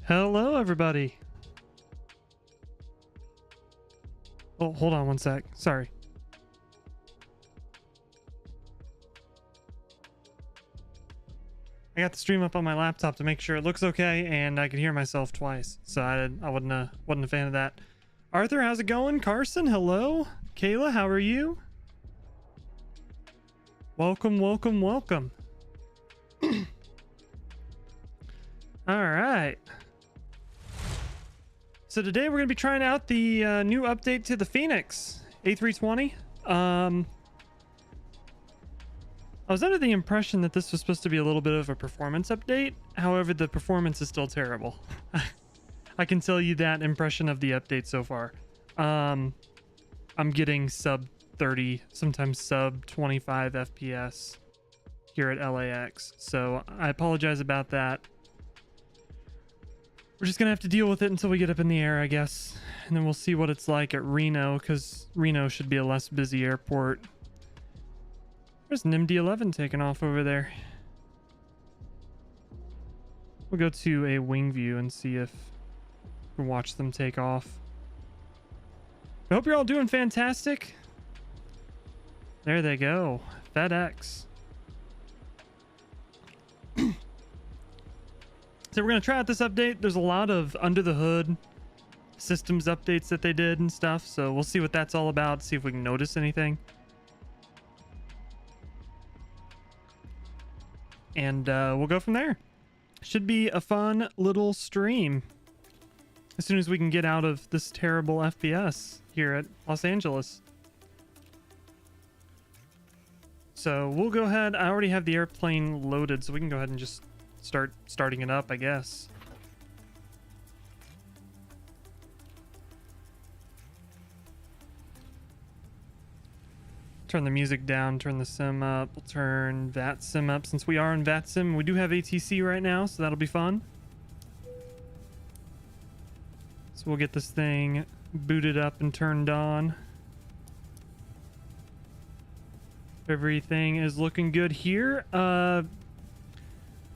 Hello, everybody. Oh, hold on one sec. Sorry. I got the stream up on my laptop to make sure it looks okay, and I could hear myself twice, so I wasn't a fan of that. Arthur, how's it going? Carson, hello. Kayla, how are you? Welcome, welcome, welcome. All right. So today we're going to be trying out the new update to the Fenix A320. I was under the impression that this was supposed to be a little bit of a performance update. However, the performance is still terrible. I can tell you that impression of the update so far. I'm getting sub 30, sometimes sub 25 FPS here at LAX. So I apologize about that. We're just gonna have to deal with it until we get up in the air, I guess. And then we'll see what it's like at Reno, because Reno should be a less busy airport. There's an MD-11 taking off over there. We'll go to a wing view and see if we can watch them take off. I hope you're all doing fantastic. There they go. FedEx. So we're going to try out this update. There's a lot of under the hood systems updates that they did and stuff. So we'll see what that's all about. See if we can notice anything. And we'll go from there. Should be a fun little stream. As soon as we can get out of this terrible FPS here at Los Angeles. So we'll go ahead. I already have the airplane loaded, so we can go ahead and just starting it up, I guess. Turn the music down, turn the sim up. We'll turn VKBsim up since we are in VKBsim. We do have ATC right now, so that'll be fun. So we'll get this thing booted up and turned on. Everything is looking good here.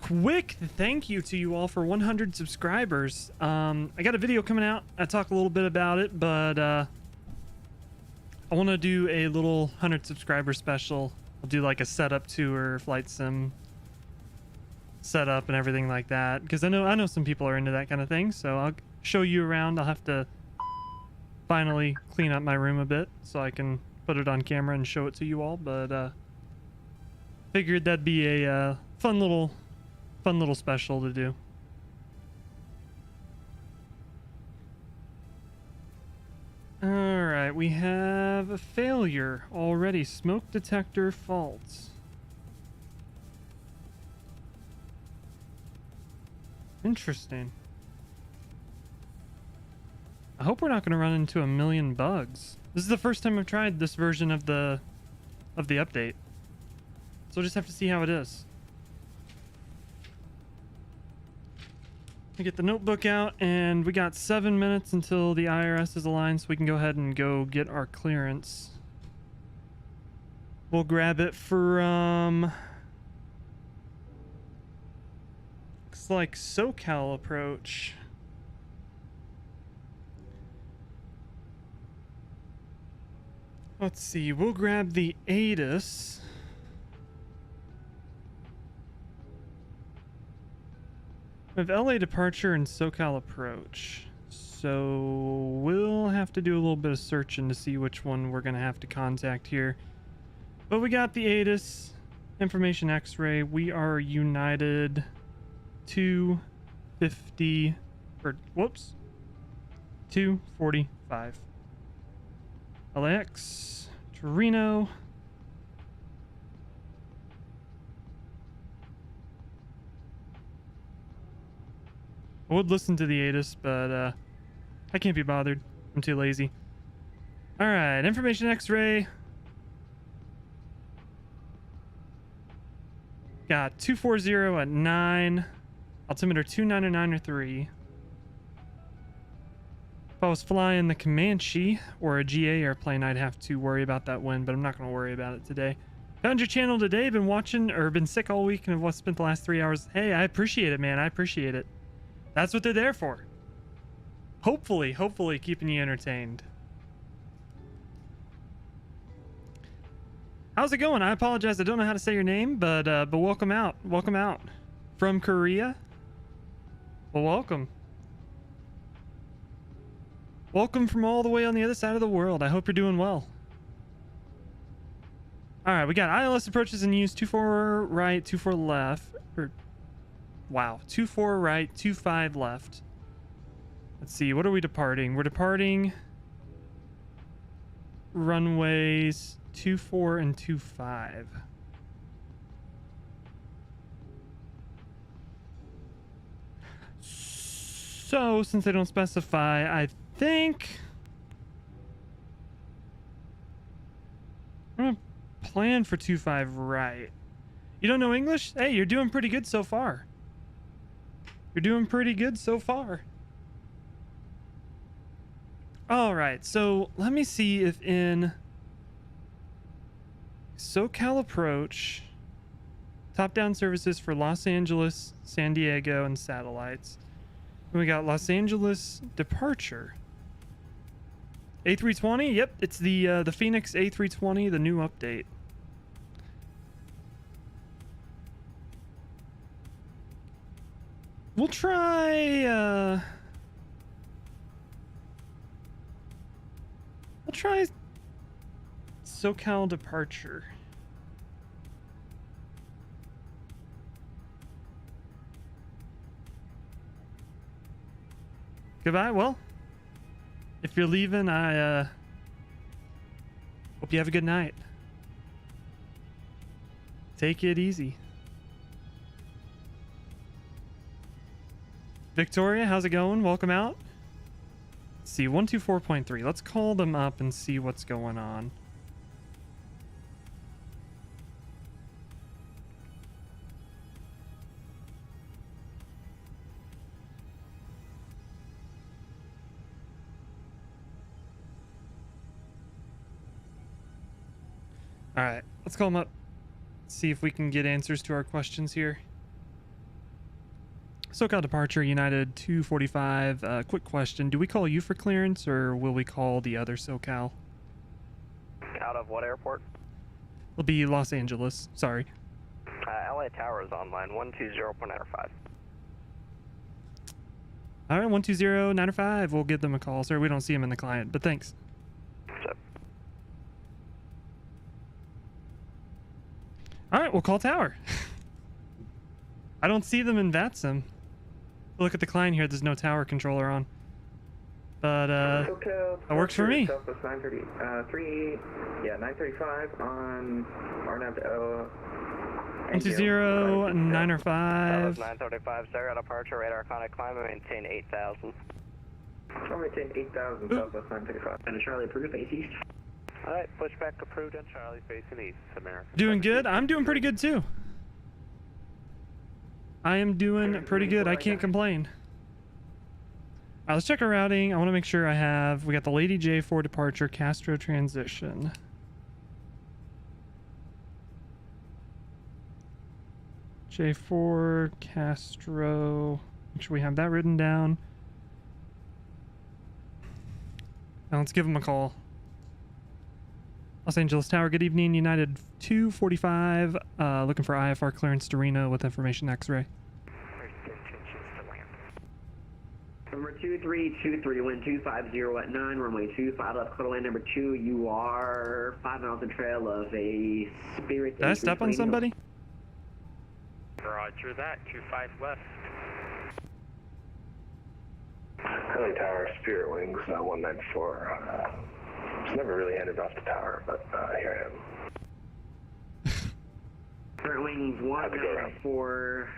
Quick thank you to you all for 100 subscribers. I got a video coming out. I talk a little bit about it, but I want to do a little 100 subscriber special. I'll do like a setup tour, flight sim setup and everything like that, because I know some people are into that kind of thing. So I'll show you around. I'll have to finally clean up my room a bit so I can put it on camera and show it to you all, but figured that'd be a fun little special to do. All right, we have a failure already. Smoke detector faults. Interesting. I hope we're not going to run into a million bugs. This is the first time I've tried this version of the update. So we'll just have to see how it is. I get the notebook out, and we got 7 minutes until the IRS is aligned, so we can go ahead and go get our clearance. We'll grab it from looks like SoCal approach. Let's see, we'll grab the ATIS. We have LA departure and SoCal approach. So we'll have to do a little bit of searching to see which one we're going to have to contact here. But we got the ATIS, information X-ray. We are United 250, or whoops, 245. LAX to Reno. I would listen to the ATIS, but I can't be bothered. I'm too lazy. All right, information X-ray. Got 240 at 9. Altimeter 299 or 3. If I was flying the Comanche or a GA airplane, I'd have to worry about that wind, but I'm not going to worry about it today. Found your channel today. Been watching, or been sick all week, and have spent the last 3 hours. Hey, I appreciate it, man. I appreciate it. That's what they're there for. Hopefully keeping you entertained. How's it going? I apologize. I don't know how to say your name, but welcome out. Welcome out. From Korea? Well, welcome. Welcome from all the way on the other side of the world. I hope you're doing well. All right, we got ILS approaches in use. 24 right, 24 left. Or, wow, 24 right, 25 left. Let's see, what are we departing? We're departing runways 24 and 25. So, since they don't specify, I think I'm gonna plan for 25 right. You don't know English? Hey, you're doing pretty good so far. You're doing pretty good so far. All right, so let me see if in SoCal approach, top-down services for Los Angeles, San Diego, and satellites. We got Los Angeles departure. A320, yep, it's the Fenix A320, the new update. We'll try SoCal departure. Goodbye. Well, if you're leaving, I hope you have a good night. Take it easy. Victoria, how's it going? Welcome out. Let's see, 124.3. Let's call them up and see what's going on. All right, let's call them up. See if we can get answers to our questions here. SoCal departure, United 245. Quick question. Do we call you for clearance or will we call the other SoCal? Out of what airport? It'll be Los Angeles. Sorry. LA Tower is online, 120.95. All right, 120.95. We'll give them a call. Sorry, we don't see them in the client, but thanks. So, all right, we'll call Tower. I don't see them in VATSIM. Look at the client here. There's no tower controller on. But, that works for me. Southwest 930, 935 on RNAV to 120.905. 935, sir, at departure, radar contact climb, maintain 8,000. I'll maintain 8,000, Southwest 935. And Charlie approved, face east. Alright, pushback approved on Charlie facing east, America. Doing good? I'm doing pretty good too. I am doing pretty good. I can't complain. All right, let's check our routing. I want to make sure we got the Lady J for departure, Castro transition. J4, Castro. Make sure we have that written down. Now let's give them a call. Los Angeles Tower, good evening. United 245, looking for IFR clearance to Reno with information X-ray. Number 2323, wind 250 at 9, runway 25 left, quarter lane number 2. You are 5 miles in trail of a Spirit. Did I step on somebody? Roger that, 25 left. LA Tower, Spirit Wings, 194. It's never really handed off the tower, but here I am. Spirit Wings 194,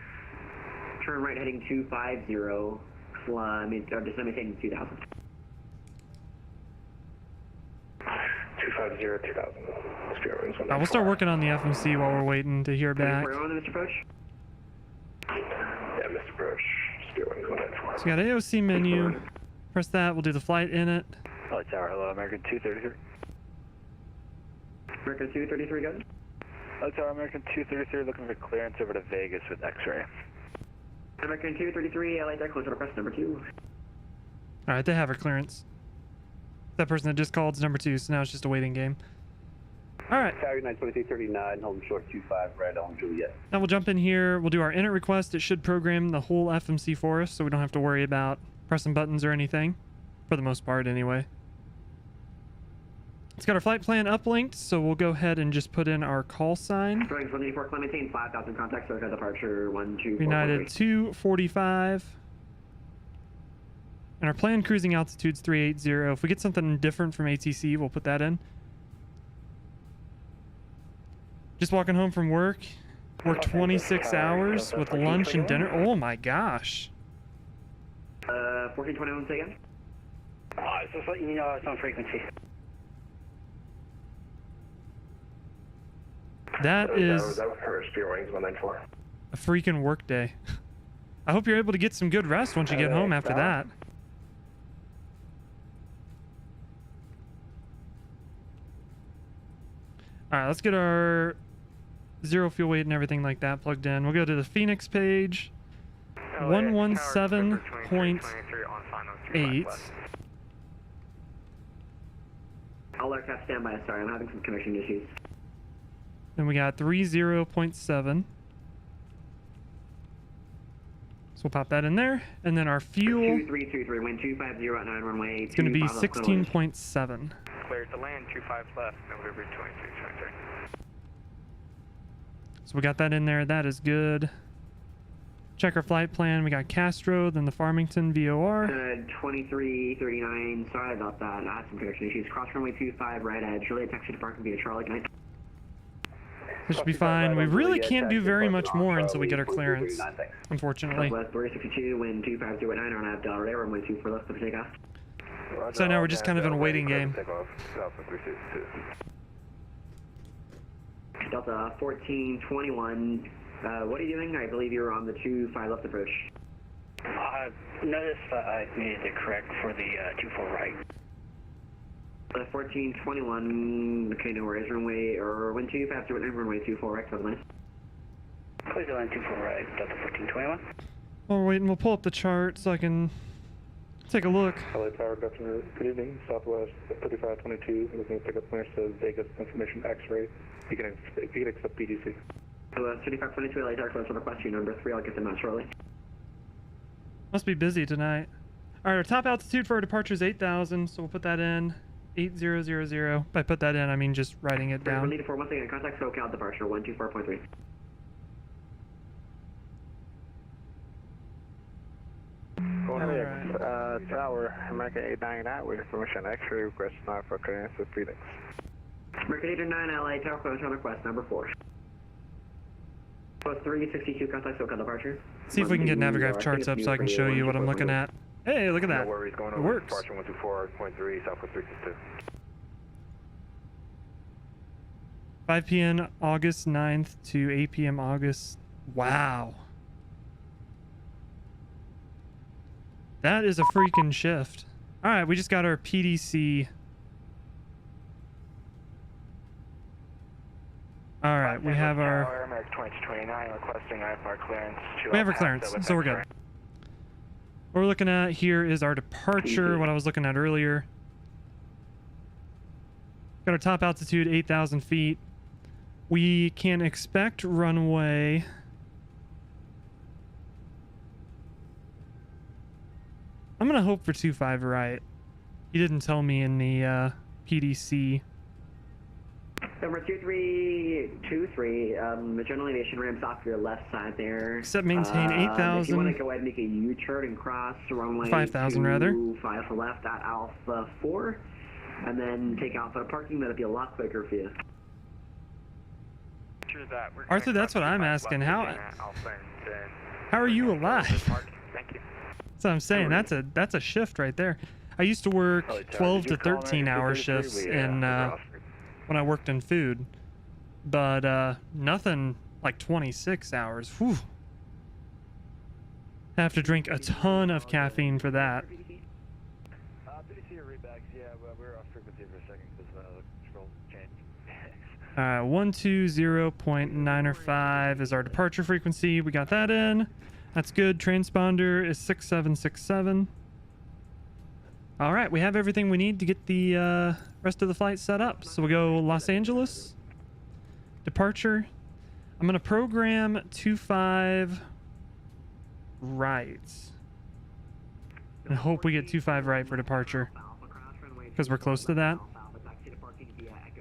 turn right heading 250, just let me take 2,000. 250, 2,000. Spirit Wings 194. We'll start working on the FMC while we're waiting to hear back. Where on the Mr. Approach? Yeah, Mr. Approach, Spirit Wings 194. So we got AOC menu. Press that. We'll do the flight in it. LA Tower, hello, American 233. American 233, go ahead. LA Tower, American 233, looking for clearance over to Vegas with X-ray. American 233, LA Tech, close to request number 2. All right, they have our clearance. That person that just called is number 2, so now it's just a waiting game. All right. Tower 92339, home short 25, red on Juliet. Now we'll jump in here. We'll do our init request. It should program the whole FMC for us, so we don't have to worry about pressing buttons or anything, for the most part anyway. It's got our flight plan uplinked, so we'll go ahead and just put in our call sign. Springs 184, Clementine, 5,000 contacts, so departure 124. United 245. And our planned cruising altitude's 380. If we get something different from ATC, we'll put that in. Just walking home from work. Worked 26 hours with lunch and dinner. Oh my gosh. 1421, say again? Just letting you know it's on frequency. That is That was her Spirit Wings 194. a freaking work day. I hope you're able to get some good rest once you get home after that. Alright, let's get our zero fuel weight and everything like that plugged in. We'll go to the Fenix page. 117.8. All aircraft standby, sorry, I'm having some connection issues. Then we got 30.7. So we'll pop that in there. And then our fuel 2323, wind 250 at 9 runway. is going to be 16.7. Clear to land, 25 left, November 2323. So we got that in there. That is good. Check our flight plan. We got Castro, then the Farmington VOR. 2339, sorry about that. I had some connection issues. Cross runway 25, right edge. Really taxi to parking via Charlotte. Good night. This should be fine. We really can't do very much more until we get our clearance, unfortunately. Southwest 362, wind 250 at 9 on Av Delray, runway 24 left for takeoff. So now we're just kind of in a waiting game. Delta 1421, what are you doing? I believe you're on the 25 left approach. Notice I needed to correct for the 24 right. 1421, okay, no worries, runway, or wind 250 at 9, runway 24 right, otherwise. Please go line 24 right, Delta 1421. While we're waiting, we'll pull up the chart so I can take a look. LA Tower, good afternoon. Good evening. Southwest 3522. Looking to pick up clearance to Vegas Information X-ray. You can accept PDC. So 3522, LA Tower, close to request you number 3. I'll get them out shortly. Must be busy tonight. All right, our top altitude for our departure is 8,000, so we'll put that in. 8000. By put that in, I mean just writing it down. We'll need for once again, contact SoCal departure 124.3. Alright. Tower, American 899, with information X-ray, request 9 for clearance with Phoenix. American 809, LA Tower, close on request number 4. Post 362, contact SoCal departure. See if we can get Navigraph charts up so I can show you what I'm looking at. Hey, look at that. No worries, going It over works. departure 124.3, Southwest 362. 5 p.m. August 9th to 8 p.m. August. Wow. That is a freaking shift. All right, we just got our PDC. All right, we have our... American 2029, requesting IFR clearance. We have our clearance, so we're good. What we're looking at here is our departure, what I was looking at earlier. Got our top altitude, 8,000 feet. We can expect runway... I'm going to hope for 25 right. He didn't tell me in the PDC. Number 2323, the general aviation ramps off your left side there. Except maintain 8,000. If you want to go ahead and make a U-turn and cross runway 5,000 rather. 5 for left at Alpha 4, and then take Alpha to parking, that'll be a lot quicker for you. Arthur, that's what I'm asking. How are you alive? Thank you. That's what I'm saying. That's a shift right there. I used to work 12 to 13 hour shifts in when I worked in food, but nothing like 26 hours. Whew. I have to drink a ton of caffeine for that. PDC readbacks, yeah, we're off frequency for a second because the control changed. 120.905 is our departure frequency. We got that in. That's good. Transponder is 6767. All right, we have everything we need to get the rest of the flight set up. So we'll go Los Angeles, departure. I'm going to program 25 right. And hope we get 25 right for departure, because we're close to that.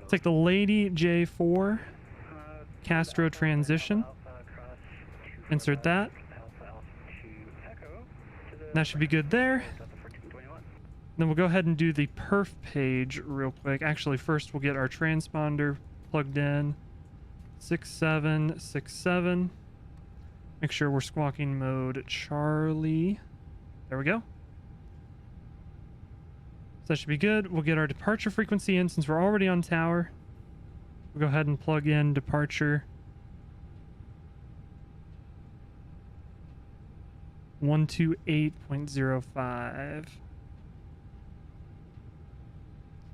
Take the Lady J4, Castro transition. Insert that. That should be good there. Then we'll go ahead and do the perf page real quick. Actually, first we'll get our transponder plugged in. 6767. Make sure we're squawking mode Charlie. There we go. So that should be good. We'll get our departure frequency in since we're already on tower. We'll go ahead and plug in departure. 128.05.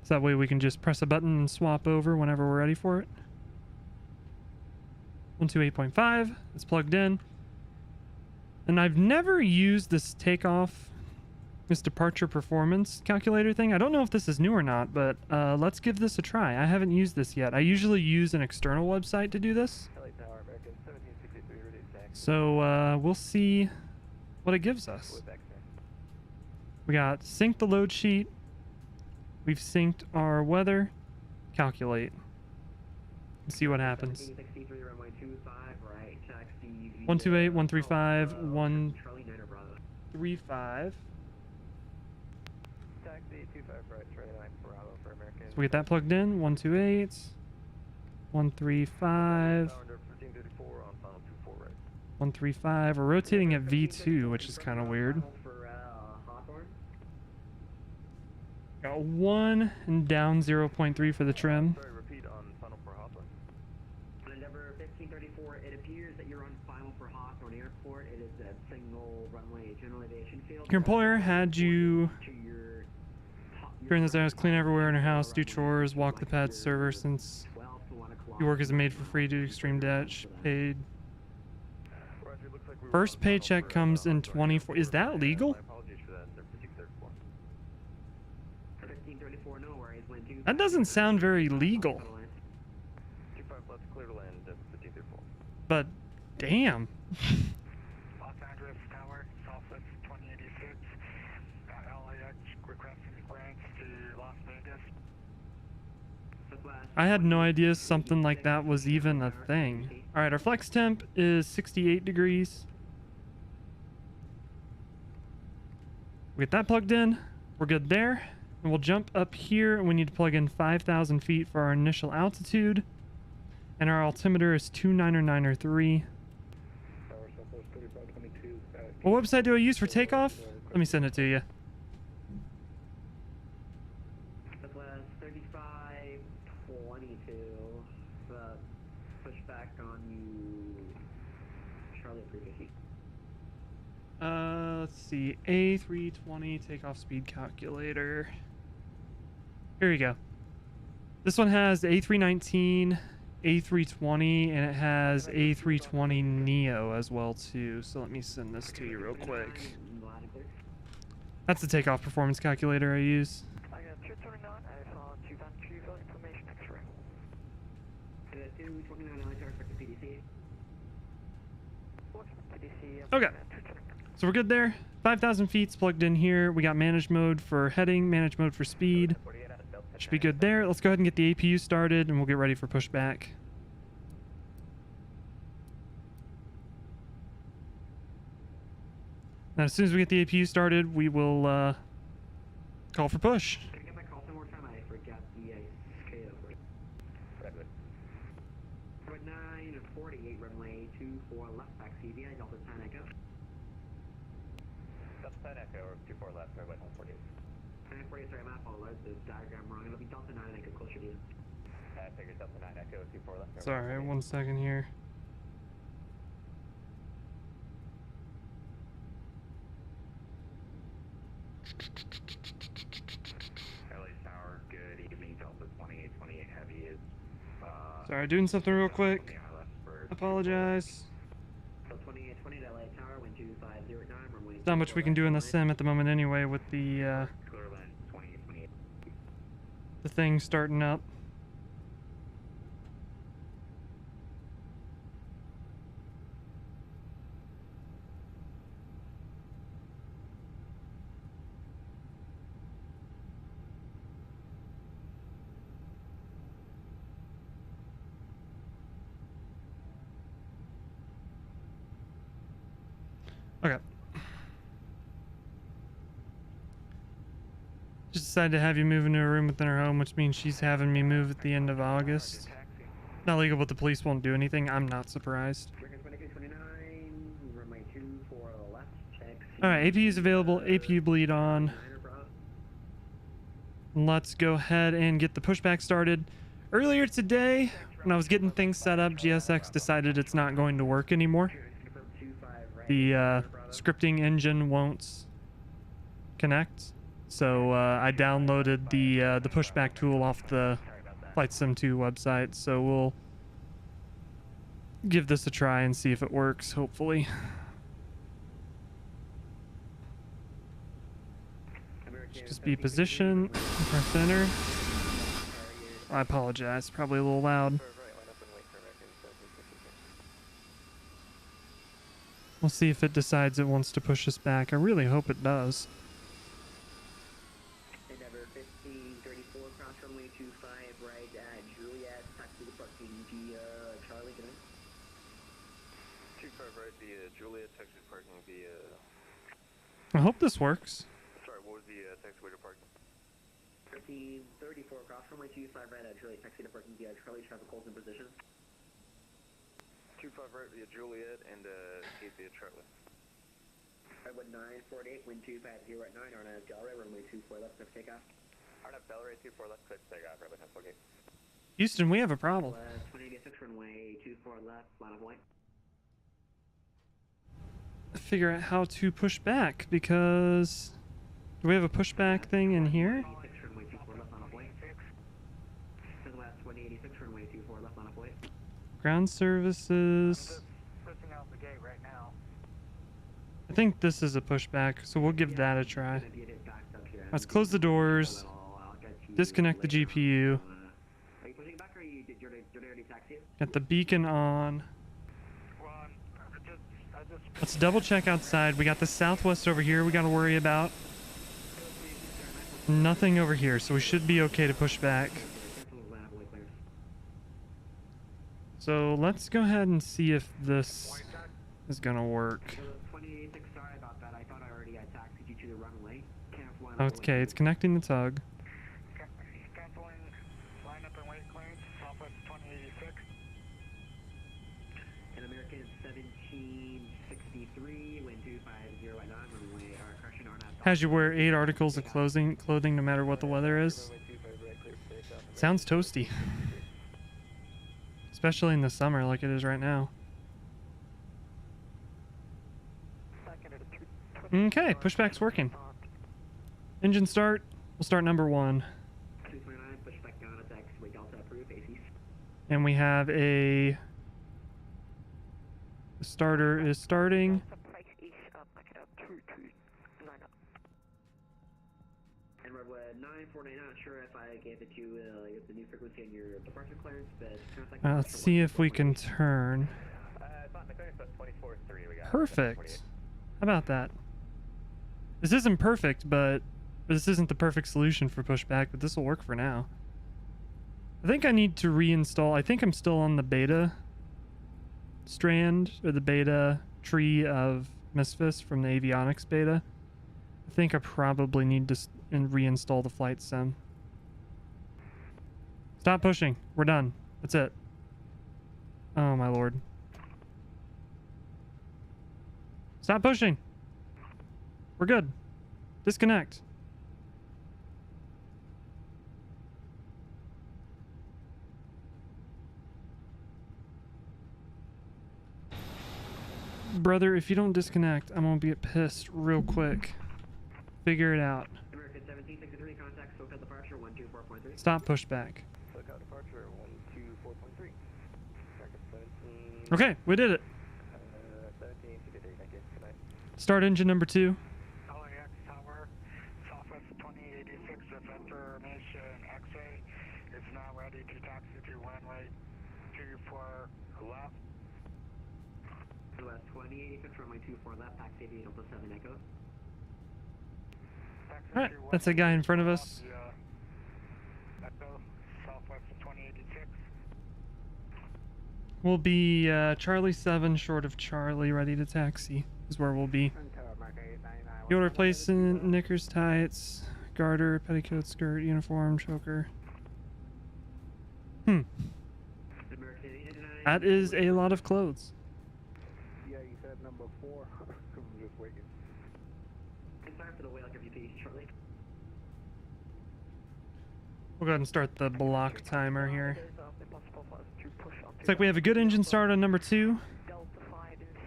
So that way we can just press a button and swap over whenever we're ready for it. 128.5. It's plugged in. And I've never used this takeoff, this departure performance calculator thing. I don't know if this is new or not, but let's give this a try. I haven't used this yet. I usually use an external website to do this. So we'll see what it gives us. We got sync the load sheet. We've synced our weather. Calculate. Let's see what happens. 128, 135, 135. So we get that plugged in. 128, 135, 135. We're rotating at V2, which is kind of weird. Got 1 and down 0.3 for the trim. Sorry, repeat on final for Hawthorne. Number 1534, it appears that you're on final for Hawthorne Airport. It is a single runway general aviation field. Your employer had you during those hours clean everywhere in your house, do chores, walk the pad server since you work as a maid for free due to Streamdeck, paid. First paycheck comes in 24. Is that legal? That doesn't sound very legal. But damn. Los Angeles Tower, Southwest 2086. LAX requesting grants to Las Vegas. I had no idea something like that was even a thing. Alright, our flex temp is 68 degrees. We get that plugged in. We're good there. And we'll jump up here. We need to plug in 5,000 feet for our initial altitude. And our altimeter is 29903. What website do I use for takeoff? Let me send it to you. 3522. Push back on you, Charlie 350. Let's see. A320 takeoff speed calculator. Here you go. This one has A319, A320, and it has A320 Neo as well too. So let me send this to you real quick. That's the takeoff performance calculator I use. I got 239. I saw 2.20 information X-ray. 229 LHR for PDC. Okay. So we're good there. 5,000 feet's plugged in here. We got manage mode for heading, manage mode for speed. Should be good there. Let's go ahead and get the APU started and we'll get ready for pushback. Now, as soon as we get the APU started, we will call for push. Can I get my call one more time? I forgot the scale. 948 runway 24 left back CVI Delta 10 Echo. Delta 10 Echo or 24 left, runway 948. 948, sorry, my apologies. The diagram wrong. It'll be Delta 9 Echo closer to you. I figured Delta 9 Echo 24 left. Sorry, 1 second here. LA Tower, good evening. Delta 2828 heavy is. Sorry, doing something real quick. Apologize. So 2820 to LA Tower, wind 2 Not much we can do in the sim at the moment anyway with the thing starting up. Okay. Just decided to have you move into a room within her home, which means she's having me move at the end of August. Not legal, but the police won't do anything. I'm not surprised. Alright, APU is available. APU bleed on. Let's go ahead and get the pushback started. Earlier today, when I was getting things set up, GSX decided it's not going to work anymore. The scripting engine won't connect, so I downloaded the pushback tool off the Flight Sim 2 website, so we'll give this a try and see if it works, hopefully. Just be position, press enter. I apologize, probably a little loud. We'll see if it decides it wants to push us back. I really hope it does. Endeavor 1534, cross runway 25, right at Juliet, taxi departing via Charlie, get in. 25 right via Juliet, taxi departing via... I hope this works. Sorry, what was the taxiway departing? 1534, cross runway 25, right at Juliet, taxi departing via Charlie, traffic holds in position. 25 right via Juliet and gate via Charlie. Redwood 948, wind 250 at 9, RNF Delray, runway 24 left, clear for takeoff. RNF Delray 24 left, clear for takeoff, Redwood 948. Houston, we have a problem. 2086, runway 24 left, line of white. Figure out how to push back, because do we have a pushback thing in here? 2086, runway 24 left, line of white. Southwest 2086, runway 24 left, line of white. Ground services. Pushing out the gate right now. I think this is a pushback, so we'll give that a try. Let's close the doors. Disconnect the GPU. Are you pushing back or did you already taxi it? Got the beacon on. Well, I just Let's double check outside. We got the southwest over here we got to worry about. Nothing over here, so we should be okay to push back. So let's go ahead and see if this is gonna work. 2086, sorry about that. I thought I already had taxied you to the runway. Okay, it's connecting the tug. canceling lineup and wait clearance, Southwest 2086. An American 1763, wind 250 at 9, runway, correction, RNF. Has you wear 8 articles of clothing no matter what the weather is. Sounds toasty. Especially in the summer like it is right now. Okay, pushback's working. Engine start. We'll start number 1. 229, pushback down at taxiway Delta approved, ACs. And we have a... The starter is starting. And Redwood 949, not sure if I gave it to you the new frequency on your departure clearance, but Let's see if we can turn. It's on the clearance, that's 24-3, we got Perfect. How about that? This isn't perfect, but this isn't the perfect solution for pushback, but this will work for now. I think I need to reinstall. I think I'm still on the beta strand, or the beta tree of MSFS from the avionics beta. I think I probably need to reinstall the flight sim. Stop pushing. We're done. That's it. Oh my lord. Stop pushing. We're good. Disconnect. Brother, if you don't disconnect, I'm gonna get pissed real quick. Figure it out. American 1763, contact SoCal departure 124.3. Stop pushback. SoCal departure 124.3. Okay, we did it. 1763, thank you. Good night. Start engine number 2. LAX Tower, Southwest 2086 with information XA is now ready to taxi to runway 24 left. Southwest 2086 runway 24 left, taxi to Delta 7 Echo. Alright, that's a guy in front of us. Echo, Southwest 2086. We'll be Charlie 7 short of Charlie, ready to taxi is where we'll be. You'll replace in knickers, tights, garter, petticoat, skirt, uniform, choker. That is a lot of clothes. Yeah, you said number 4. I'm just waiting. Sorry for the wait, I'll give you peace shortly. We'll go ahead and start the block timer here. Looks like we have a good engine start on number 2.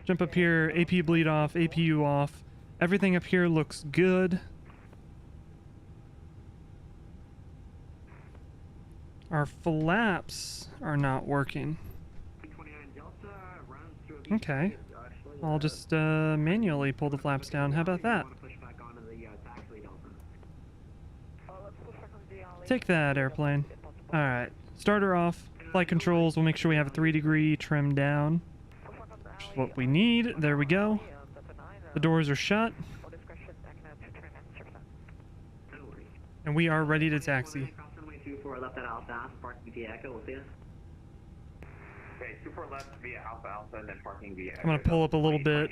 Jump up here, AP bleed off, APU off. Everything up here looks good. Our flaps are not working. Okay. I'll just manually pull the flaps down. How about that? Take that, airplane. Alright. Starter off. Flight controls. We'll make sure we have a 3-degree trim down. Which is what we need. There we go. The doors are shut. And we are ready to taxi. Left at Alpha, parking via Echo, we'll see you. Okay, 24 left via Alpha, and then parking via Echo. I'm gonna pull up a little bit.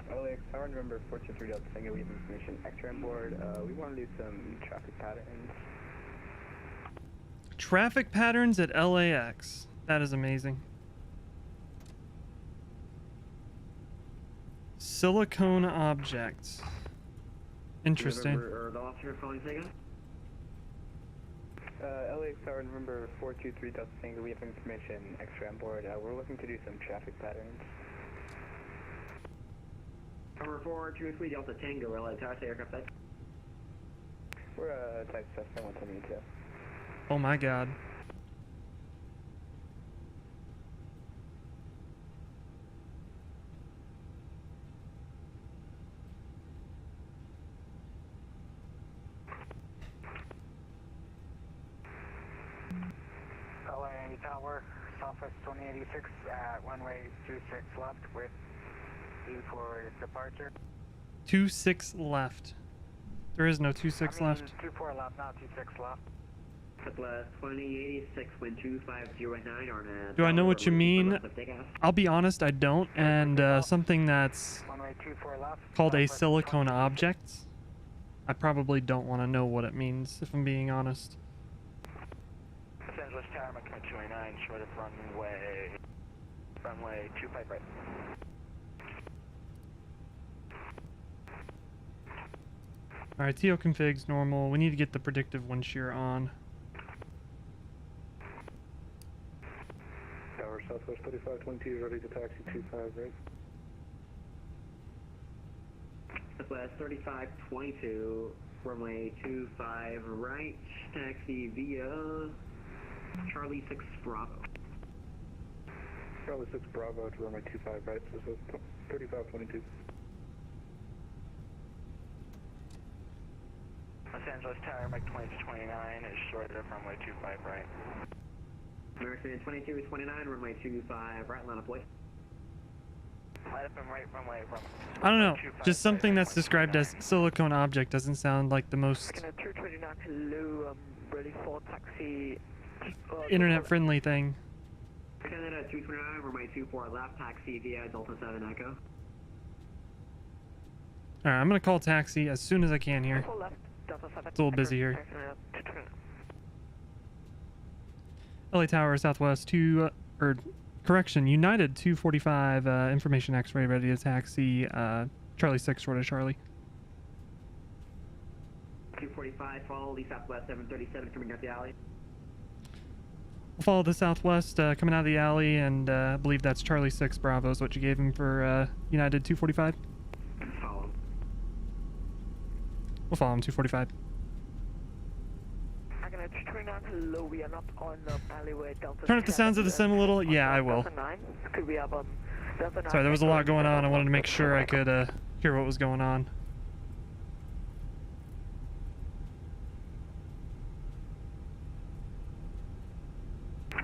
LAX Tower, November 423 Delta Tango, we have information extra on board. We want to do some traffic patterns. Traffic patterns at LAX. That is amazing. Silicone objects. Interesting. The officer calling again? LAX Tower, November 423 Delta Tango, we have information extra on board. We're looking to do some traffic patterns. Number 423 Delta Tango, LA Tower, aircraft type. We're type Cessna 172. Oh my god. LA Tower, Southwest 2086 at runway 26 left with view for departure. 26 left. There is no 26 left. 24 left, not 26 left. Southwest 2086, wind 2509 on a... Do I know what you mean? I'll be honest, I don't. And something that's Runway 24 left. called a silicone object, I probably don't want to know what it means, if I'm being honest. Los Angeles Tower, Mike 29, short of runway 25 right. Alright, TO config's normal. We need to get the predictive wind shear on. Tower Southwest 3522, ready to taxi 25 right. Southwest 3522, runway 25 right, taxi via Charlie 6 Bravo. Charlie 6 Bravo to runway 25 right, so this is 3522. Los Angeles Tower, Mike 2029 is short of runway 25 right. American 2229, runway 25 right, line up boy. Light up and right runway. I don't know. Just something that's described as silicone object doesn't sound like the most 229, hello, ready for taxi. internet-friendly thing. Canada 229, runway 24 left, taxi via Delta 7 Echo. Alright, I'm gonna call taxi as soon as I can here. It's a little busy here. LA Tower, Southwest 2, correction, United 245, information X-ray, ready to taxi, Charlie 6, short of Charlie. 245, follow the Southwest 737 coming out the alley. We'll follow the Southwest coming out of the alley, and I believe that's Charlie 6 Bravo is what you gave him for United 245. Follow him. We'll follow him 245. Hello, we are not on the alleyway Delta. Turn up the sounds of the sim a little. Yeah, I will. Could we have Sorry, there was a lot going on. I wanted to make sure I could hear what was going on.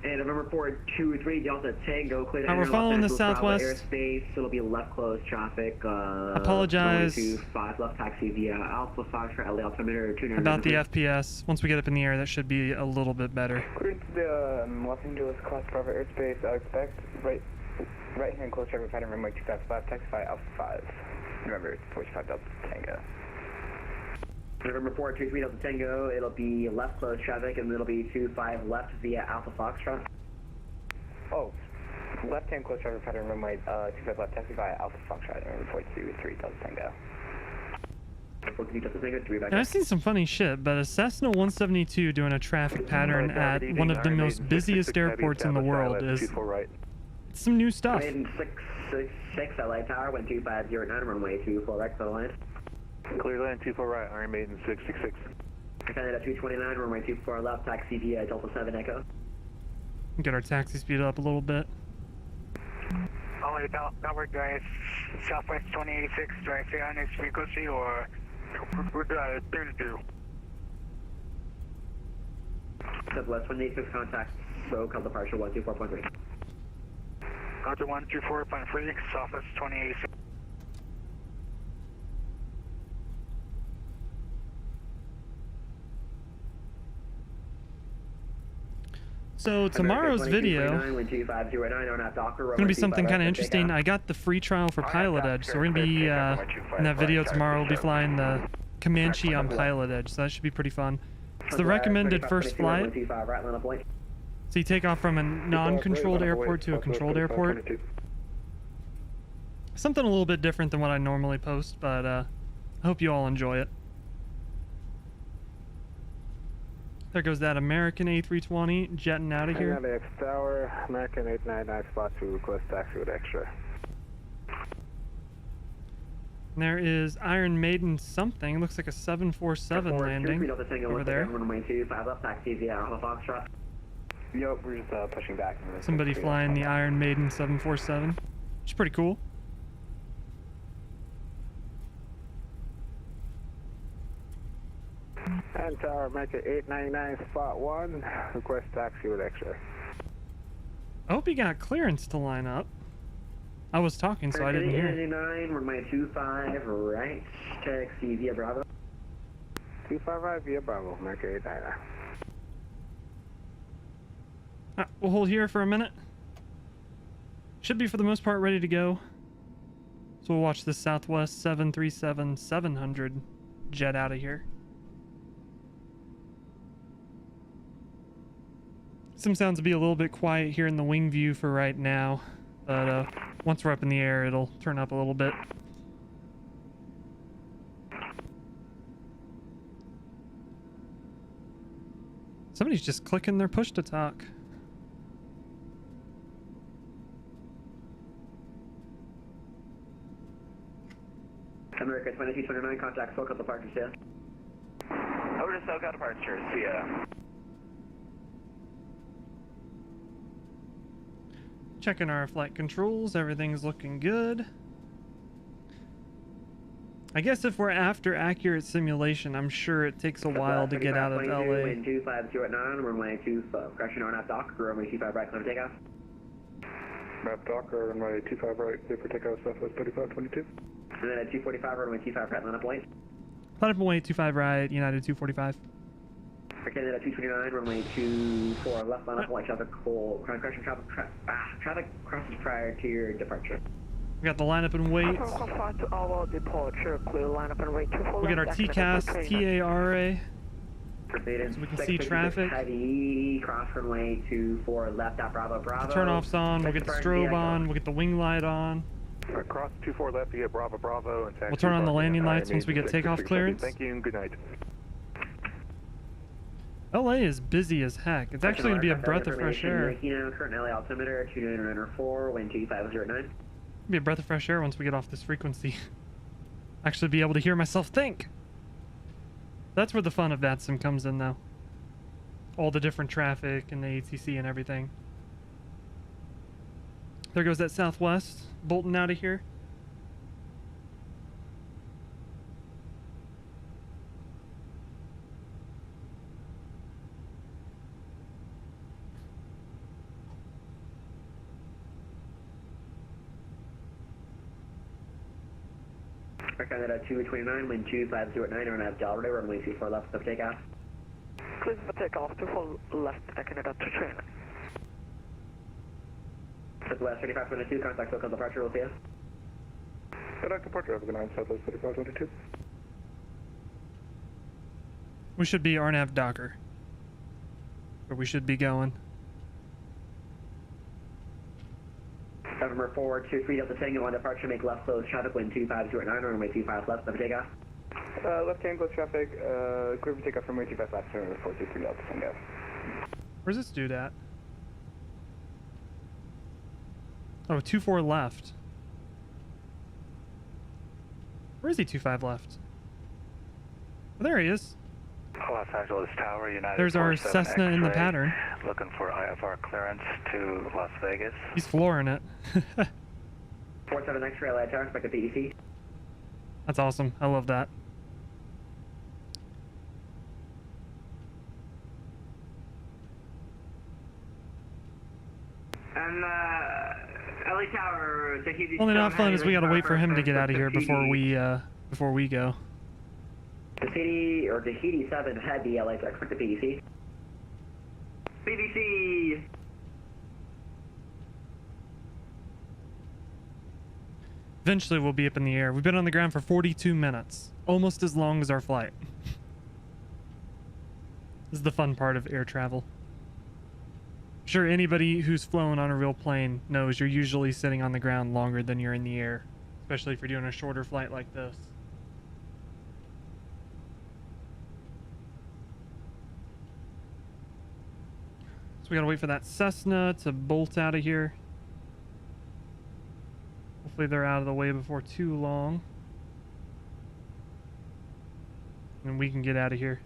And November 423 Delta Tango, clear to We're following the southwest. Airspace. It'll be left closed traffic. Apologize 5 left taxi via Alpha Fox for LA altimeter 200. About the FPS. Once we get up in the air, that should be a little bit better. Clear to the Los Angeles class private airspace. I expect right hand close traffic pattern runway 255, taxify Alpha 5. November 45 Delta Tango. November 423 Delta Tango, it'll be left closed traffic, and it'll be 25 left via Alpha Foxtrot. Oh, left hand close traffic pattern runway 25 left, taxi via Alpha Foxtrot, November 423 Delta Tango. 423 Delta Tango, 3 back. Now, I've seen some funny shit, but a Cessna 172 doing a traffic pattern at one of the most busiest airports in the world is some new stuff. Maiden 666 LA Tower, 12509, runway 24 right, total line. Clear land 24 right, Iron Maiden 666. Canada 229, runway 24 left, taxi via Delta 7 Echo. Get our taxi speed up a little bit. Only Albert guys, Southwest 2086, do I say on this frequency or what do I do? Southwest 186 contact, so call departure 124.3. Roger 124.3, Southwest 2086. So tomorrow's video going to be something kind of interesting. I got the free trial for Pilot Edge, so we're going to be in that video tomorrow. We'll be flying the Comanche on Pilot Edge, so that should be pretty fun. It's the recommended first flight. So you take off from a non-controlled airport to a controlled airport. Something a little bit different than what I normally post, but I hope you all enjoy it. There goes that American A320 jetting out of here. LAX Tower, American 899 spot 2, request taxi with extra. And there is Iron Maiden something. It looks like a 747 landing over there. Yep, we're just pushing back. Somebody flying the Iron Maiden 747, which is pretty cool. And Tower, American 899 spot 1, request taxi with extra. I hope you got clearance to line up. I was talking, so I didn't hear. 899, runway 25 right, taxi via Bravo. 25 right via Bravo, American 899. We'll hold here for a minute. Should be for the most part ready to go. So we'll watch the Southwest 737-700 jet out of here. Some sounds will be a little bit quiet here in the wing view for right now, but once we're up in the air, it'll turn up a little bit. Somebody's just clicking their push to talk. America 2229, contact SoCal departure, yeah. Over to SoCal departure, see ya. Checking our flight controls, everything's looking good. I guess if we're after accurate simulation, I'm sure it takes a while to get out of LA. Wind 250 runway 25, correction on aft dock, runway 25 right, clear for takeoff. Map dock, runway 25 right, clear for takeoff, Southwest 3522. And then at 245, runway 25 right, line up light. Line up away 25 right, United 245. For Canada 229, runway 24 left, line up light, traffic crosses prior to your departure. We got the lineup and wait. We got our TCAS, TARA, so we can see traffic. Cross runway 24 left at Bravo Bravo. Turn offs on, we'll get the strobe on, we'll get the wing light on. Cross 24 left to get Bravo Bravo and taxi. We'll turn on the landing lights once we get takeoff clearance. Thank you and good night. LA is busy as heck. It's actually going to be a breath of fresh air. Current LA altimeter 2904, wind 2509. Be a breath of fresh air once we get off this frequency. Actually be able to hear myself think. That's where the fun of VKBsim comes in though. All the different traffic and the ATC and everything. There goes that Southwest bolting out of here. Recommended at 229, wind 250 at 9, and Delray, runway 24 left of takeoff. Clear for takeoff, 24 left, Canada 229. Southwest 3522, contact local departure, we'll see you. Contact departure, over the 9 Southwest 3522. We should be RNAV Docker. Where we should be going. November 423 Delta Tango on departure, make left close traffic, wind 250 at 9, runway 25 left of takeoff. Left hand close traffic, clear for takeoff from runway 25 left, runway 423 Delta Tango. Where's this dude at? Oh, 24 left. Where is he? 25 left. Oh, there he is. Los Angeles Tower, United. There's our Cessna in the pattern. Looking for IFR clearance to Las Vegas. He's flooring it. 47 X-ray, LA Tower, expect a PEC. That's awesome. I love that. And LA Tower, Tahiti. Only not fun is we gotta wait for him to get out of here before we go. Tahiti 7 had the LA Tower, expect the PEC. PDC. Eventually we'll be up in the air. We've been on the ground for 42 minutes. Almost as long as our flight. This is the fun part of air travel. I'm sure anybody who's flown on a real plane knows you're usually sitting on the ground longer than you're in the air. Especially if you're doing a shorter flight like this. So we gotta wait for that Cessna to bolt out of here. Hopefully they're out of the way before too long. And we can get out of here.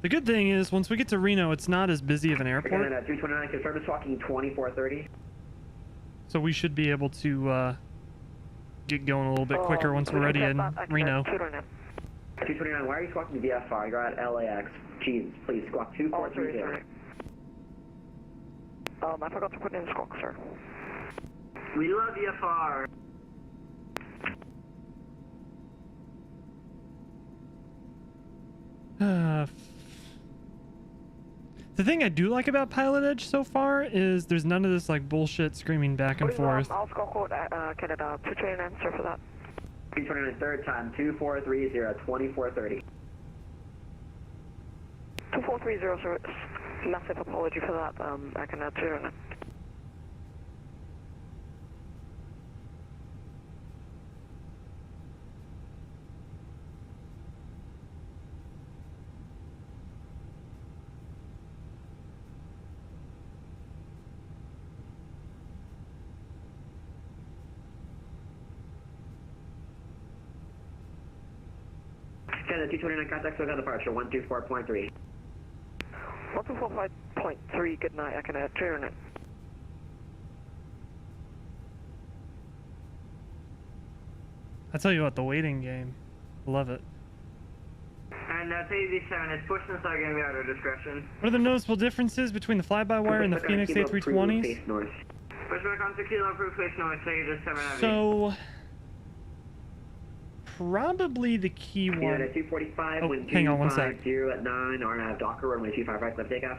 The good thing is, once we get to Reno, it's not as busy of an airport. Again, 329, confirm is walking 2430. So we should be able to get going a little bit quicker once we're ready in Reno. 229, why are you squawking VFR? You're at LAX. Jeez, please squawk 2430. I forgot to put in squawk, sir. We love VFR. The thing I do like about Pilot Edge so far is there's none of this like bullshit screaming back and forth. I'll squawk code Canada 229, sir, for that. 329, third time, 2430, 2430. 2430, sir. Massive apology for that. I can add 229. Canada 229, contact Elgato departure, 124.3. 124.3, good night, I can add 229. I tell you what, the waiting game. Love it. And PEC7 is pushing, so going to be out of discretion. What are the noticeable differences between the fly-by-wire and the Fenix A320s? Push back on 2 kilo, approve face north, Vegas 7 Heavy. So... probably the key one. Unit 245, Oh, wind hang on one sec. 250 at 9, RNAV Docker, runway 25 right, left takeoff.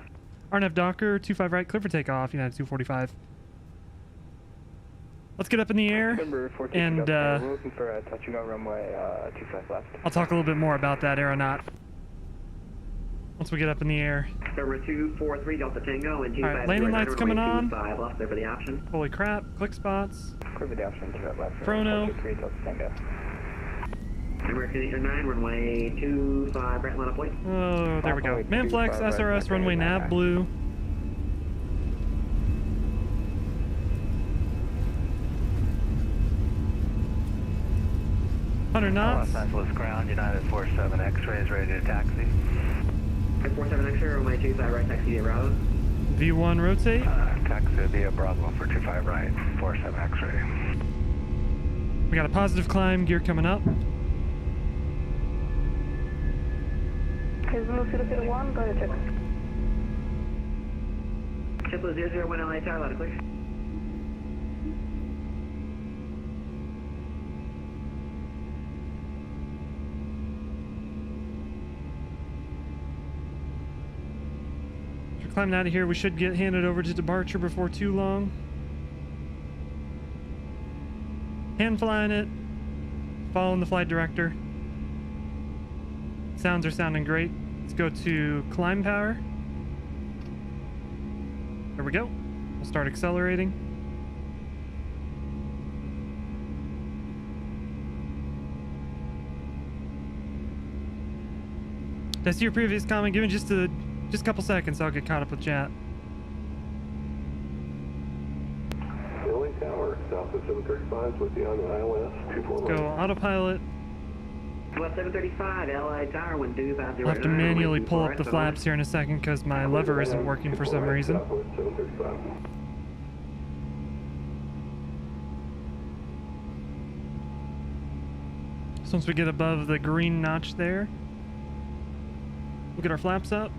RNAV Docker, 25 right, clear for takeoff, United 245. Let's get up in the air, and we're looking for touching on runway 25 left. I'll talk a little bit more about that aeronaut once we get up in the air. Number 243 Delta Tango, and 25 Alright, landing lights coming on. 25 left there for the option. Holy crap, click spots. Clear the option to that left. Chrono. 423 Delta Tango. American 809, runway 25 right, line up point. Oh, there we go. Manflex, SRS, runway nav blue. 100 knots. Los Angeles ground, United 47 X-ray is ready to taxi. 47 X-ray, runway 25 right, taxi to Bravo. V1 rotate. Taxi via Bravo for 25 right, 47 X-ray. We got a positive climb, gear coming up. Is Blue 001, go ahead, check. Triple 001 LA tower, loud and clear. If we're climbing out of here, we should get handed over to departure before too long. Hand flying it, following the flight director. Sounds are sounding great. Let's go to climb power. There we go. We'll start accelerating. Did I see your previous comment? Give me just a couple seconds. I'll get caught up with chat. Building tower, south of 735 with the on ILS 24. Go autopilot. West 735, LA tower, 125. I'll have to manually pull up the flaps here in a second because my lever isn't working for some reason. So once we get above the green notch there, we'll get our flaps up.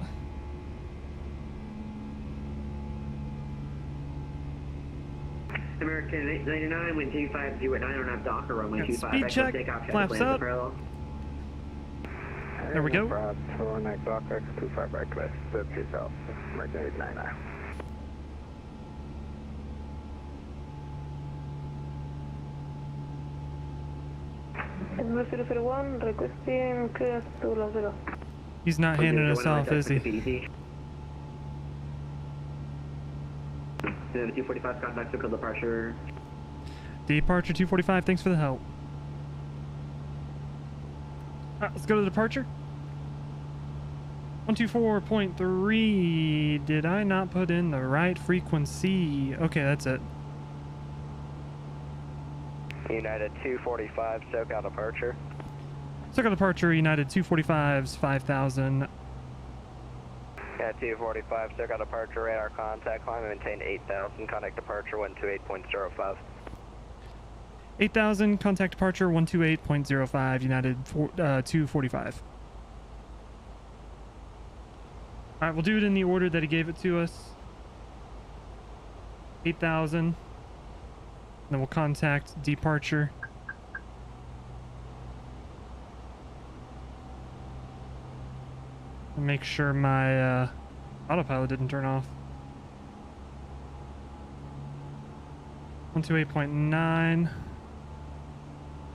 American 899, wind 250 at 9 on Docker, runway 25. Speed check, flaps up. There we go. For next Docker, 25 right west, 30 south, American 899. Is Blue 001, requesting clearance to Los Vegas. He's not handing us off, is he? 245 contact circle departure. Departure 245, thanks for the help. Alright, let's go to the departure. 124.3. Did I not put in the right frequency? Okay, that's it. United 245, SoCal departure. SoCal departure, United 245's 5,000. Yeah, 245, SoCal departure, radar contact, climb and maintain 8,000, contact departure 128.05. 8,000, contact departure 128.05, United 245. Alright, we'll do it in the order that he gave it to us. 8,000. Then we'll contact departure. And make sure my autopilot didn't turn off. 128.9.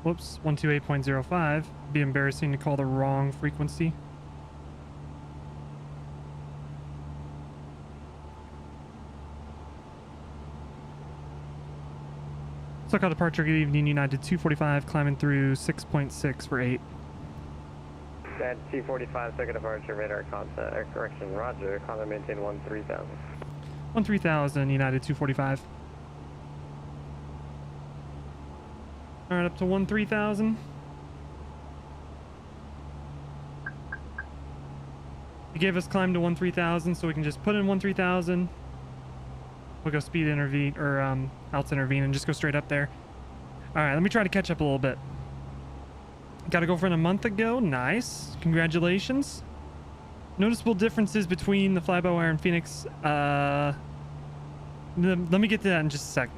Whoops, 128.05. Be embarrassing to call the wrong frequency. SoCal departure, good evening, United 245, climbing through 6.6 for 8. At 245, SoCal departure, radar contact, correction, roger, climb and maintain 13,000. 13,000, United 245. Alright, up to 13,000. He gave us climb to 13,000, so we can just put in 13,000. We'll go speed intervene, or outs intervene, and just go straight up there. Alright, let me try to catch up a little bit. Got a girlfriend a month ago. Nice. Congratulations. Noticeable differences between the fly-by-wire and Fenix. Let me get to that in just a sec.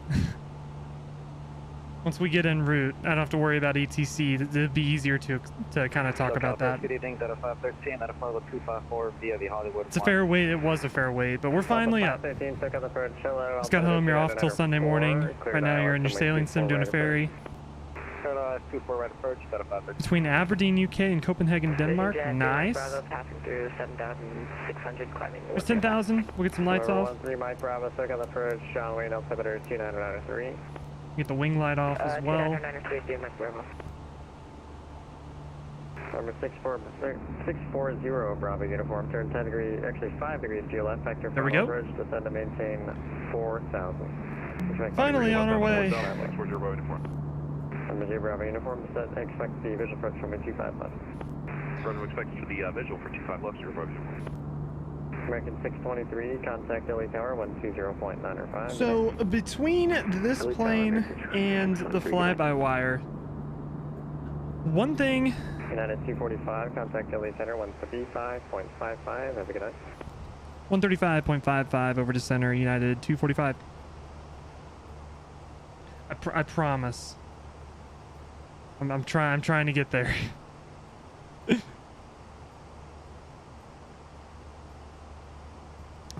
Once we get en route, I don't have to worry about ATC. It'd be easier to kind of talk about that. Good evening, Delta 513, Delta 254 via the Hollywood. It's a fair wait. It was a fair wait, but we're finally up. Just got home. You're off till Sunday morning. Right now you're in your sailing sim doing a ferry. Between Aberdeen, UK and Copenhagen, Denmark. Nice. There's 10,000. We'll get some lights off. Get the wing light off as well. Number 640 Bravo uniform, turn 10 degrees, actually 5 degrees to your left, vector there we go. Bridge, descend to maintain 4,000. Finally on our way. MFG Bravo uniform set, expect the visual approach runway 25 left. Runway expected for the visual for 25 left, your approach. American 623, contact LA Tower 120.905. So between this plane and the fly-by-wire, one thing. United 245, contact LA Center 135.55. Have a good night. 135.55 over to center, United 245. I promise. I'm trying to get there.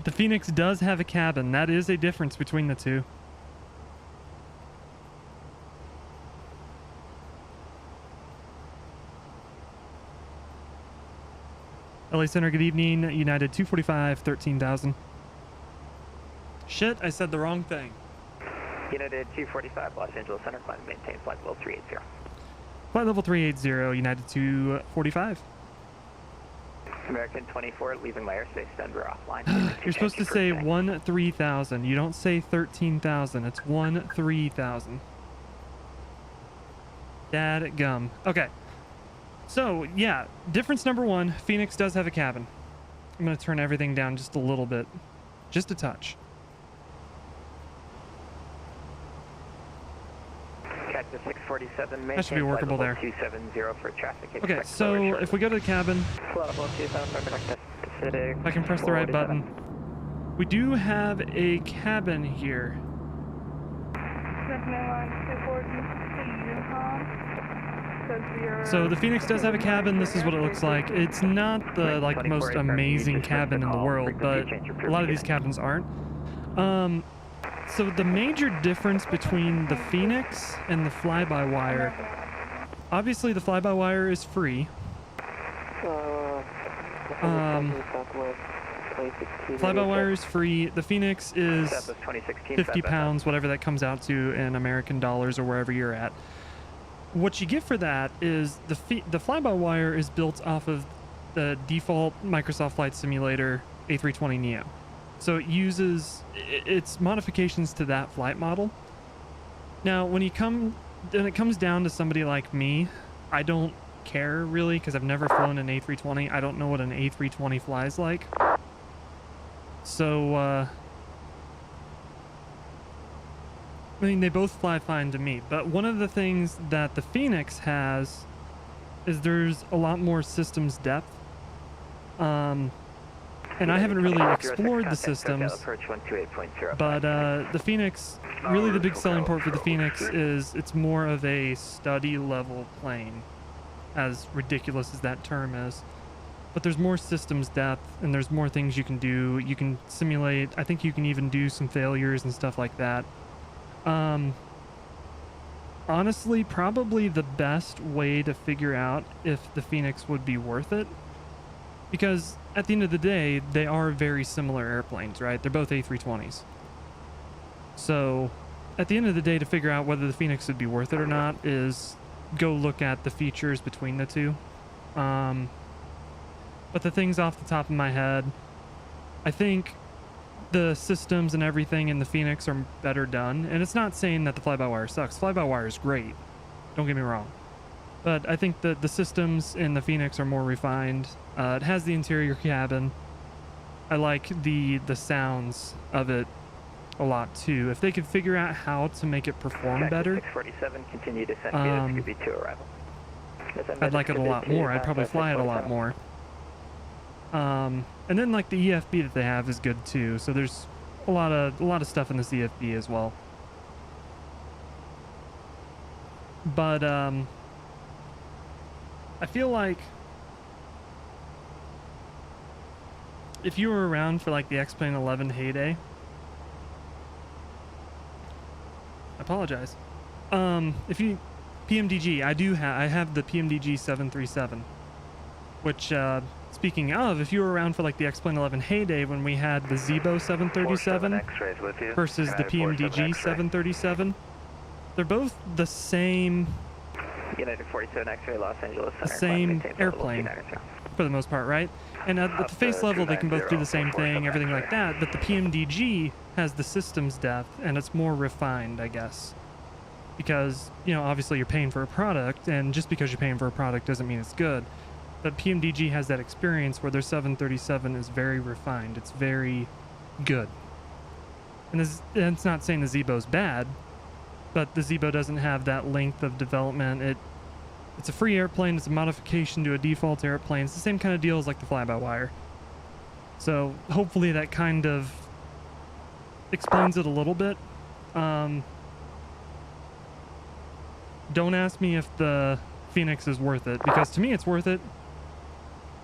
The Fenix does have a cabin. That is a difference between the two. LA Center, good evening. United 245, 13,000. Shit, I said the wrong thing. United 245, Los Angeles Center, climb and maintain flight level 380. Flight level 380, United 245. American 24, leaving my airspace, Denver offline. You're supposed to say 13,000. You don't say 13,000. It's 13,000. Dadgum. Okay. So, yeah. Difference number one. Fenix does have a cabin. I'm going to turn everything down just a little bit. Just a touch. Cactus 647, that should be workable there. 270 for traffic. Okay, so if we go to the cabin, if I can press the right button, we do have a cabin here. So the Fenix does have a cabin. This is what it looks like. It's not the most amazing cabin in the world, but a lot of these cabins aren't. So the major difference between the Fenix and the fly-by-wire, obviously the fly-by-wire is free. Fly-by-wire is free. The Fenix is 50 pounds, whatever that comes out to in American dollars or wherever you're at. What you get for that is the fly-by-wire is built off of the default Microsoft Flight Simulator A320 Neo. So it uses its modifications to that flight model. Now, when it comes down to somebody like me, I don't care really because I've never flown an A320. I don't know what an A320 flies like. So, I mean, they both fly fine to me. But one of the things that the Fenix has is there's a lot more systems depth. And I haven't really explored the systems, but the Fenix, really the big selling point for the Fenix is it's more of a study level plane, as ridiculous as that term is. But there's more systems depth and there's more things you can do. You can simulate, I think you can even do some failures and stuff like that. Honestly, probably the best way to figure out if the Fenix would be worth it, because at the end of the day, they are very similar airplanes, right? They're both A320s. So at the end of the day, to figure out whether the Fenix would be worth it or not is go look at the features between the two. But the things off the top of my head, I think the systems and everything in the Fenix are better done. And it's not saying that the fly-by-wire sucks. Fly-by-wire is great. Don't get me wrong. But I think that the systems in the Fenix are more refined. It has the interior cabin. I like the sounds of it a lot too. If they could figure out how to make it perform better, 647, continue descent to arrival. I'd like it a lot more. I'd probably fly it a lot more. And then like the EFB that they have is good too. So there's a lot of stuff in this EFB as well. But I feel like if you were around for like the X-Plane 11 heyday, I apologize. If you PMDG, I have the PMDG 737, which speaking of, if you were around for like the X-Plane 11 heyday when we had the Zibo 737 versus the PMDG 737, they're both the same. United 47 X-ray, Los Angeles Center, the same airplane for the most part, right? And at the face level, they can both do the same thing, everything like that. But the PMDG has the systems depth, and it's more refined, I guess. because, you know, obviously you're paying for a product, and just because you're paying for a product doesn't mean it's good. But PMDG has that experience where their 737 is very refined. It's very good. And it's not saying the Zeebo's bad, but the Zeebo doesn't have that length of development. It's a free airplane. It's a modification to a default airplane. It's the same kind of deal as like the fly-by-wire. So hopefully that kind of explains it a little bit. Don't ask me if the Fenix is worth it, because to me it's worth it.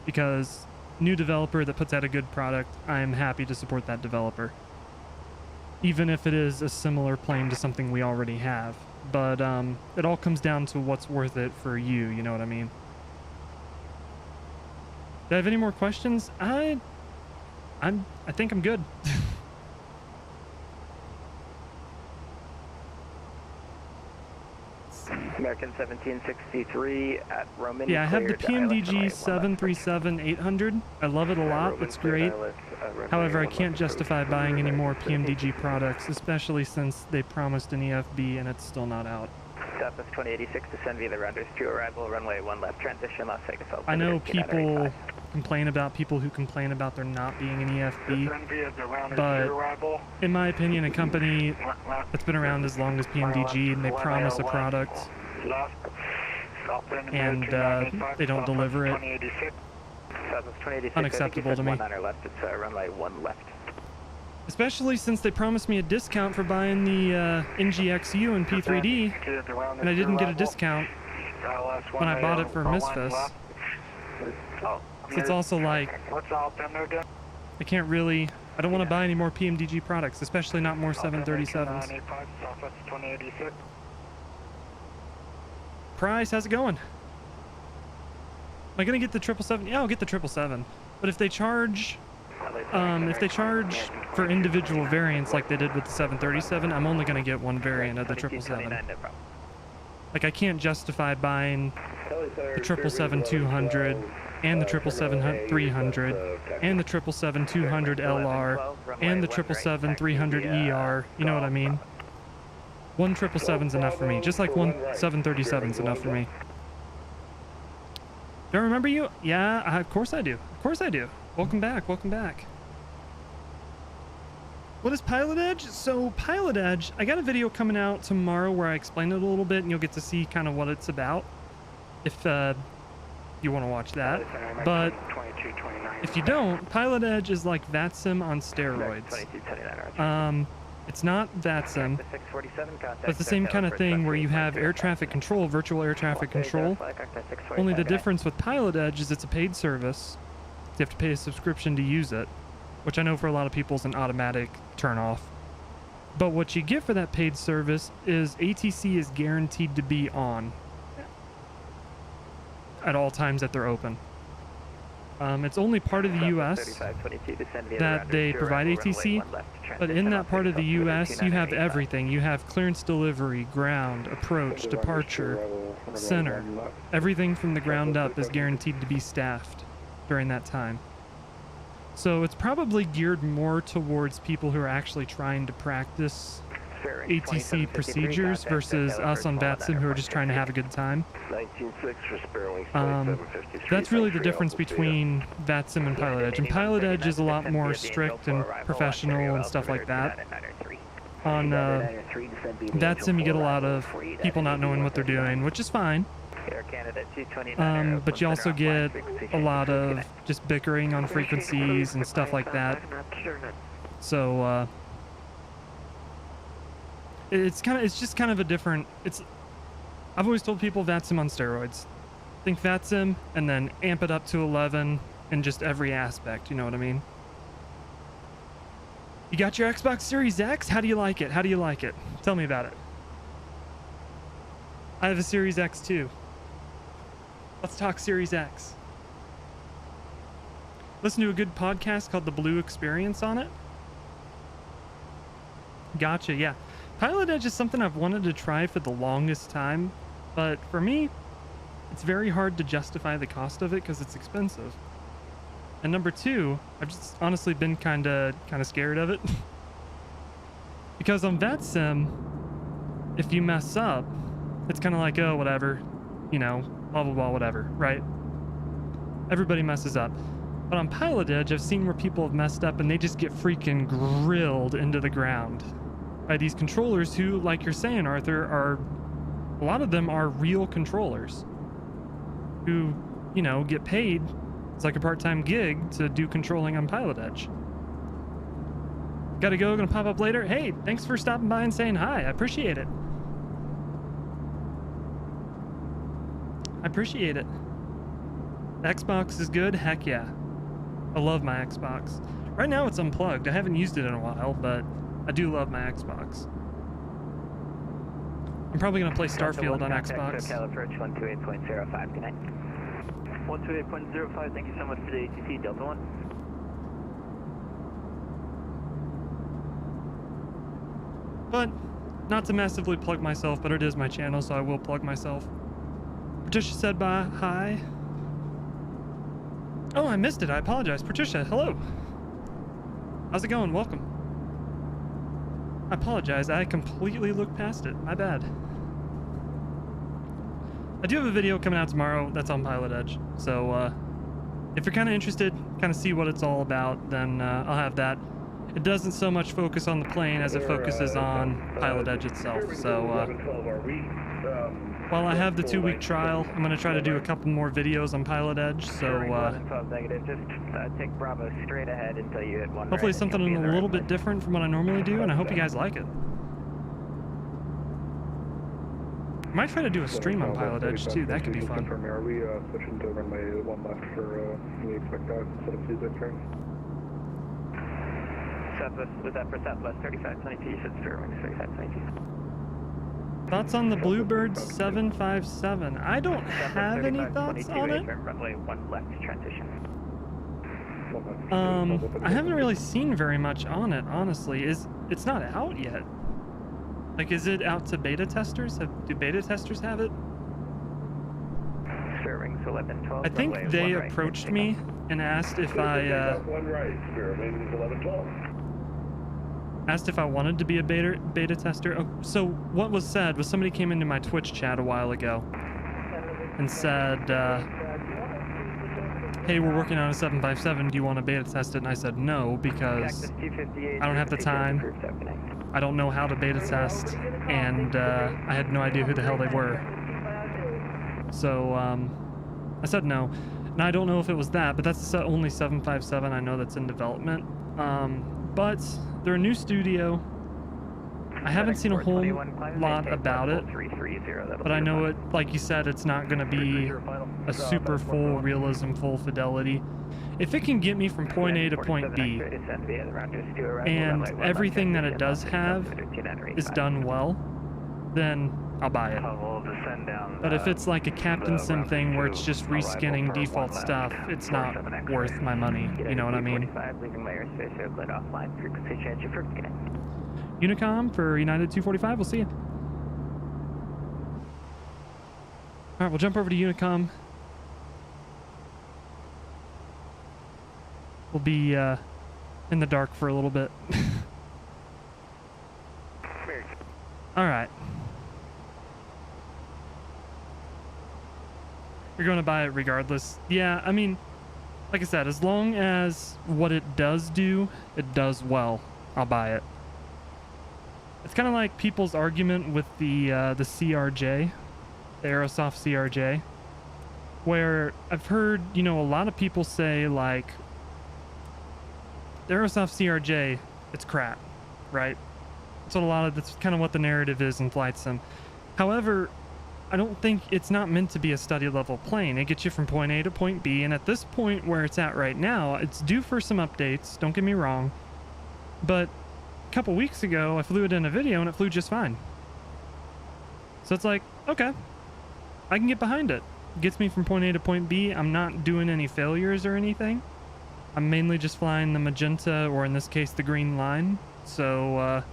Because new developer that puts out a good product, I'm happy to support that developer. Even if it is a similar plane to something we already have. But it all comes down to what's worth it for you, you know what I mean? Do I have any more questions? I think I'm good. American 1763 at Roman. Yeah, I have the PMDG 737-800. I love it a lot. It's great. However, I can't justify buying any more PMDG products, especially since they promised an EFB and it's still not out. Southwest 2086, descend via the rounders to arrival, runway 1 left, transition Las Vegas. I know people complain about people who complain about there not being an EFB, but in my opinion, a company that's been around as long as PMDG and they promise a product and they don't deliver it, unacceptable to me. Left, it's runway 1 left. Especially since they promised me a discount for buying the NGXU and P3D, and I didn't get a discount when I bought it for MSFS. So it's also like, I can't really, I don't want to buy any more PMDG products, especially not more 737s. Price, how's it going? Am I gonna get the 777? Yeah, I'll get the 777. But if they charge for individual variants like they did with the 737, I'm only gonna get one variant of the 777. Like I can't justify buying the 777-200 and the 777-300 and the 777-200 LR and the 777-300 ER. You know what I mean? One 777's enough for me, just like one 737's enough for me. Do I remember you? Yeah, of course I do. Of course I do. Welcome back. Welcome back. What is Pilot Edge? So Pilot Edge, I got a video coming out tomorrow where I explain it a little bit and you'll get to see kind of what it's about if you want to watch that. But if you don't, Pilot Edge is like VKBsim on steroids. It's not VKBsim, but it's the same kind of thing where you have air traffic control, virtual air traffic control. Only the difference with Pilot Edge is it's a paid service. You have to pay a subscription to use it, which I know for a lot of people is an automatic turn off. But what you get for that paid service is ATC is guaranteed to be on at all times that they're open. It's only part of the US that they provide ATC, but in that part of the US you have everything. You have clearance delivery, ground, approach, departure, center. Everything from the ground up is guaranteed to be staffed during that time. So it's probably geared more towards people who are actually trying to practice ATC procedures versus us on VKBsim who are just trying to have a good time. That's really the difference between VKBsim and Pilot Edge. And Pilot Edge is a lot more strict and professional and stuff like that. On VKBsim you get a lot of people not knowing what they're doing, which is fine. But you also get a lot of just bickering on frequencies and stuff like that. So it's just kind of a different. I've always told people VKBsim on steroids. Think VKBsim and then amp it up to 11 in just every aspect. You know what I mean? You got your Xbox Series X? How do you like it? How do you like it? Tell me about it. I have a Series X too. Let's talk Series X. Listen to a good podcast called The Blue Experience on it. Gotcha, yeah. Pilot Edge is something I've wanted to try for the longest time, but for me, it's very hard to justify the cost of it because it's expensive. And number two, I've just honestly been kind of scared of it. Because on VKBsim, if you mess up, it's kind of like, oh, whatever, you know, blah, blah, blah, whatever, right? Everybody messes up. But on Pilot Edge, I've seen where people have messed up and they just get freaking grilled into the ground by these controllers who, like you're saying, Arthur, are, a lot of them are real controllers who, you know, get paid. It's like a part-time gig to do controlling on Pilot Edge. Gotta go, gonna pop up later. Hey, thanks for stopping by and saying hi. I appreciate it. I appreciate it. The Xbox is good? Heck yeah. I love my Xbox. Right now it's unplugged. I haven't used it in a while, but I do love my Xbox. I'm probably gonna play Starfield on Xbox. Approach 128.05, good night. 128.05, thank you so much for the ATC, Delta 1. But not to massively plug myself, but it is my channel, so I will plug myself. Patricia said bye. Hi. Oh, I missed it. I apologize. Patricia, hello. How's it going? Welcome. I apologize. I completely looked past it. My bad. I do have a video coming out tomorrow that's on Pilot Edge. So if you're kind of interested, kind of see what it's all about, then I'll have that. It doesn't so much focus on the plane as it focuses on Pilot Edge itself. So while I have the 2-week trial, I'm going to try to do a couple more videos on Pilot Edge. So negative, just take Bravo straight ahead until you hit one. hopefully something a little bit different from what I normally do, and I hope you guys like it. I might try to do a stream on Pilot Edge too. That could be fun. Are we switching to runway 1 left for we expect that instead of 2 turns? Southwest, was that for Southwest 3522? You said Fairwing 3522. Thoughts on the Bluebird 757? I don't have any thoughts on it. Runway 1 left transition. I haven't really seen very much on it, honestly. It's not out yet. Like, is it out to beta testers? Do beta testers have it? Fairwing 1112. I think they approached me and asked if I one right, Fairwing 1112. asked if I wanted to be a beta tester. Oh, so what was said was somebody came into my Twitch chat a while ago and said, hey, we're working on a 757. Do you want to beta test it? And I said no, because I don't have the time. I don't know how to beta test, and I had no idea who the hell they were. So I said no. And I don't know if it was that, but that's the only 757 I know that's in development. But they're a new studio. I haven't seen a whole lot about it, but I know it, like you said, it's not going to be a super full realism, full fidelity. If it can get me from point A to point B, and everything that it does have is done well, then I'll buy it. But if it's like a Captain Sim thing where it's just reskinning default stuff, it's not worth my money, you know what I mean? Unicom for United 245, we'll see you. Alright, we'll jump over to Unicom. We'll be in the dark for a little bit. Alright. You're going to buy it regardless. Yeah, I mean, like I said, as long as what it does do, it does well, I'll buy it. It's kind of like people's argument with the CRJ, the Aerosoft CRJ, where I've heard, you know, a lot of people say, like, the Aerosoft CRJ, it's crap, right? That's kind of what the narrative is in flight sim. However, I don't think it's not meant to be a study level plane. It gets you from point A to point B, and at this point where it's at right now, it's due for some updates, don't get me wrong, but a couple weeks ago I flew it in a video and it flew just fine. So it's like, okay, I can get behind it. It gets me from point A to point B. I'm not doing any failures or anything. I'm mainly just flying the magenta, or in this case the green line. So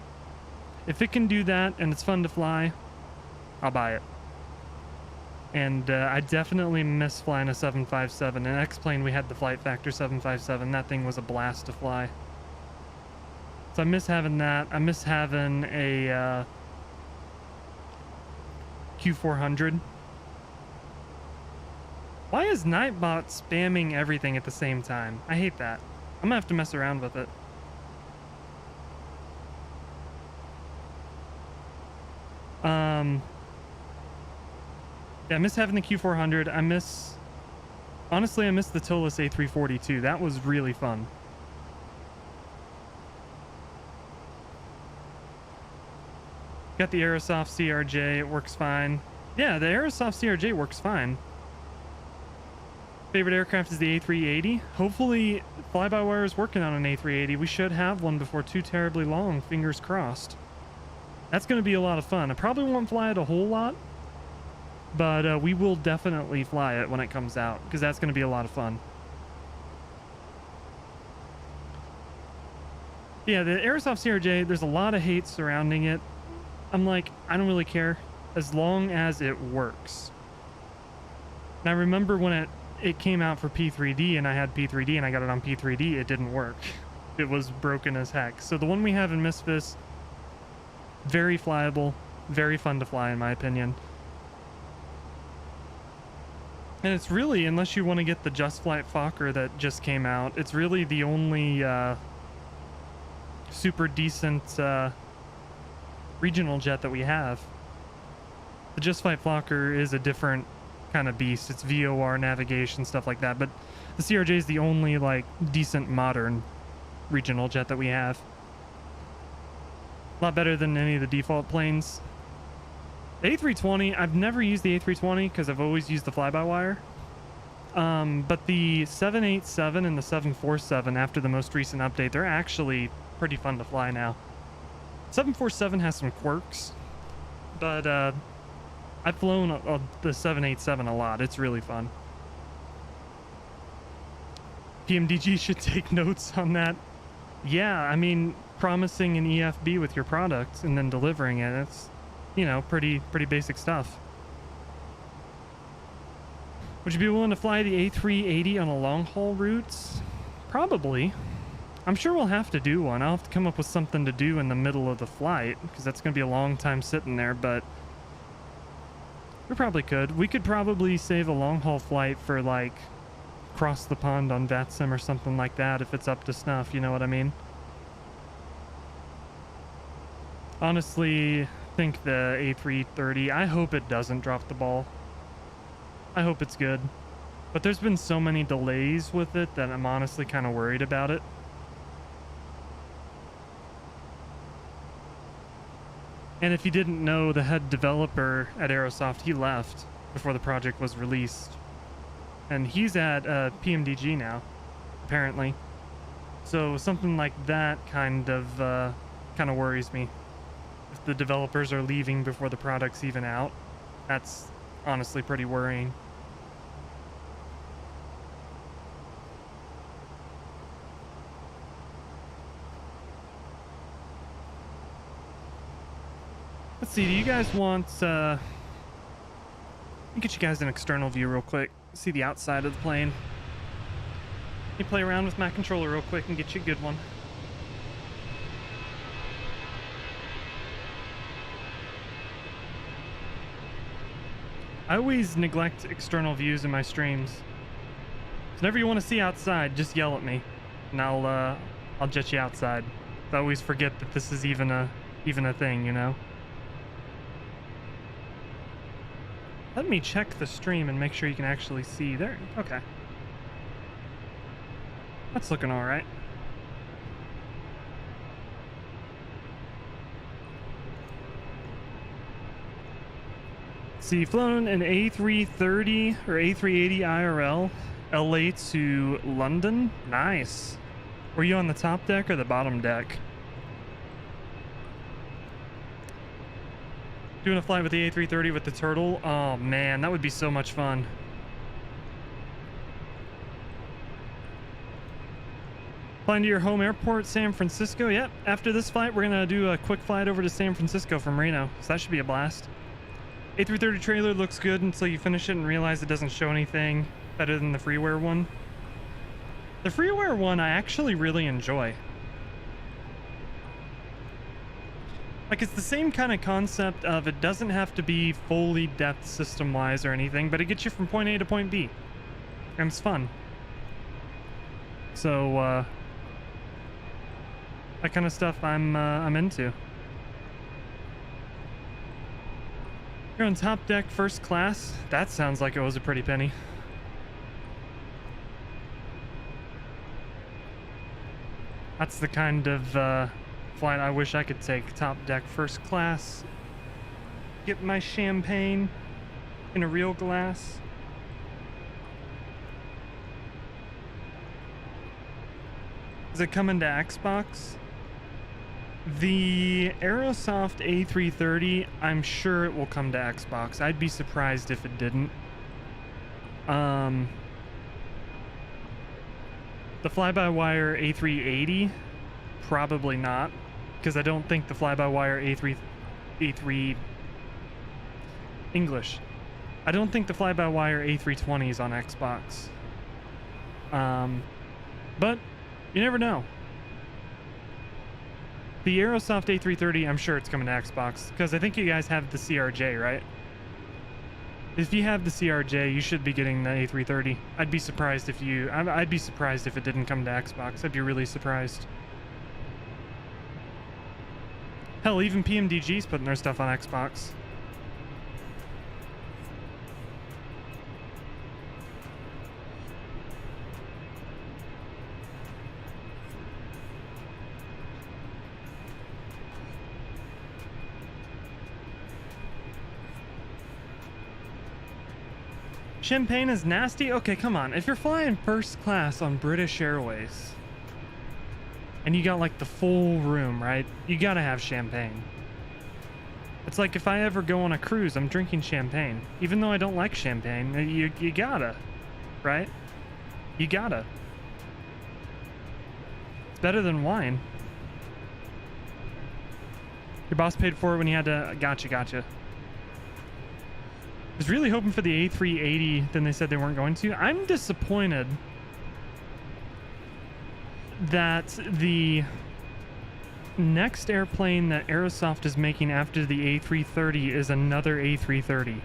if it can do that and it's fun to fly, I'll buy it. And I definitely miss flying a 757. In X-Plane we had the Flight Factor 757. That thing was a blast to fly. So I miss having that. I miss having a Q400. Why is Nightbot spamming everything at the same time? I hate that. I'm gonna have to mess around with it. Yeah, I miss having the Q400. Honestly, I miss the Tolis A340 too. That was really fun. Got the Aerosoft CRJ, it works fine. Yeah, the Aerosoft CRJ works fine. Favorite aircraft is the A380. Hopefully, Fly-by-Wire is working on an A380. We should have one before too terribly long, fingers crossed. That's going to be a lot of fun. I probably won't fly it a whole lot, but we will definitely fly it when it comes out, because that's going to be a lot of fun. Yeah, the Aerosoft CRJ, there's a lot of hate surrounding it. I'm like, I don't really care, as long as it works. And I remember when it came out for P3D, and I had P3D, and I got it on P3D, it didn't work. It was broken as heck. So the one we have in MSFS, very flyable, very fun to fly in my opinion. And it's really, unless you want to get the Just Flight Fokker that just came out, it's really the only super decent regional jet that we have. The Just Flight Fokker is a different kind of beast. It's VOR navigation, stuff like that, but the CRJ is the only like decent modern regional jet that we have. A lot better than any of the default planes. The A320, I've never used the A320 because I've always used the fly-by-wire. But the 787 and the 747, after the most recent update, they're actually pretty fun to fly now. 747 has some quirks, but I've flown the 787 a lot. It's really fun. PMDG should take notes on that. Yeah, I mean, promising an EFB with your product and then delivering it, it's, you know, pretty basic stuff. Would you be willing to fly the A380 on a long haul routes? Probably. I'm sure we'll have to do one. I'll have to come up with something to do in the middle of the flight, because that's going to be a long time sitting there, but we probably could. We could probably save a long haul flight for like cross the pond on VATSIM or something like that if it's up to snuff, you know what I mean? Honestly, think the A330, I hope it doesn't drop the ball. I hope it's good. But there's been so many delays with it that I'm honestly kind of worried about it. And if you didn't know, the head developer at Aerosoft, he left before the project was released. And he's at PMDG now, apparently. So something like that kind of worries me. If the developers are leaving before the product's even out, that's honestly pretty worrying. Let's see, do you guys want, let me get you guys an external view real quick. See the outside of the plane. Let me play around with my controller real quick and get you a good one. I always neglect external views in my streams. So whenever you want to see outside, just yell at me, and I'll jet you outside. I always forget that this is even a thing, you know. Let me check the stream and make sure you can actually see there. Okay. That's looking all right. So you've flown an A330 or A380 IRL, LA to London? Nice. Were you on the top deck or the bottom deck? Doing a flight with the A330 with the Turtle? Oh man, that would be so much fun. Flying to your home airport, San Francisco? Yep, after this flight, we're gonna do a quick flight over to San Francisco from Reno, so that should be a blast. A330 trailer looks good until you finish it and realize it doesn't show anything better than the freeware one. The freeware one I actually really enjoy. Like, it's the same kind of concept of it doesn't have to be fully depth system-wise or anything, but it gets you from point A to point B. And it's fun. So, that kind of stuff I'm into. You're on top deck first class. That sounds like it was a pretty penny. That's the kind of flight I wish I could take. Top deck first class. Get my champagne in a real glass. Is it coming to Xbox? The Aerosoft A330, I'm sure it will come to Xbox. I'd be surprised if it didn't. The fly-by-wire A380, probably not, because I don't think the fly-by-wire A3 English. I don't think the fly-by-wire A320 is on Xbox. But you never know. The Aerosoft A330, I'm sure it's coming to Xbox, because I think you guys have the CRJ, right? If you have the CRJ, you should be getting the A330. I'd be surprised if I'd be surprised if it didn't come to Xbox. I'd be really surprised. Hell, even PMDG's putting their stuff on Xbox. Champagne is nasty? Okay, come on. If you're flying first class on British Airways and you got like the full room, right? You gotta have champagne. It's like if I ever go on a cruise, I'm drinking champagne. Even though I don't like champagne, you gotta, right? You gotta. It's better than wine. Your boss paid for it when you had to... Gotcha. I was really hoping for the A380, then they said they weren't going to. I'm disappointed that the next airplane that Aerosoft is making after the A330 is another A330.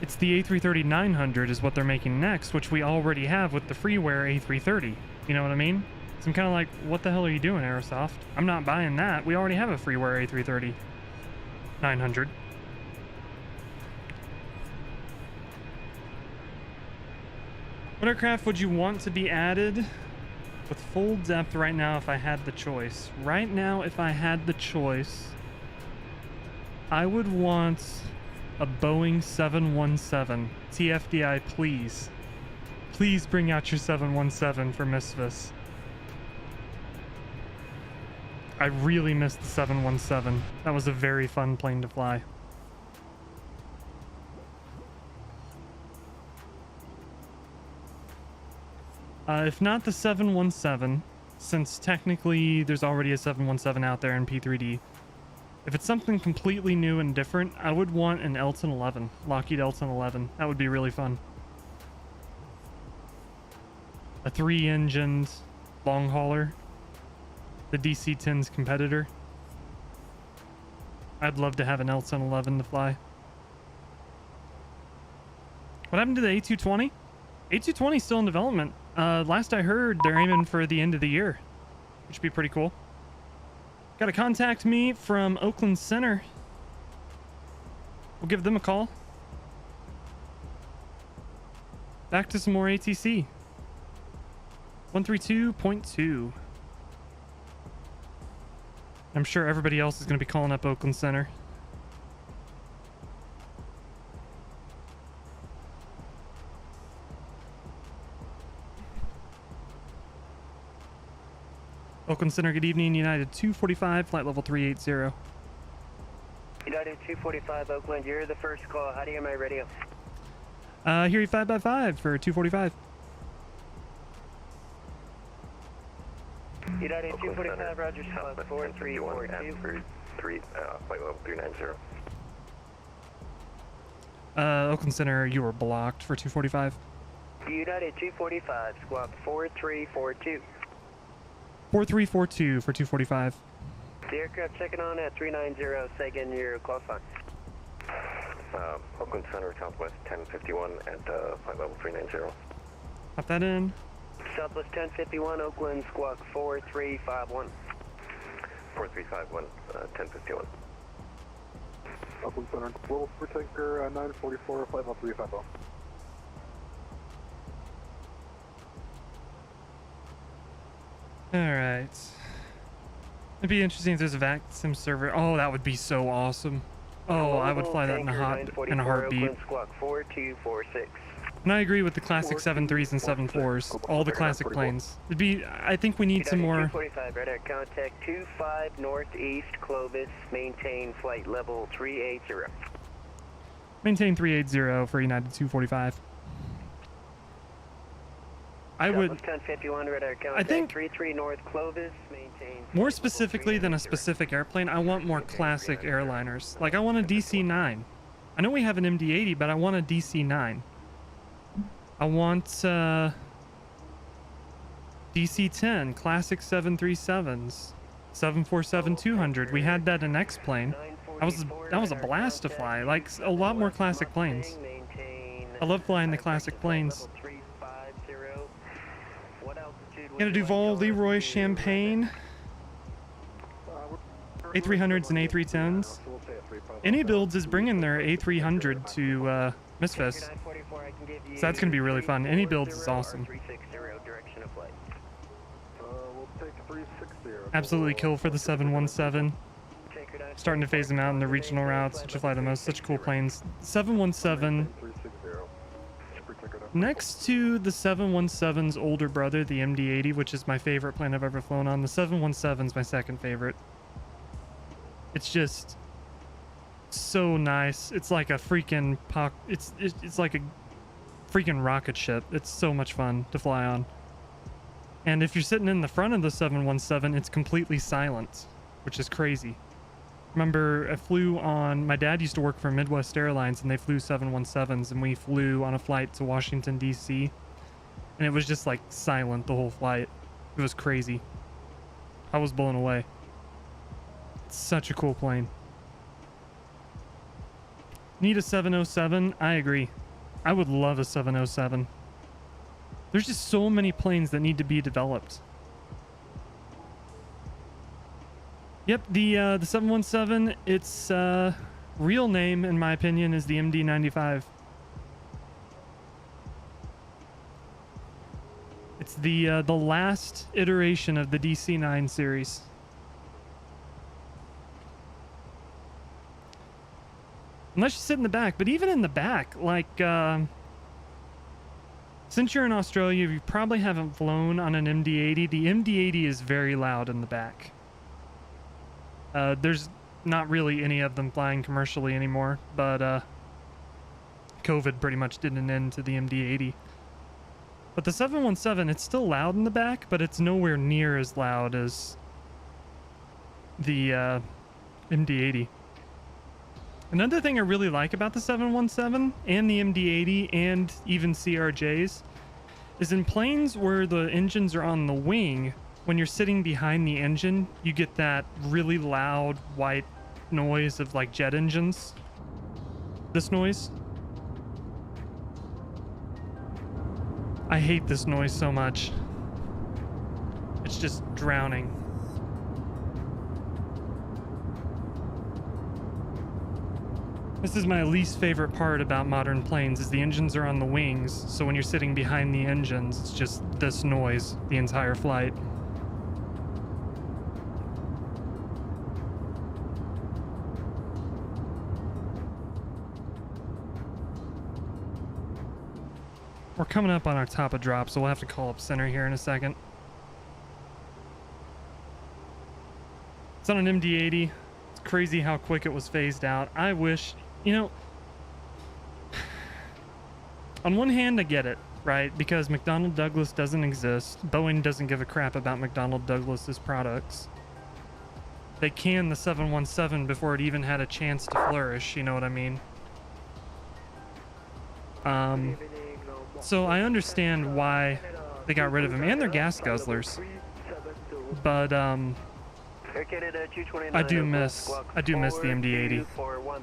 It's the A330-900 is what they're making next, which we already have with the freeware A330. You know what I mean? So I'm kind of like, what the hell are you doing, Aerosoft? I'm not buying that. We already have a freeware A330-900. What aircraft would you want to be added with full depth right now if I had the choice? Right now, if I had the choice, I would want a Boeing 717. TFDI, please. Please bring out your 717 for MSFS. I really missed the 717. That was a very fun plane to fly. If not the 717, since technically there's already a 717 out there in P3D, if it's something completely new and different, I would want an Elton 11, Lockheed Elton 11. That would be really fun. A 3-engined long hauler, the DC-10's competitor. I'd love to have an Elton 11 to fly. What happened to the A220? A220 is still in development. Last I heard, they're aiming for the end of the year, which would be pretty cool. Got to contact me from Oakland Center. We'll give them a call. Back to some more ATC. 132.2. I'm sure everybody else is going to be calling up Oakland Center. Oakland Center, good evening. United 245, flight level 380. United 245, Oakland, you're the first call. How do you hear my radio? Hear you 5x5 for 245. United 245, Roger, spot 4342. For flight level 390. Oakland Center, you were blocked for 245. United 245, squawk 4342. 4342 for 245. The aircraft checking on at 390, say again your call sign. Oakland Center, Southwest 1051 at flight level 390. Pop that in. Southwest 1051, Oakland, squawk 4351. 4351, 1051. Oakland Center, Global Protector 944, flight level 350. All right. It'd be interesting if there's a VKBsim server. Oh, that would be so awesome. Oh, I would fly that in a heartbeat. Oakland, squawk 4246. And I agree with the classic 7.3s and 7.4s. All the classic planes. It'd be. I think we need some more. 245, radar contact 25 northeast Clovis. Maintain flight level 380. Maintain 380 for United 245. I would. 1051, radar contact I think 33 north Clovis. Maintain. More specifically than a specific airplane, I want more classic airliners. Like I want a DC-9. I know we have an MD-80, but I want a DC-9. I want DC-10, classic 737s, 747-200. We had that in X-plane. That was a blast to fly. Like a lot more classic planes. I love flying the classic planes. Gonna Duval, Leroy, Champagne, A300s and A310s. Any Builds is bringing their A300 to MSFS. So that's going to be really fun. Any Builds is awesome. Absolutely kill for the 717. Starting to phase them out in the regional routes, which fly the most. Such cool planes. 717. Next to the 717's older brother, the MD-80, which is my favorite plane I've ever flown on, the 717's my second favorite. It's just so nice. It's like a freaking it's like a freaking rocket ship. It's so much fun to fly on. And if you're sitting in the front of the 717, it's completely silent, which is crazy. Remember, I flew on, my dad used to work for Midwest Airlines and they flew 717s, and we flew on a flight to Washington, D.C. and it was just like silent the whole flight. It was crazy. I was blown away. It's such a cool plane. Need a 707? I agree. I would love a 707. There's just so many planes that need to be developed. Yep, the 717, its real name, in my opinion, is the MD-95. It's the last iteration of the DC-9 series. Unless you sit in the back, but even in the back, like, since you're in Australia, you probably haven't flown on an MD-80. The MD-80 is very loud in the back. There's not really any of them flying commercially anymore, but COVID pretty much did an end to the MD-80. But the 717, it's still loud in the back, but it's nowhere near as loud as the MD-80. Another thing I really like about the 717 and the MD-80 and even CRJs is in planes where the engines are on the wing, when you're sitting behind the engine, you get that really loud white noise of like jet engines. This noise. I hate this noise so much. It's just drowning. This is my least favorite part about modern planes, is the engines are on the wings, so when you're sitting behind the engines, it's just this noise the entire flight. We're coming up on our top of drop, so we'll have to call up center here in a second. It's on an MD-80. It's crazy how quick it was phased out. I wish, you know, on one hand I get it, right? Because McDonnell Douglas doesn't exist. Boeing doesn't give a crap about McDonnell Douglas's products. They canned the 717 before it even had a chance to flourish, you know what I mean? So I understand why they got rid of them, and they're gas guzzlers. But Canada 229. I do miss the MD-80. 241.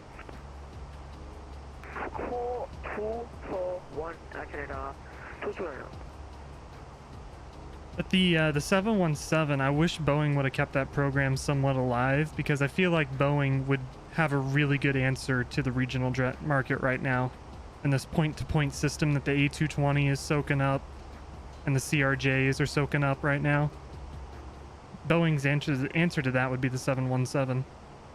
4241, Canada 229. But the 717, I wish Boeing would have kept that program somewhat alive, because I feel like Boeing would have a really good answer to the regional jet market right now. And this point-to-point system that the A320 is soaking up and the CRJs are soaking up right now. Boeing's answer to that would be the 717.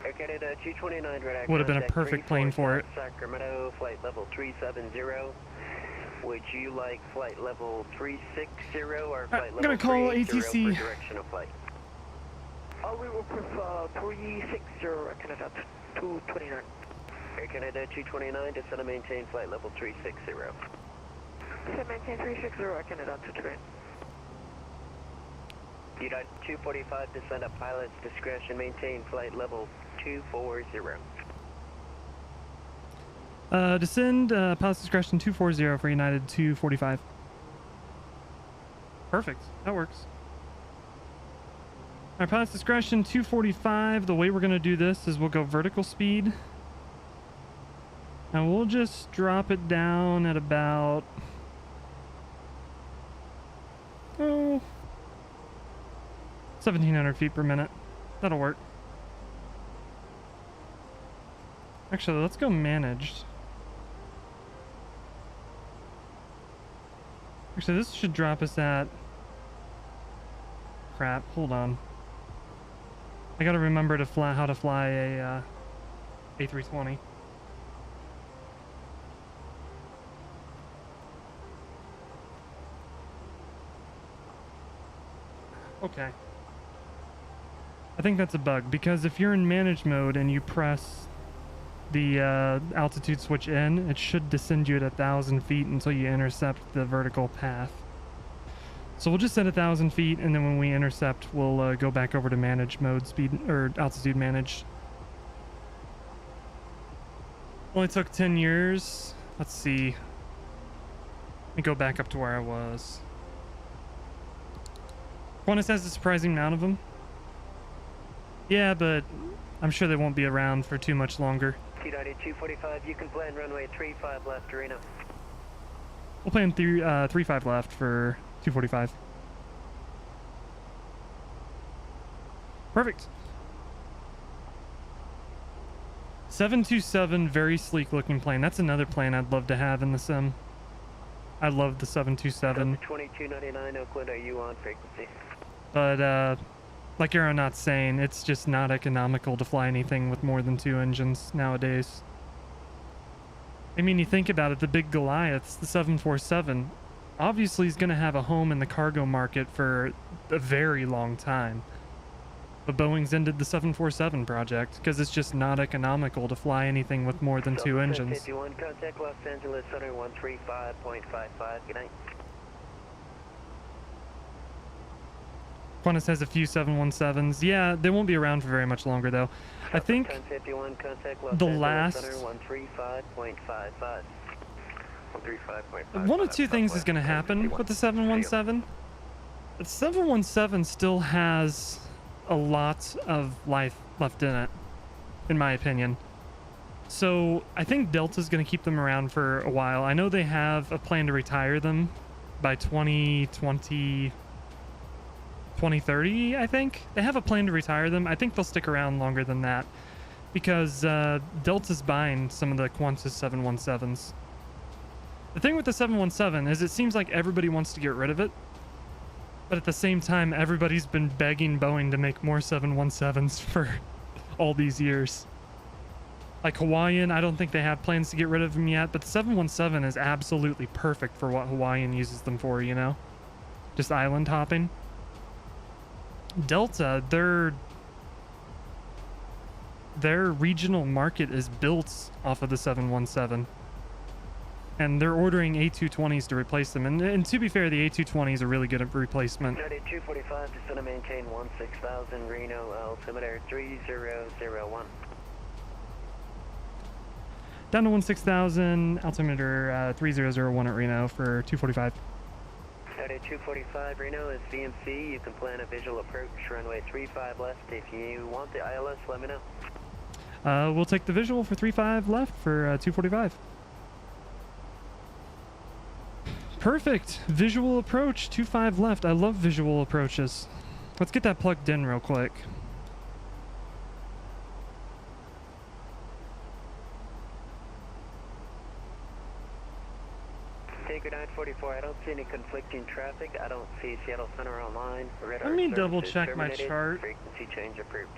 Air Canada 229, radar Would have been a contact perfect plane for it. Sacramento, flight level 370. Would you like flight level 360 or flight level 380 I'm gonna call ATC. for direction of flight? We will prefer 360, Canada 229. Air Canada 229, descend and maintain flight level 360. Descend maintain 360, Canada 229. United 245, descend at pilot's discretion, maintain flight level 240. Descend, pilot's discretion 240 for United 245. Perfect, that works. Our pilot's discretion 245. The way we're gonna do this is we'll go vertical speed. And we'll just drop it down at about 1,700 feet per minute. That'll work. Actually, let's go managed. Actually, this should drop us at... Crap, hold on. I gotta remember to fly how to fly a A320. Okay. I think that's a bug, because if you're in manage mode and you press the altitude switch in, it should descend you at 1,000 feet until you intercept the vertical path. So we'll just set 1,000 feet, and then when we intercept, we'll go back over to manage mode, speed or altitude manage. Only took 10 years. Let's see. Let me go back up to where I was. Qantas has a surprising amount of them. Yeah, but I'm sure they won't be around for too much longer. United 245, you can plan runway 35 left, Reno. We'll plan 35 left for 245. Perfect. 727, very sleek looking plane. That's another plane I'd love to have in the sim. I love the 727. 2299 Oakland, are you on frequency? But like Aeronaut's saying, it's just not economical to fly anything with more than 2 engines nowadays. I mean, you think about it, the big Goliaths, the 747, obviously is going to have a home in the cargo market for a very long time. But Boeing's ended the 747 project because it's just not economical to fly anything with more than 2 engines. 51, contact Los Angeles Center 135.55, good night. Qantas has a few 717s. Yeah, they won't be around for very much longer, though. I think the last... One of two things is going to happen with the 717. The 717 still has a lot of life left in it, in my opinion. So I think Delta's going to keep them around for a while. I know they have a plan to retire them by 2030, I think. They have a plan to retire them. I think they'll stick around longer than that because Delta's buying some of the Qantas 717s. The thing with the 717 is it seems like everybody wants to get rid of it, but at the same time, everybody's been begging Boeing to make more 717s for all these years. Like Hawaiian, I don't think they have plans to get rid of them yet, but the 717 is absolutely perfect for what Hawaiian uses them for, you know? Just island hopping. Delta, their regional market is built off of the 717. And they're ordering A220s to replace them. And to be fair, the A220 is a really good replacement. 245, descend to maintain 16,000, Reno, altimeter 3001. Down to 16,000, altimeter 3001 at Reno for 245. United 245 Reno is VMC. You can plan a visual approach, runway 35 left. If you want the ILS, let me know. We'll take the visual for 35 left for 245. Perfect. Visual approach, 25 left. I love visual approaches. Let's get that plugged in real quick. Taker 944, I don't see any conflicting traffic. I don't see Seattle Center online. Let me double check my chart. Frequency change approved.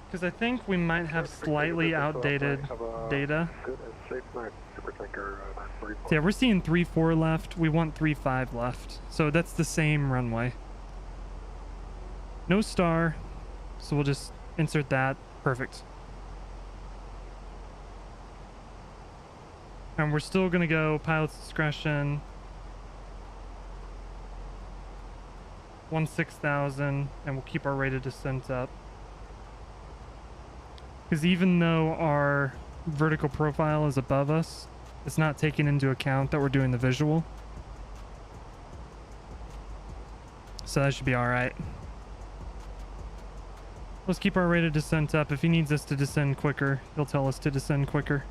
Because I think we might have slightly outdated data. Yeah, we're seeing 3-4 left. We want 3-5 left. So that's the same runway. No star. So we'll just insert that. Perfect. And we're still going to go pilot's discretion. 16,000. And we'll keep our rate of descent up. Because even though our vertical profile is above us, it's not taking into account that we're doing the visual. So that should be alright. Let's keep our rate of descent up. If he needs us to descend quicker, he'll tell us to descend quicker.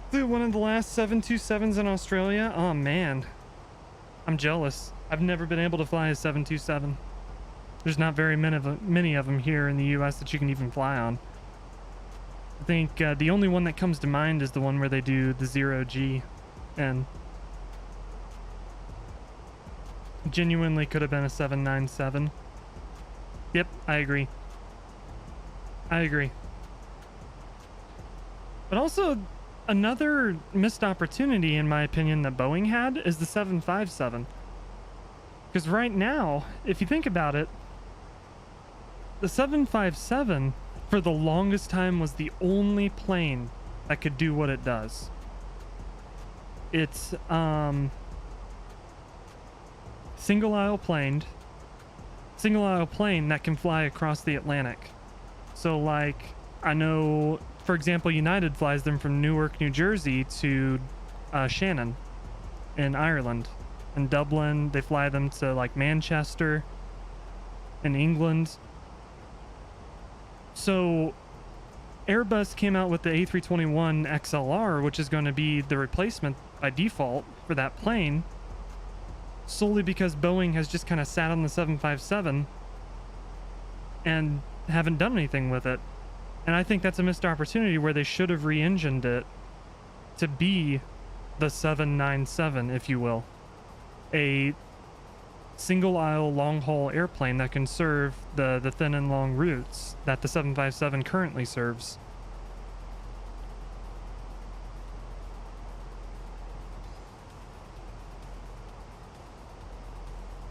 Dude, one of the last 727s in Australia? Oh man. I'm jealous. I've never been able to fly a 727. There's not very many of them here in the US that you can even fly on. I think the only one that comes to mind is the one where they do the 0G, and genuinely could have been a 797. Yep, I agree. I agree. But also, another missed opportunity, in my opinion, that Boeing had is the 757. Because right now, if you think about it, the 757 for the longest time was the only plane that could do what it does. It's single aisle plane that can fly across the Atlantic. So like, I know, for example, United flies them from Newark, New Jersey to Shannon in Ireland. In Dublin, they fly them to like Manchester in England. So Airbus came out with the A321 XLR, which is going to be the replacement by default for that plane, solely because Boeing has just kind of sat on the 757 and haven't done anything with it. And I think that's a missed opportunity where they should have re-engined it to be the 797, if you will. A single aisle long haul airplane that can serve the thin and long routes that the 757 currently serves.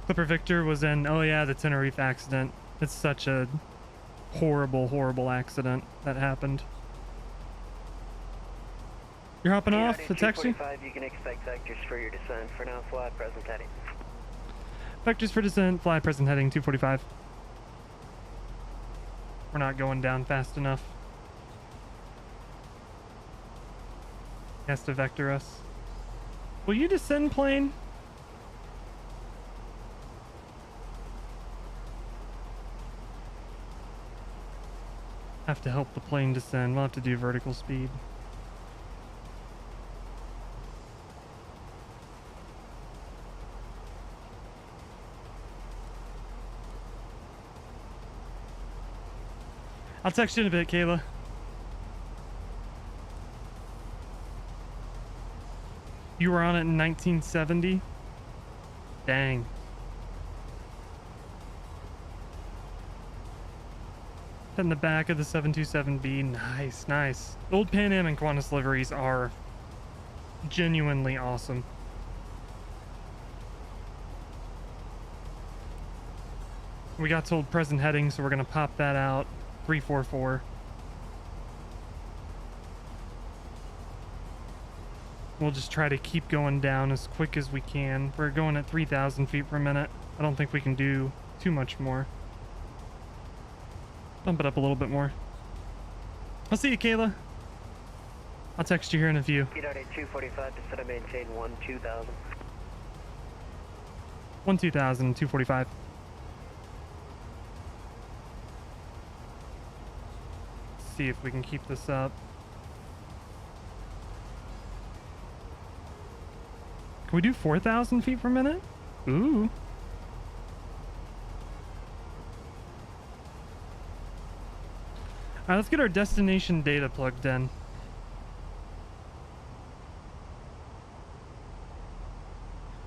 Clipper Victor was in, oh yeah, the Tenerife accident. It's such a horrible, horrible accident that happened. You're hopping off the taxi? You can expect vectors for your descent. For now, fly present heading. Vectors for descent, fly present heading 245. We're not going down fast enough. He has to vector us. Will you descend, plane? Have to help the plane descend. We'll have to do vertical speed. I'll text you in a bit, Kayla. You were on it in 1970? Dang. In the back of the 727B. Nice, nice. Old Pan Am and Qantas liveries are genuinely awesome. We got told present heading, so we're going to pop that out. 344. We'll just try to keep going down as quick as we can. We're going at 3,000 feet per minute. I don't think we can do too much more. Bump it up a little bit more. I'll see you, Kayla. I'll text you here in a few. United 245 to set and maintain 1-2000. 1-2000, 245. See if we can keep this up. Can we do 4,000 feet per minute? Ooh. All right, let's get our destination data plugged in.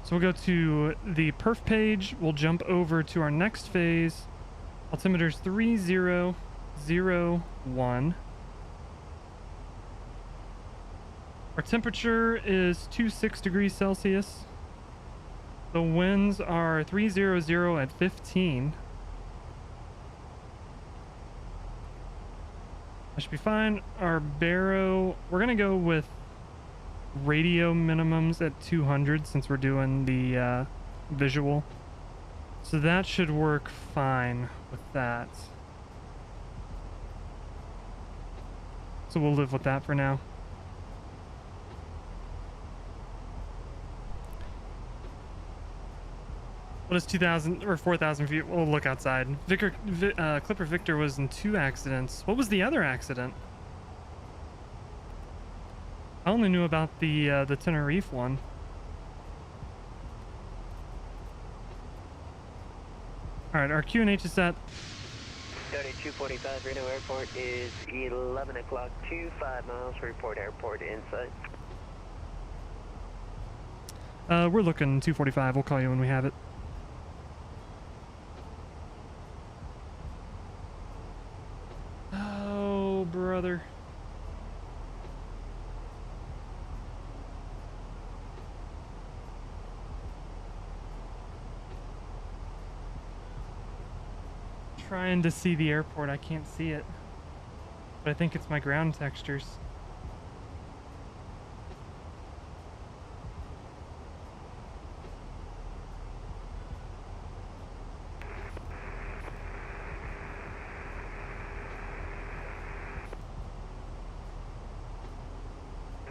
So we'll go to the perf page. We'll jump over to our next phase. Altimeter's 3001. Our temperature is 26 degrees Celsius. The winds are 300 at 15. That should be fine. Our baro, we're gonna go with radio minimums at 200 since we're doing the visual. So that should work fine with that. So we'll live with that for now. What is 2,000 or 4,000 feet? We'll look outside. Clipper Victor was in 2 accidents. What was the other accident? I only knew about the Tenerife one. All right, our QNH is set. 3245 Reno Airport is 11 o'clock, 25 miles. Report airport inside. We're looking 245. We'll call you when we have it. Oh, brother. Trying to see the airport. I can't see it, but I think it's my ground textures.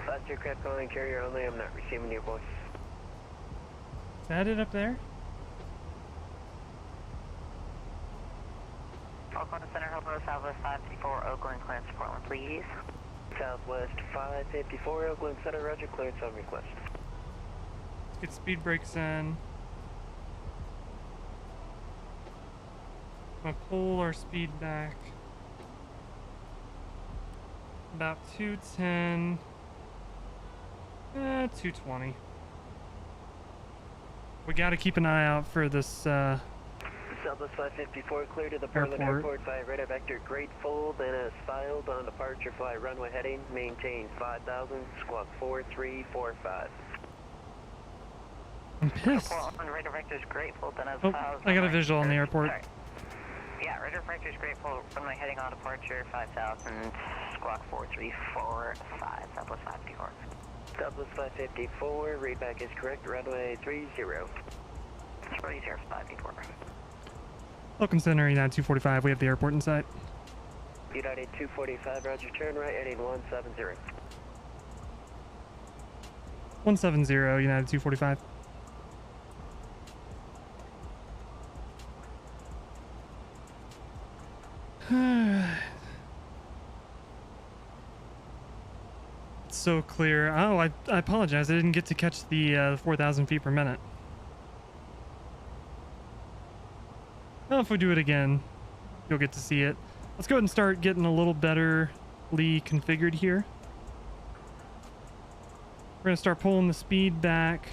Fast aircraft calling carrier only. I'm not receiving your voice. Is that it up there? Oakland Center, hello, Southwest 554, Oakland, clearance Portland, please. Southwest 554, Oakland Center, roger, clearance on request. Let's get speed brakes in. I'm gonna pull our speed back. About 210. 220. We gotta keep an eye out for this, Southwest 554, clear to the Portland Airport by radar vector grateful, then as filed on departure fly runway heading, maintain 5,000, squawk 4345. I'm pissed. Portland radar vector is grateful, then as Oh, filed. I got a visual on the airport. Sorry. Yeah, radar vector is grateful, runway heading on departure 5,000, squawk 4345, Southwest 554. Southwest 554, readback is correct, runway 30. 3054. Welcome Center, United 245. We have the airport in sight. United 245, roger, turn right, heading 170. 170, United 245. It's so clear. Oh, I apologize. I didn't get to catch the 4,000 feet per minute. Well, if we do it again, you'll get to see it. Let's go ahead and start getting a little betterly configured here. We're going to start pulling the speed back.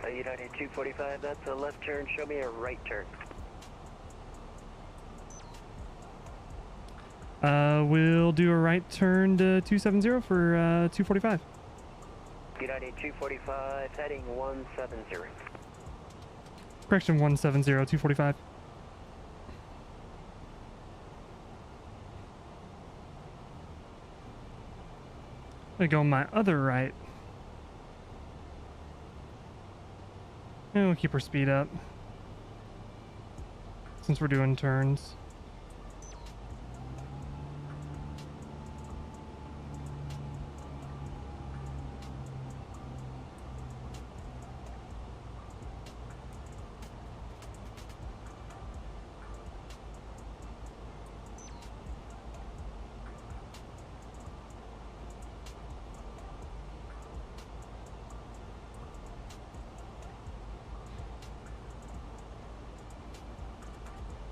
United 245, that's a left turn, show me a right turn. We'll do a right turn to 270 for 245. United 245, heading 170. Correction, 170, 245. I'm gonna go on my other right. And we'll keep our speed up since we're doing turns.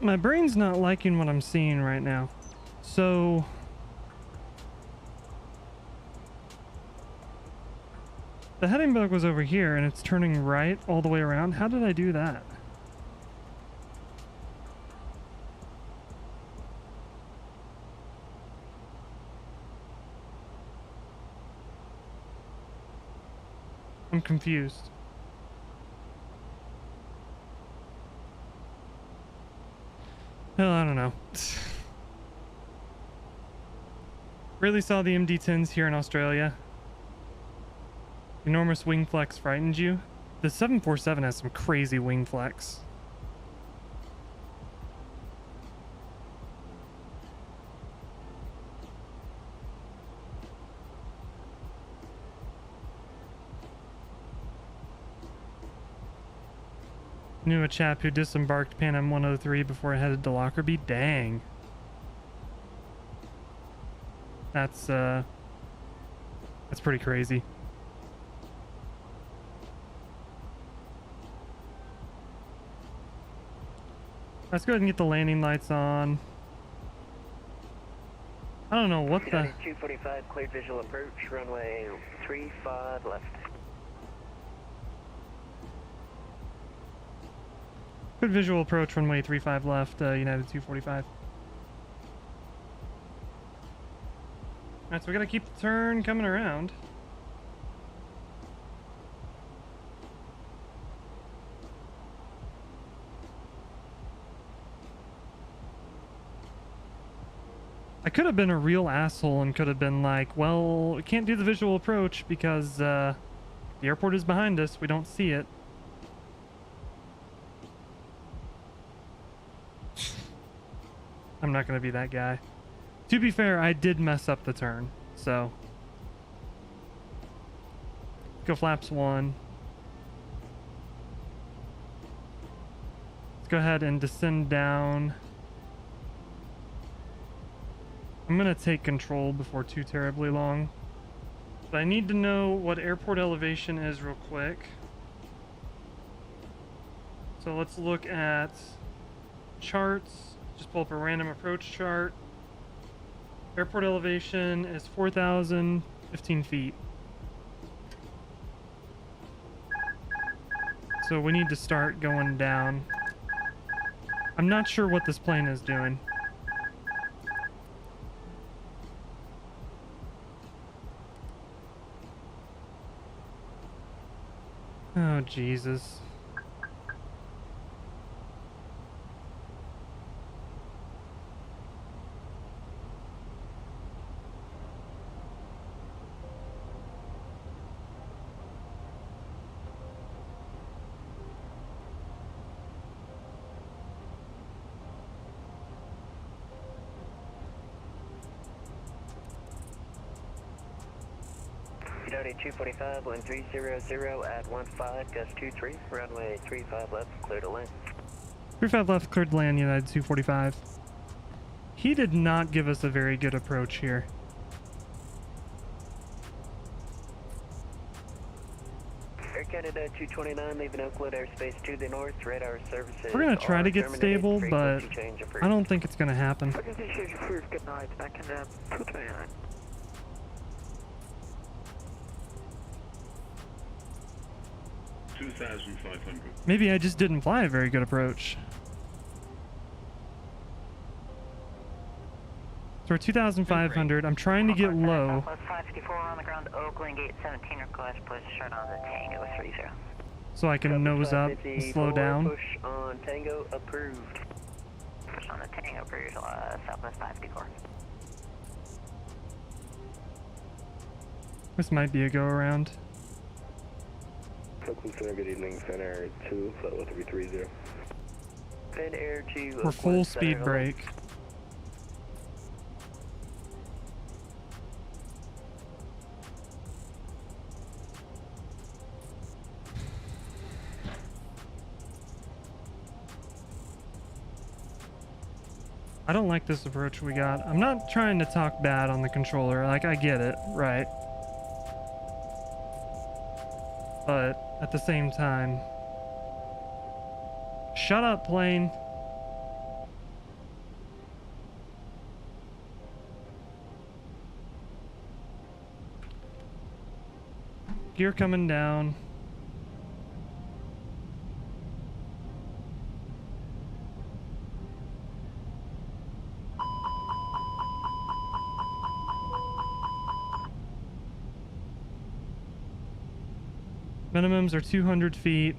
my brain's not liking what I'm seeing right now. So the heading bug was over here and it's turning right all the way around. How did I do that? I'm confused. Well, I don't know. Really saw the MD-10s here in Australia. Enormous wing flex frightened you. The 747 has some crazy wing flex. Knew a chap who disembarked Pan Am 103 before it headed to Lockerbie. Dang. That's pretty crazy. Let's go ahead and get the landing lights on. I don't know what the... 245, cleared visual approach, runway 35 left. Good visual approach, runway 35 left, United 245. Alright, so we gotta keep the turn coming around. I could have been a real asshole and could have been like, well, we can't do the visual approach because the airport is behind us. We don't see it. I'm not going to be that guy. To be fair, I did mess up the turn, so. Go flaps 1. Let's go ahead and descend down. I'm going to take control before too terribly long. But I need to know what airport elevation is real quick. So let's look at charts. Just pull up a random approach chart. Airport elevation is 4,015 feet. So we need to start going down. I'm not sure what this plane is doing. Oh, Jesus. United 245, wind 300 at 15, gust 23, runway 35 left, clear to land. 35 left, cleared to land, United 245. He did not give us a very good approach here. Air Canada 229, leaving Oakland airspace to the north, radar services. We're going to try to get stable, but I don't think it's going to happen. Good night, I can 229. Maybe I just didn't fly a very good approach. So we're 2,500. I'm trying to get low. Southwest 554 on the ground, Oakland, gate 17, request push short on the Tango 30. So I can nose up and slow down. Push on Tango approved. Push on the Tango approved, Southwest 554. This might be a go around. Oakland Center, good evening. Fin Air 2, flight 330. Fin Air 2. We're full speed brake. I don't like this approach we got. I'm not trying to talk bad on the controller. Like, I get it, right? But at the same time, shut up, plane. Gear coming down. Minimums are 200 feet.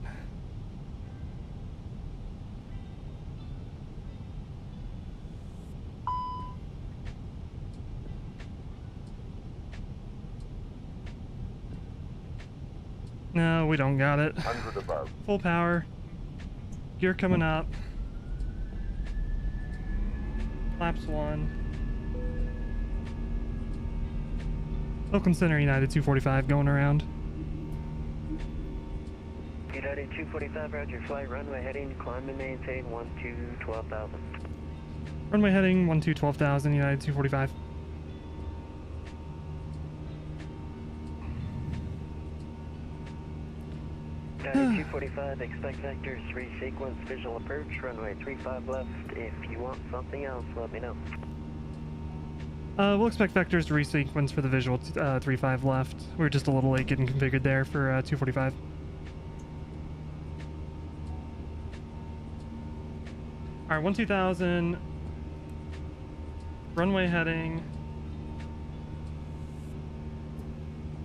No, we don't got it. 100 above. Full power. Gear coming up. Flaps 1. Oakland Center, United 245 going around. United 245, roger, flight runway heading, climb and maintain 12,000. Runway heading 12,000, United 245. United 245, expect vectors, resequence, visual approach, runway 35 left. If you want something else, let me know. We'll expect vectors to resequence for the visual 35 left. We were just a little late getting configured there for 245. Alright, 12,000. Runway heading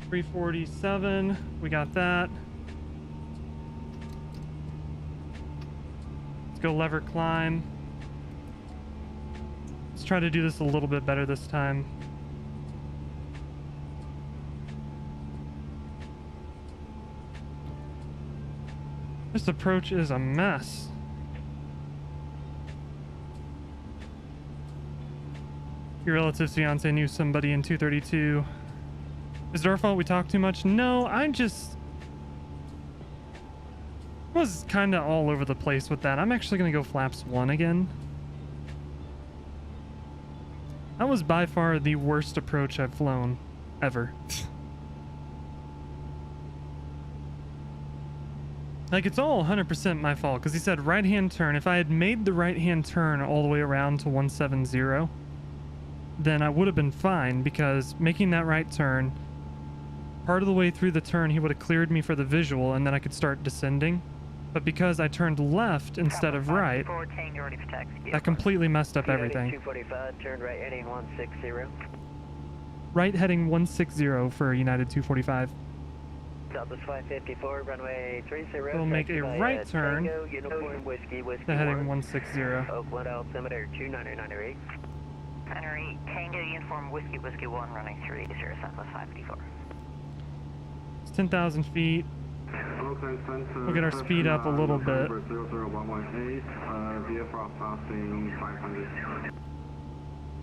347. We got that. Let's go lever climb. Let's try to do this a little bit better this time. This approach is a mess. Your relative's fiance knew somebody in 232. Is it our fault we talk too much? No, I just was kind of all over the place with that. I'm actually going to go flaps 1 again. That was by far the worst approach I've flown ever. Like, it's all 100% my fault, because he said right-hand turn. If I had made the right-hand turn all the way around to 170, then I would have been fine, because making that right turn, part of the way through the turn, he would have cleared me for the visual, and then I could start descending. But because I turned left instead of right, that completely messed up everything. 245, turn right heading 160. Right heading 160 for United 245. Southwest 554, runway 30. We'll make a right turn Tango, uniform, whiskey, to heading 160. Oakland altimeter 2998. 908, Tango, uniform, whiskey, whiskey 1, running 30, Southwest 554. It's 10,000 feet. We'll get our speed up a little bit.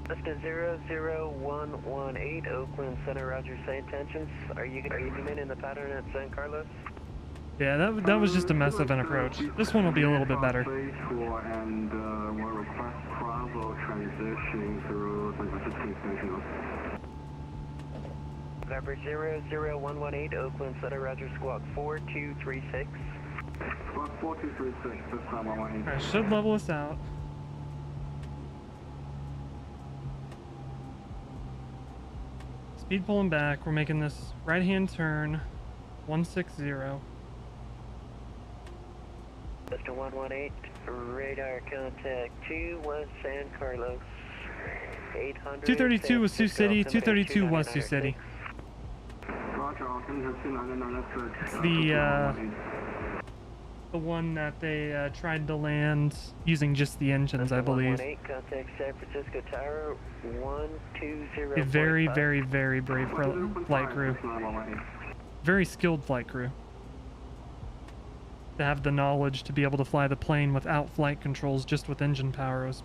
Vista 00118, Oakland Center, roger, say intentions. Are you going to be in the pattern at San Carlos? Yeah, that was just a mess of an approach. This one will be a little bit better. And we'll request travel transitioning through San Francisco Extension. November 00118, Oakland Center, roger, squawk 4236. Squawk 4236, this time 118. Alright, should level us out. Speed pulling back. We're making this right-hand turn, 160. Vista 118, radar contact 2 West San Carlos. 800. 232 was Sioux City. 232 was Sioux City. It's the one that they tried to land using just the engines, I believe. Contact San Francisco Tower 120. A very, very, very brave flight crew. Very skilled flight crew. To have the knowledge to be able to fly the plane without flight controls, just with engine power. Was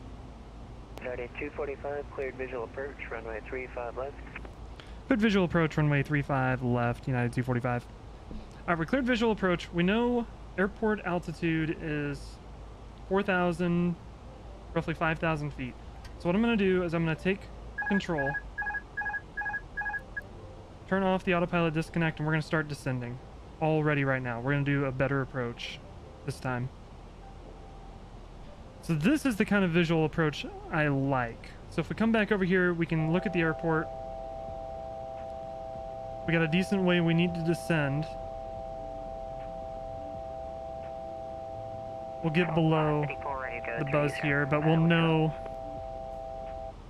245, cleared visual approach, runway 35 left. Cleared visual approach, runway 35 left, United 245. Alright, we cleared visual approach. We know airport altitude is 4,000, roughly 5,000 feet. So what I'm going to do is I'm going to take control, turn off the autopilot disconnect, and we're going to start descending. All ready right now. We're going to do a better approach this time. So this is the kind of visual approach I like. So if we come back over here, we can look at the airport. We got a decent way we need to descend. We'll get below the buzz here, but we'll know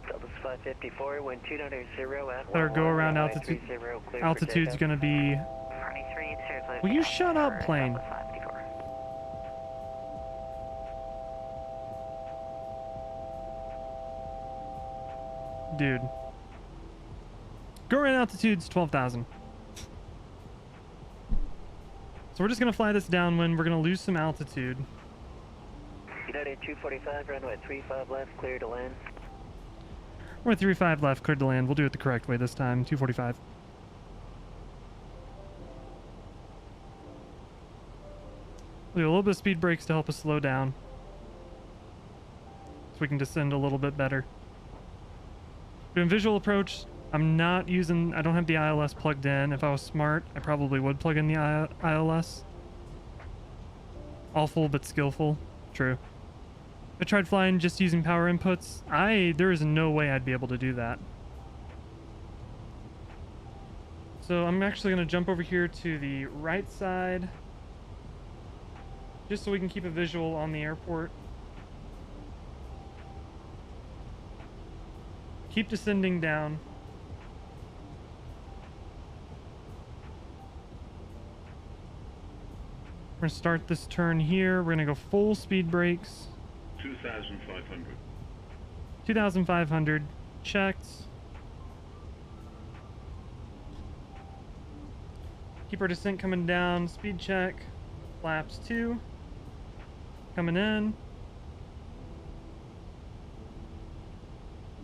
Delta's 554, wind 290 at our go around altitude. Altitude's gonna be. Will you shut up, plane? Dude. Go around altitude's 12,000. So we're just gonna fly this downwind. We're gonna lose some altitude. United 245, runway 35 left, clear to land. We're at 35 left, cleared to land. We'll do it the correct way this time. 245. We'll do a little bit of speed brakes to help us slow down, so we can descend a little bit better. Doing visual approach. I'm not using. I don't have the ILS plugged in. If I was smart, I probably would plug in the ILS. Awful but skillful. True. I tried flying just using power inputs. There is no way I'd be able to do that. So I'm actually going to jump over here to the right side, just so we can keep a visual on the airport. Keep descending down. We're going to start this turn here. We're going to go full speed brakes. 2,500. 2,500. Checked. Keep our descent coming down. Speed check. Flaps 2. Coming in.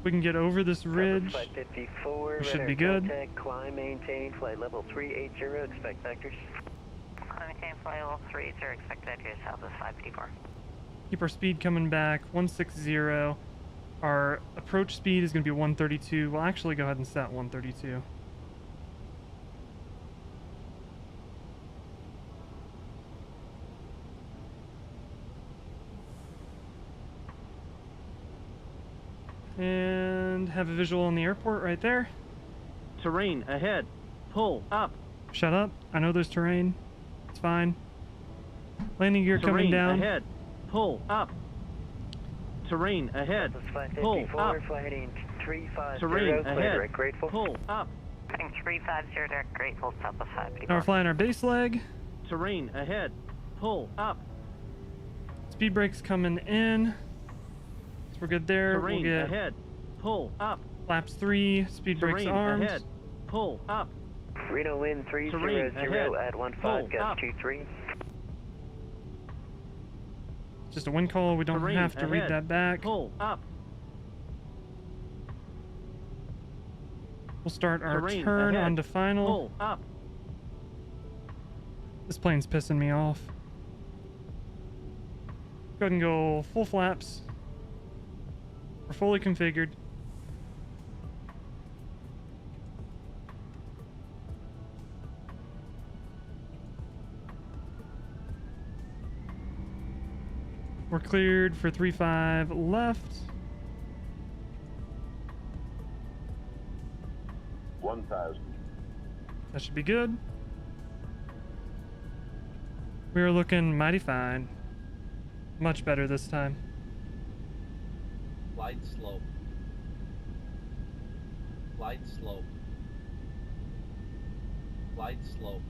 We can get over this ridge. 554, we should be good. Contact, climb, maintain, flight level 380, expect vectors. Climb, maintain, flight level 380, expect vectors, south is 554. Keep our speed coming back, 160. Our approach speed is going to be 132. We'll actually go ahead and set 132. And have a visual on the airport right there. Terrain ahead. Pull up. Shut up. I know there's terrain. It's fine. Landing gear coming down. Ahead. Pull up. Terrain ahead. Pull up. Heading 350. Terrain ahead. Grateful. Pull up. Heading 350, direct grateful, south of 554. Now we're flying our base leg. Terrain ahead. Pull up. Speed brakes coming in. So we're good there. Terrain we'll get ahead. Pull up. Flaps 3. Speed brakes armed. Ahead. Pull up. Reno wind 300 at 15, gust 23. Just a wind call. We don't have to read that back. Pull up. We'll start our turn onto final. Pull up. This plane's pissing me off. Go ahead and go full flaps. We're fully configured. We're cleared for 35 left. 1,000. That should be good. We are looking mighty fine. Much better this time. Light slope. Light slope. Light slope.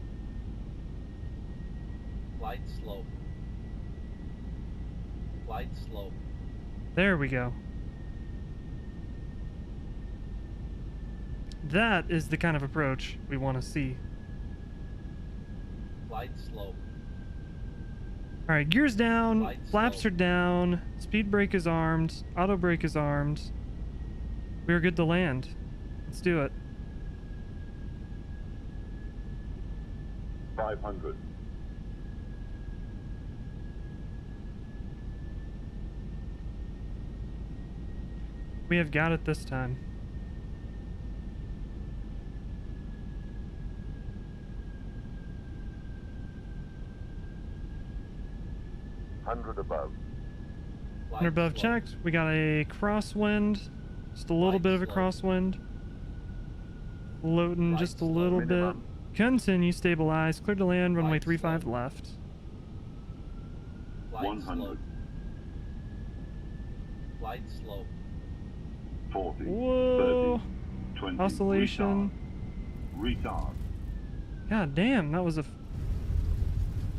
Light slope. Light slope. There we go. That is the kind of approach we want to see. Light slope. All right, gears down, Light flaps slope. are down, speed brake is armed, auto brake is armed. We are good to land. Let's do it. 500. We have got it this time. Hundred above. 100 above checked. We got a crosswind. Just a little bit of a crosswind. Floating just a little bit. Continue, stabilize. Clear to land, runway 35 left. 100. Light slow. 40. Whoa. 30. 20. Oscillation. Retard. God damn, that was a...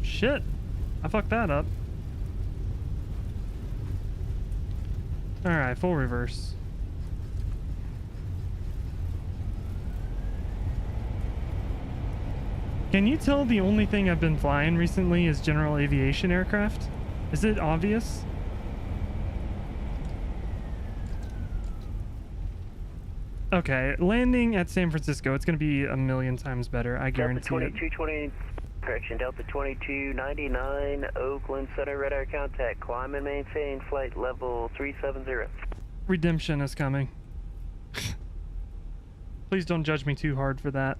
Shit. I fucked that up. Alright, full reverse. Can you tell the only thing I've been flying recently is general aviation aircraft? Is it obvious? Okay, landing at San Francisco, it's going to be a million times better, I guarantee Delta it. 2220, correction, Delta 2299, Oakland Center, radar contact, climb and maintain flight level 370. Redemption is coming. Please don't judge me too hard for that.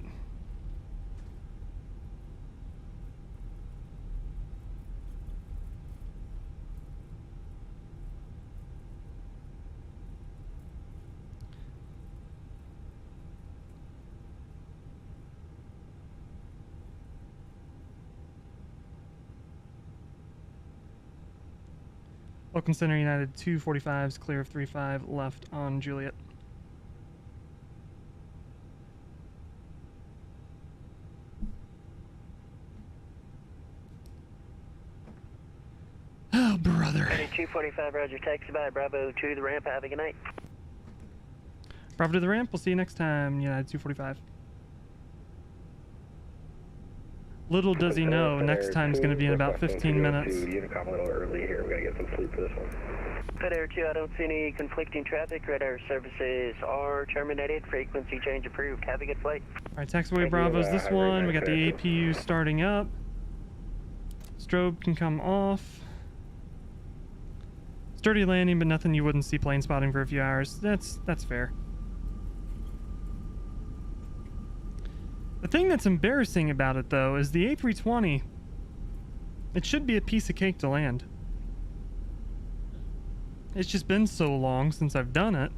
Oakland Center United 245s, clear of 35, left on Juliet. Oh, brother. 245, roger, taxi by Bravo to the ramp, have a good night. Bravo to the ramp, we'll see you next time, United 245. Little does he know, next time's going to be in about 15 minutes. Unicom a little early here. We're going to get some sleep for this one. Fed Air 2, I don't see any conflicting traffic. Radar services are terminated. Frequency change approved. Have a good flight. Alright, taxiway Bravo's this one. We got the APU starting up. Strobe can come off. Sturdy landing, but nothing you wouldn't see plane spotting for a few hours. That's fair. The thing that's embarrassing about it, though, is the A320, it should be a piece of cake to land. It's just been so long since I've done it.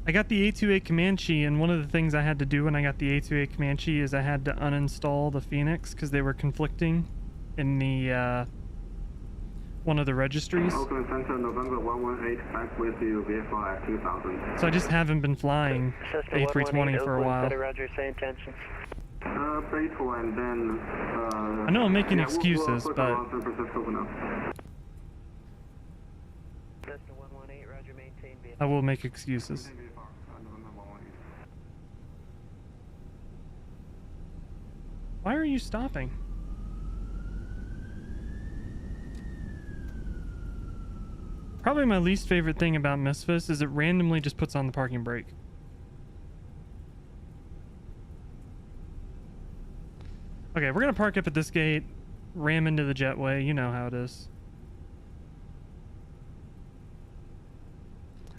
I got the A2A Comanche, and one of the things I had to do when I got the A2A Comanche is I had to uninstall the Fenix because they were conflicting in the one of the registries. Oakland Center, November 118, back with you, VFR at 2000. So I just haven't been flying A320 for a while. Roger, say intentions. Faithful, and then... I know I'm making excuses, but... Cessna 118, roger, maintain VFR. I will make excuses. Why are you stopping? Probably my least favorite thing about MSFS is it randomly just puts on the parking brake. Okay, we're gonna park up at this gate, ram into the jetway. You know how it is.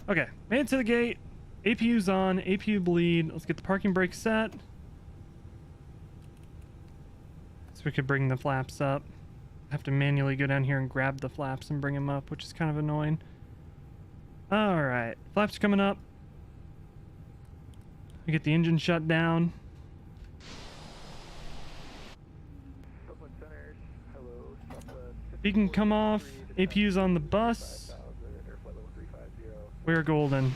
Okay, made it to the gate. APU's on, APU bleed. Let's get the parking brake set. So we could bring the flaps up. Have to manually go down here and grab the flaps and bring them up, which is kind of annoying. Alright, flaps are coming up. We get the engine shut down. Beacon come off. APU's on the bus. We're golden.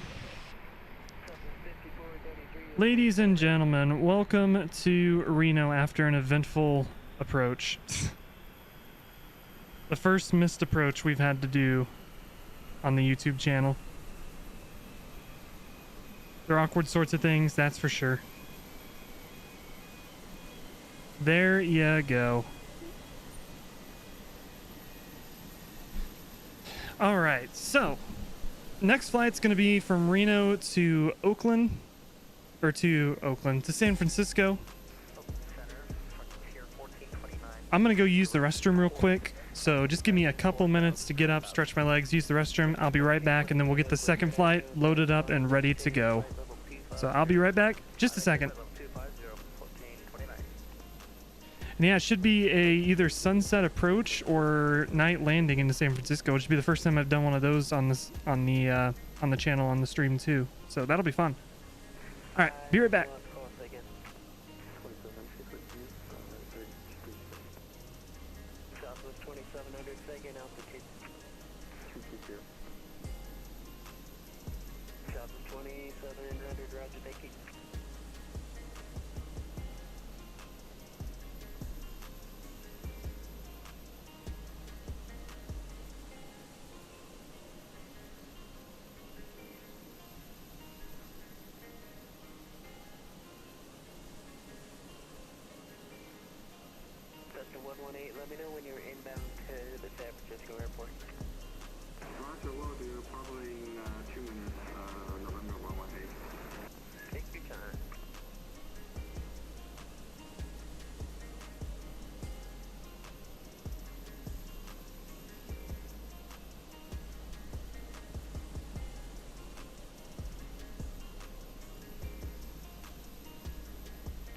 Ladies and gentlemen, welcome to Reno after an eventful approach. The first missed approach we've had to do on the YouTube channel. They're awkward sorts of things, that's for sure. There you go. Alright, so next flight's going to be from Reno to Oakland, or to San Francisco. I'm going to go use the restroom real quick. So just give me a couple minutes to get up, stretch my legs, use the restroom. I'll be right back, and then we'll get the second flight loaded up and ready to go. So I'll be right back. Just a second. And yeah, it should be a either sunset approach or night landing into San Francisco. It should be the first time I've done one of those on the on the channel on the stream too. So that'll be fun. All right, be right back. Southwest 2700, second altitude. 220. Southwest 2700, roger, thank you. Delta 118, let me know when you're inbound to the San Francisco airport. Roger, will do. Probably in 2 minutes, November 118. Take your time.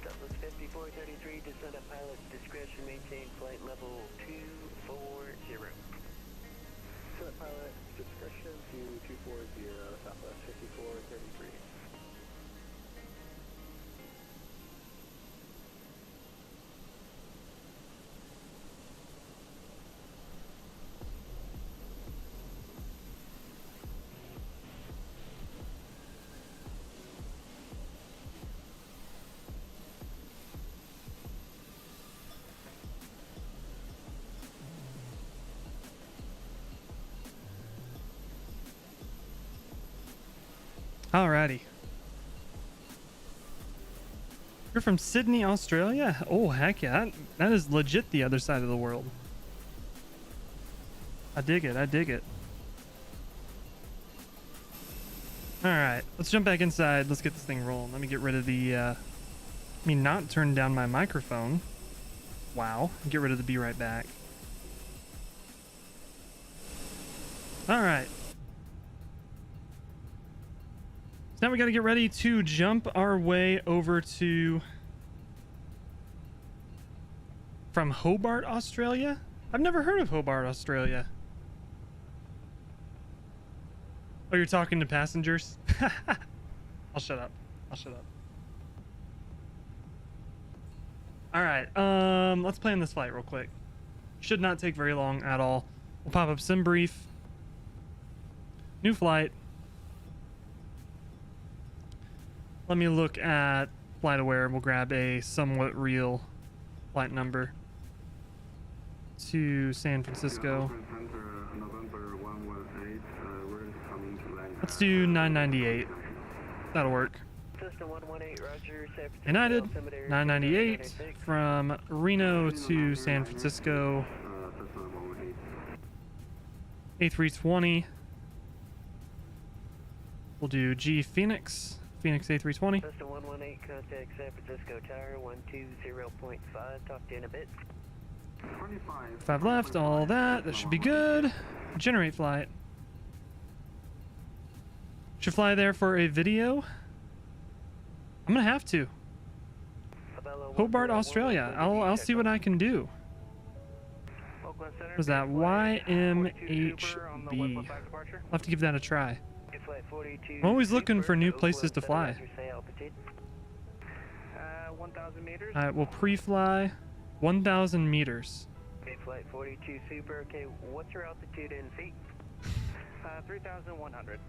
Douglas 5433, descend at pilot's discretion, maintain flight level 240. Set pilot discretion to 240, Southwest 5433. Alrighty. You're from Sydney, Australia? Oh, heck yeah. That is legit the other side of the world. I dig it. I dig it. Alright, let's jump back inside. Let's get this thing rolling. Let me get rid of the, not turn down my microphone. Wow. Get rid of the be right back. Alright. So now we got to get ready to jump our way over to... From Hobart, Australia? I've never heard of Hobart, Australia. Oh, you're talking to passengers? I'll shut up. I'll shut up. Alright, let's plan this flight real quick. Should not take very long at all. We'll pop up sim brief. New flight. Let me look at FlightAware. We'll grab a somewhat real flight number to San Francisco. Let's do 998. That'll work. United 998 from Reno to San Francisco. A320. We'll do G Fenix. Phoenix A320. Cessna 118, contact San Francisco Tower 120.5. Talk to you in a bit. 5 left, all that. That should be good. Generate flight. Should fly there for a video. I'm gonna have to. Hobart, Australia. I'll see what I can do. Was that YMHB? I'll have to give that a try. I'm always looking for new places to fly. 1,000 meters. Alright, we'll pre-fly 1,000 meters. Okay, flight 42 Super. Okay, what's your altitude in feet? 3,100.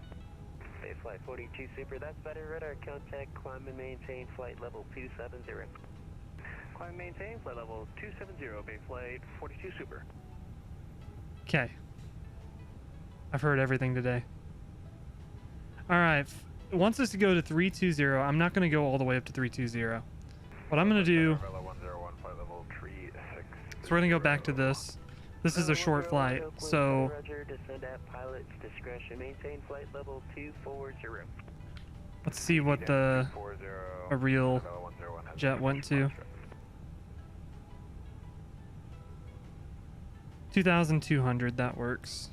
Okay, flight 42 Super. That's better. Radar contact. Climb and maintain flight level 270. Climb and maintain flight level 270. Bay flight 42 Super. Okay. I've heard everything today. Alright, it wants us to go to 320. I'm not going to go all the way up to 320. What I'm going to do... So we're going to go back to this. This is a short flight, so... Let's see what a real jet went to. 2,200, that works.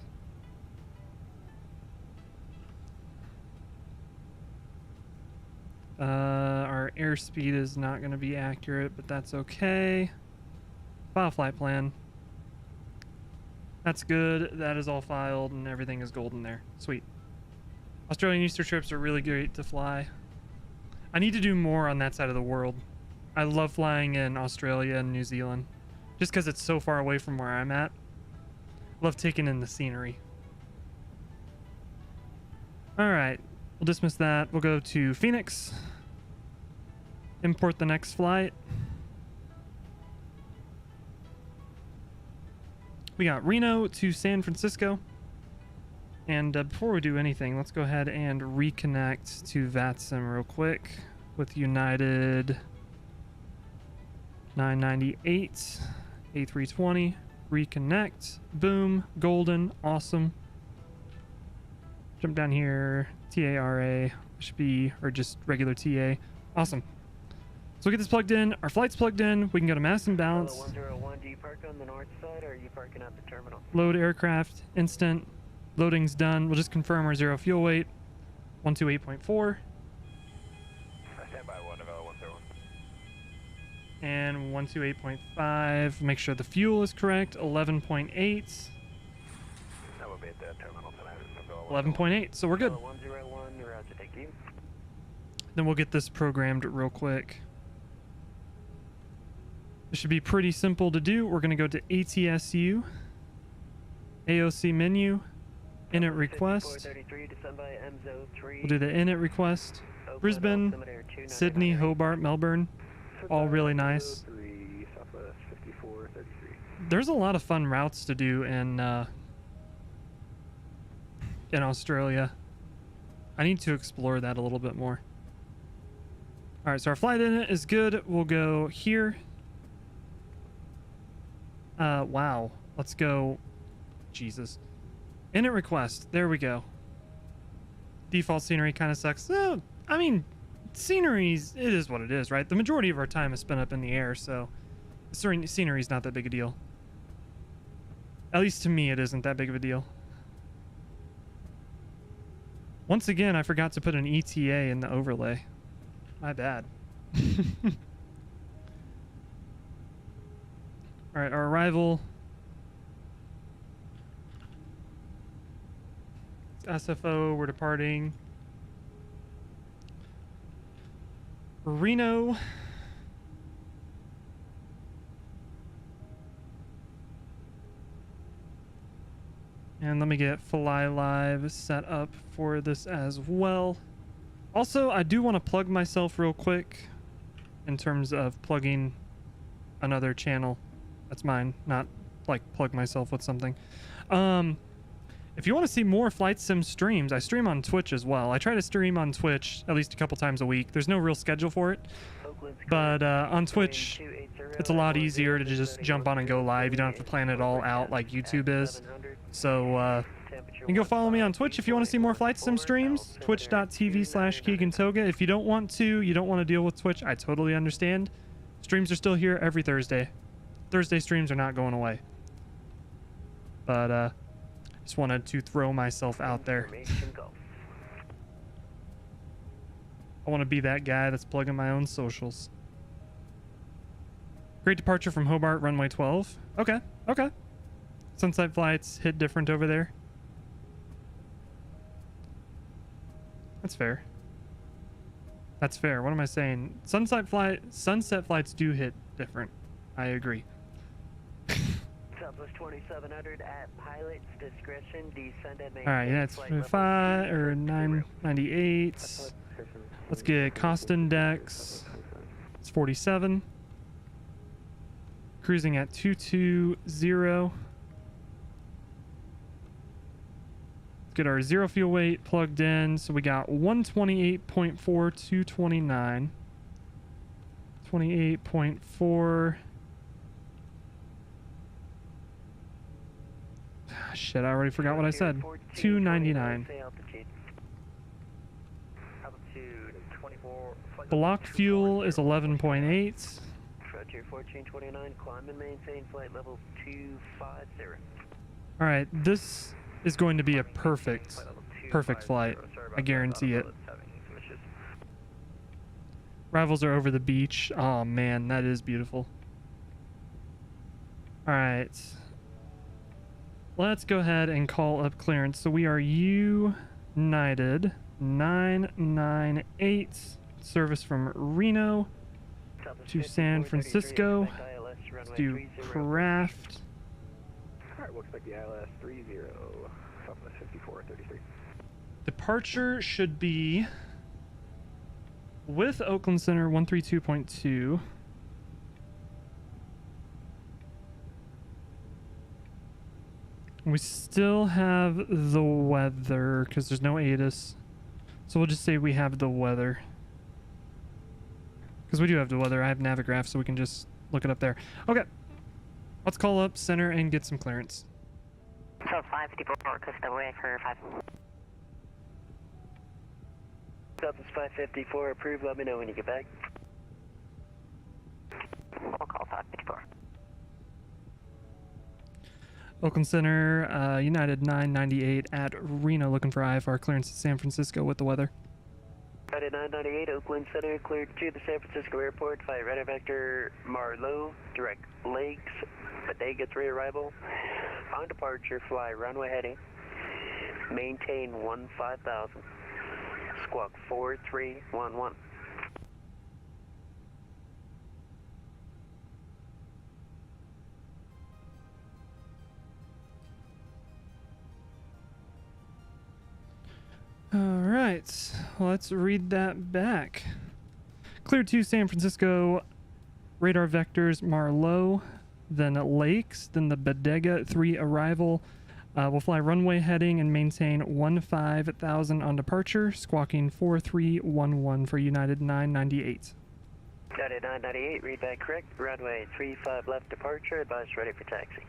Our airspeed is not going to be accurate, but that's okay. File flight plan. That's good. That is all filed and everything is golden there. Sweet. Australian Easter trips are really great to fly. I need to do more on that side of the world. I love flying in Australia and New Zealand. Just because it's so far away from where I'm at. Love taking in the scenery. Alright, we'll dismiss that. We'll go to Phoenix. Import the next flight. We got Reno to San Francisco. And before we do anything, let's go ahead and reconnect to VKBsim real quick with United 998 A320. Reconnect. Boom. Golden. Awesome. Jump down here. TARA. Should be, or just regular TA. Awesome. So we'll get this plugged in. Our flight's plugged in. We can go to mass and balance. 101, do you park on the north side or are you parking at the terminal? Load aircraft. Instant. Loading's done. We'll just confirm our 0 fuel weight. 128.4. Stand by 101. And 128.5. Make sure the fuel is correct. 11.8. That will be at the terminal tonight. 11.8. So we're good. 101, roger, thank you. Then we'll get this programmed real quick. This should be pretty simple to do. We're going to go to ATSU. AOC menu. Init request. We'll do the init request. Brisbane, Sydney, Hobart, Melbourne. All really nice. There's a lot of fun routes to do in Australia. I need to explore that a little bit more. Alright, so our flight init is good. We'll go here. Wow. Let's go. Jesus. Init request. There we go. Default scenery kind of sucks. I mean, sceneries, it is what it is, right? The majority of our time is spent up in the air, so scenery is not that big a deal. At least to me, it isn't that big of a deal. Once again, I forgot to put an ETA in the overlay. My bad. Alright, our arrival. SFO, we're departing. Reno. And let me get Fly Live set up for this as well. Also, I do want to plug myself real quick in terms of plugging another channel. That's mine, not like plug myself with something. If you want to see more flight sim streams, I stream on Twitch as well. I try to stream on Twitch at least a couple times a week. There's no real schedule for it. But on Twitch, it's a lot easier to just jump on and go live. You don't have to plan it all out like YouTube is. So you can go follow me on Twitch if you want to see more flight sim streams. Twitch.tv/KeeganToga. If you don't want to deal with Twitch, I totally understand. Streams are still here every Thursday. Thursday streams are not going away. But just wanted to throw myself out there. I want to be that guy that's plugging my own socials. Great departure from Hobart, runway 12. Okay, okay. Sunset flights hit different over there. That's fair. That's fair. What am I saying? Sunset flights do hit different. I agree. Southwest 2700 at pilot's discretion. Descend at main. All right, yeah, it's 5 or 998. Let's get cost index. It's 47. Cruising at 220. Let's get our 0 fuel weight plugged in. So we got 128.4, 229. 28.4. Shit, I already forgot what I said. 299. Block fuel is 11.8. Frontier 1429, climb and maintain flight level 250. Alright, this is going to be a perfect flight. I guarantee it. Rivals are over the beach. Oh man, that is beautiful. Alright. Let's go ahead and call up clearance. So we are U United 998, service from Reno to San Francisco. Let's do craft. Alright, we'll expect the ILS 30, Southwest 5433. Departure should be with Oakland Center 132.2. We still have the weather because there's no ATIS. So we'll just say we have the weather. Because we do have the weather. I have Navigraph, so we can just look it up there. Okay. Let's call up center and get some clearance. So 554, Costa Way for 5. Southwest 554, approved. Let me know when you get back. We'll call 554. Oakland Center, United 998 at Reno, looking for IFR clearance at San Francisco with the weather. United 998, Oakland Center, cleared to the San Francisco Airport via radar vector Marlowe, direct Lakes, Bodega 3 arrival. On departure, fly runway heading, maintain 15,000, squawk 4311. Alright, let's read that back. Clear to San Francisco, radar vectors Marlowe, then Lakes, then the Bodega 3 arrival. We'll fly runway heading and maintain 15,000 on departure, squawking 4311 for United 998. United 998, read back correct. Runway 35 left departure, advise ready for taxi.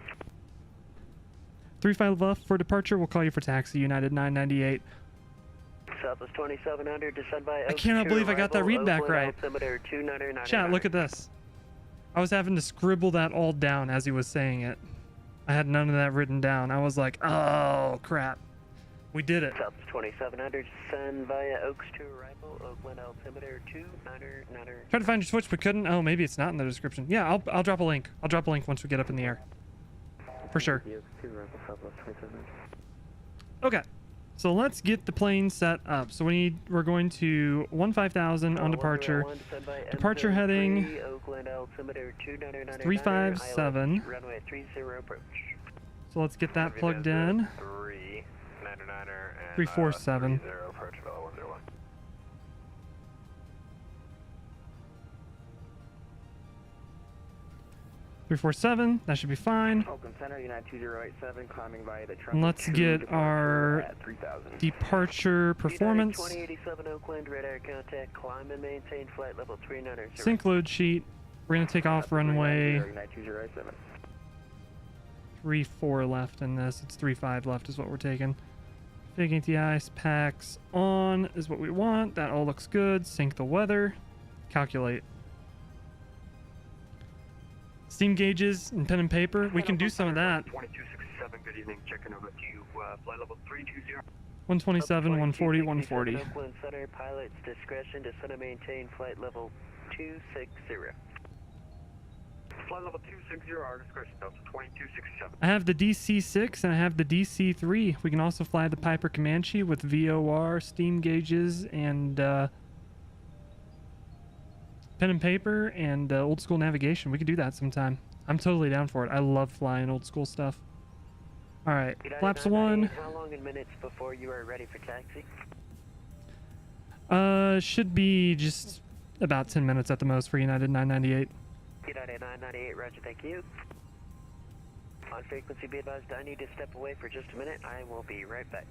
35 left for departure, we'll call you for taxi, United 998. Southwest 2700, descend by I cannot believe I got that read back right. Chat, look at this. I was having to scribble that all down as he was saying it. I had none of that written down. I was like, oh, crap. We did it. Southwest 2700, descend via Oaks to arrival, Oakland altimeter 299. Tried to find your switch, but couldn't. Oh, maybe it's not in the description. Yeah, I'll drop a link. I'll drop a link once we get up in the air. For sure. Okay. So let's get the plane set up. So we're going to 15,000 on departure. Departure heading 357. So let's get that plugged in. 347. 347, that should be fine. Oakland Center, United 2087, climbing via the And let's get our departure performance. 2087 Oakland, radar contact, climb and maintain flight level 390. Sync load sheet. We're going to take off runway 34 left in this. It's 35 left is what we're taking. Big anti-ice packs on is what we want. That all looks good. Sync the weather. Calculate. Steam gauges and pen and paper. We can do some of that. 2267, good evening. Checking over to you. Flight level 320. 127, 140, 140. Oakland Center, pilot's discretion to center maintain flight level 260. Flight level 260, our discretion, Delta 2267. I have the DC-6 and I have the DC-3. We can also fly the Piper Comanche with VOR, steam gauges, and pen and paper and old school navigation. We could do that sometime. I'm totally down for it. I love flying old school stuff. All right, flaps 1. How long in minutes before you are ready for taxi? Should be just about 10 minutes at the most for United 998. United 998, roger, thank you. On frequency, be advised, I need to step away for just a minute. I will be right back.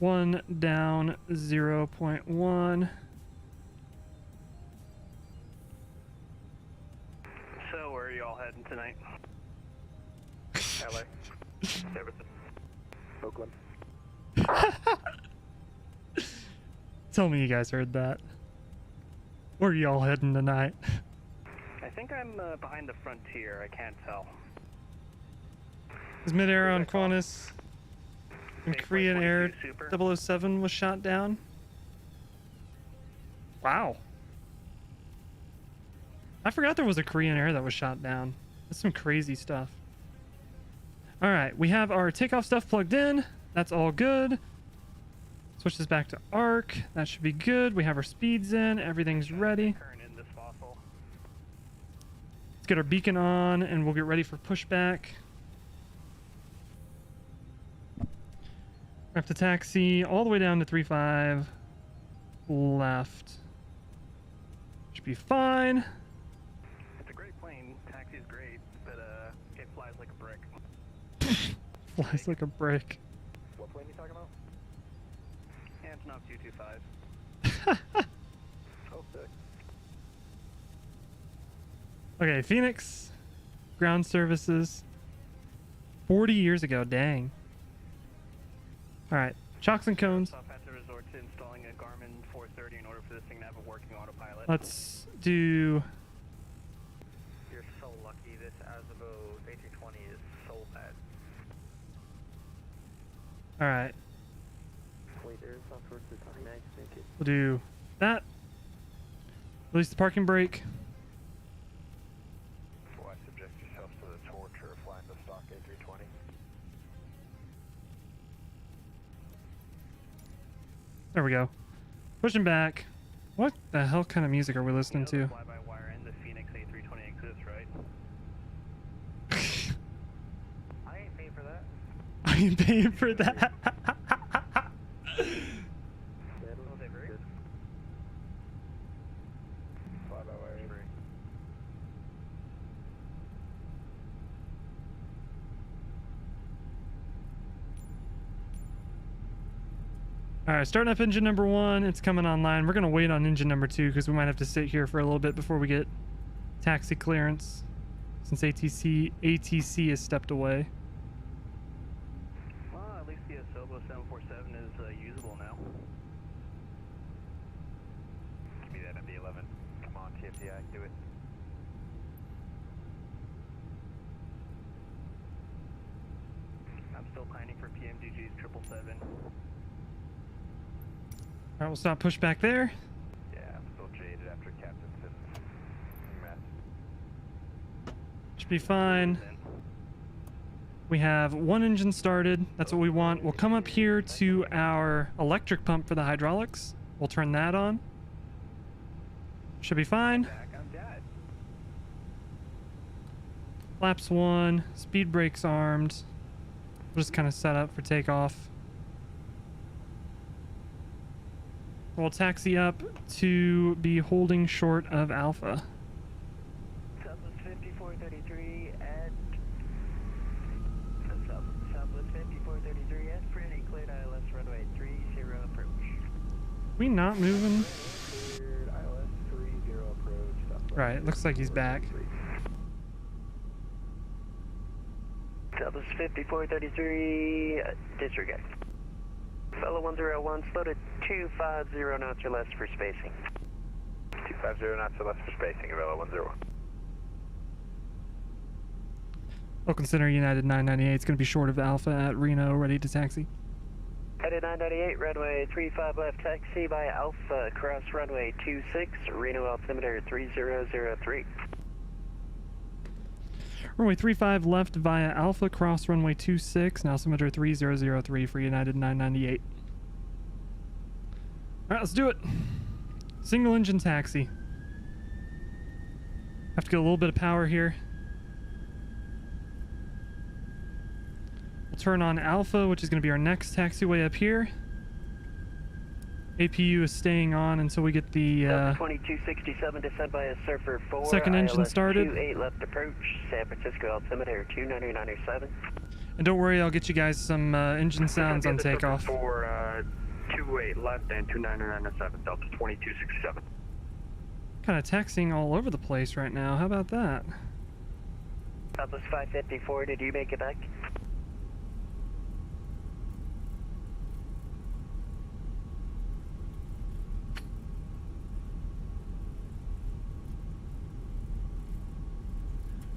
One down, 0.1. So, where are you all heading tonight? LA. Everything. Oakland. Tell me you guys heard that. Where are y'all heading tonight? I think I'm behind the frontier. I can't tell. Is midair on Qantas and Korean Air 007 was shot down? Wow. I forgot there was a Korean Air that was shot down. That's some crazy stuff. All right, we have our takeoff stuff plugged in. That's all good. Switch this back to arc. That should be good. We have our speeds in. Everything's ready. Let's get our beacon on and we'll get ready for pushback. We have to taxi all the way down to 3.5 left. Should be fine. It's a great plane. Taxi's great, but it flies like a brick. Flies like a brick. What plane are you talking about? Yeah, it's not 225. Oh, sick. Okay, Phoenix ground services 40 years ago. Dang. All right, chocks and cones. I've had to resort to installing a Garmin 430 in order for this thing to have a working autopilot. Let's do. You're so lucky. This Azibo A320 is so bad. All right, Wait, there's all sorts of time. we'll do that. Release the parking brake. Why subject yourself to the torture of flying the stock A320? There we go. Pushing back. What the hell kind of music are we listening to? Fly-by-wire and the Fenix A320 exists, right? I ain't paying for that. Are you paying for that? All right, starting up engine number 1. It's coming online. We're going to wait on engine number 2 because we might have to sit here for a little bit before we get taxi clearance since ATC has stepped away. Well, at least the Asobo 747 is usable now. Give me that MD-11. Come on, TFDI, do it. I'm still pining for PMDG's 777. All right, we'll stop push back there. Yeah, I'm still jaded after Captain Simmons' mess. Should be fine. We have one engine started. That's what we want. We'll come up here to our electric pump for the hydraulics. We'll turn that on. Should be fine. Flaps 1. Speed brakes armed. We'll just kind of set up for takeoff. We'll taxi up to be holding short of Alpha. Southwest 5433 at Southwest 5433 at Freddy cleared ILS runway 30 approach. We not moving? Cleared ILS 30 approach. Right, looks like he's back. Southwest 5433 disregard. Fellow 101, slow to 250 knots or less for spacing. 250 knots or less for spacing, Velo 101. Oakland Center United 998 is going to be short of Alpha at Reno, ready to taxi. Headed 998, runway 35 left, taxi by Alpha, cross runway 26, Reno altimeter 3003. Runway 35 left via Alpha, cross runway 26, and altimeter 3003 for United 998. Alright, let's do it. Single engine taxi. Have to get a little bit of power here. We'll turn on Alpha, which is going to be our next taxiway up here. APU is staying on until we get the 2267 descent by a Surfer 4. second engine started. 28 left approach, San Francisco altimeter 2997. And don't worry, I'll get you guys some engine sounds on takeoff. For 28 left and 2997, Delta 2267. Kind of taxiing all over the place right now. How about that? Southwest 554, did you make it back?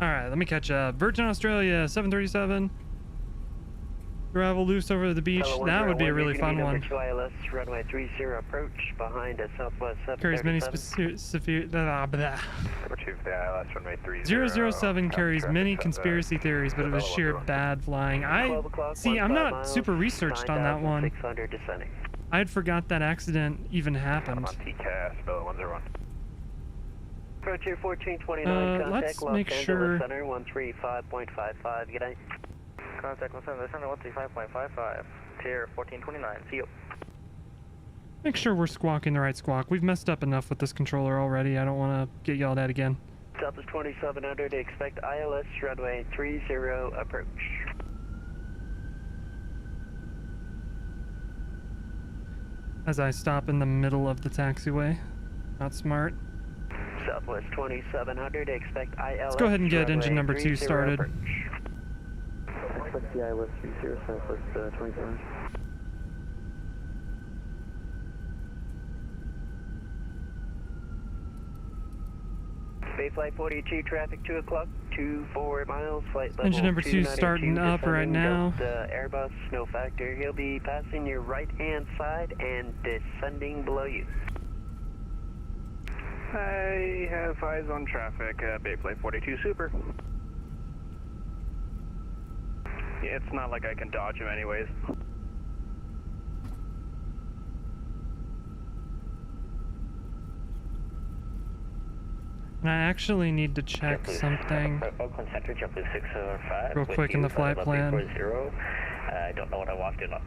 All right, let me catch up. Virgin Australia 737. Gravel loose over the beach. That would be a really fun one. ILS, runway 30 approach behind a southwest 737. Carries many severe. Number 2 for the ILS, runway 30. 007 carries many conspiracy theories, but it was sheer bad flying. I'm not super researched on that one. I had forgot that accident even happened. TCAS, Bella 101. Frontier 1429, contact let's Los make Angeles sure. Center 135.55. Good night. Contact Los Angeles Center 135.55. Tier 1429. See you. Make sure we're squawking the right squawk. We've messed up enough with this controller already. I don't want to get yelled at again. Southwest 2700, expect ILS runway 30 approach. As I stop in the middle of the taxiway. Not smart. Southwest 2700, expect ILS. Let's go ahead and get engine number 2 started. What's the ILS 30, Southwest 27? Bayflight 42, traffic 2 o'clock, 24 miles, flight level Engine number 2 starting up right now. Airbus, no factor. He'll be passing your right-hand side and descending below you. I have eyes on traffic, Bayflight 42 Super. Yeah, it's not like I can dodge him anyways. And I actually need to check something real quick in the flight plan. I don't know what I walked in on.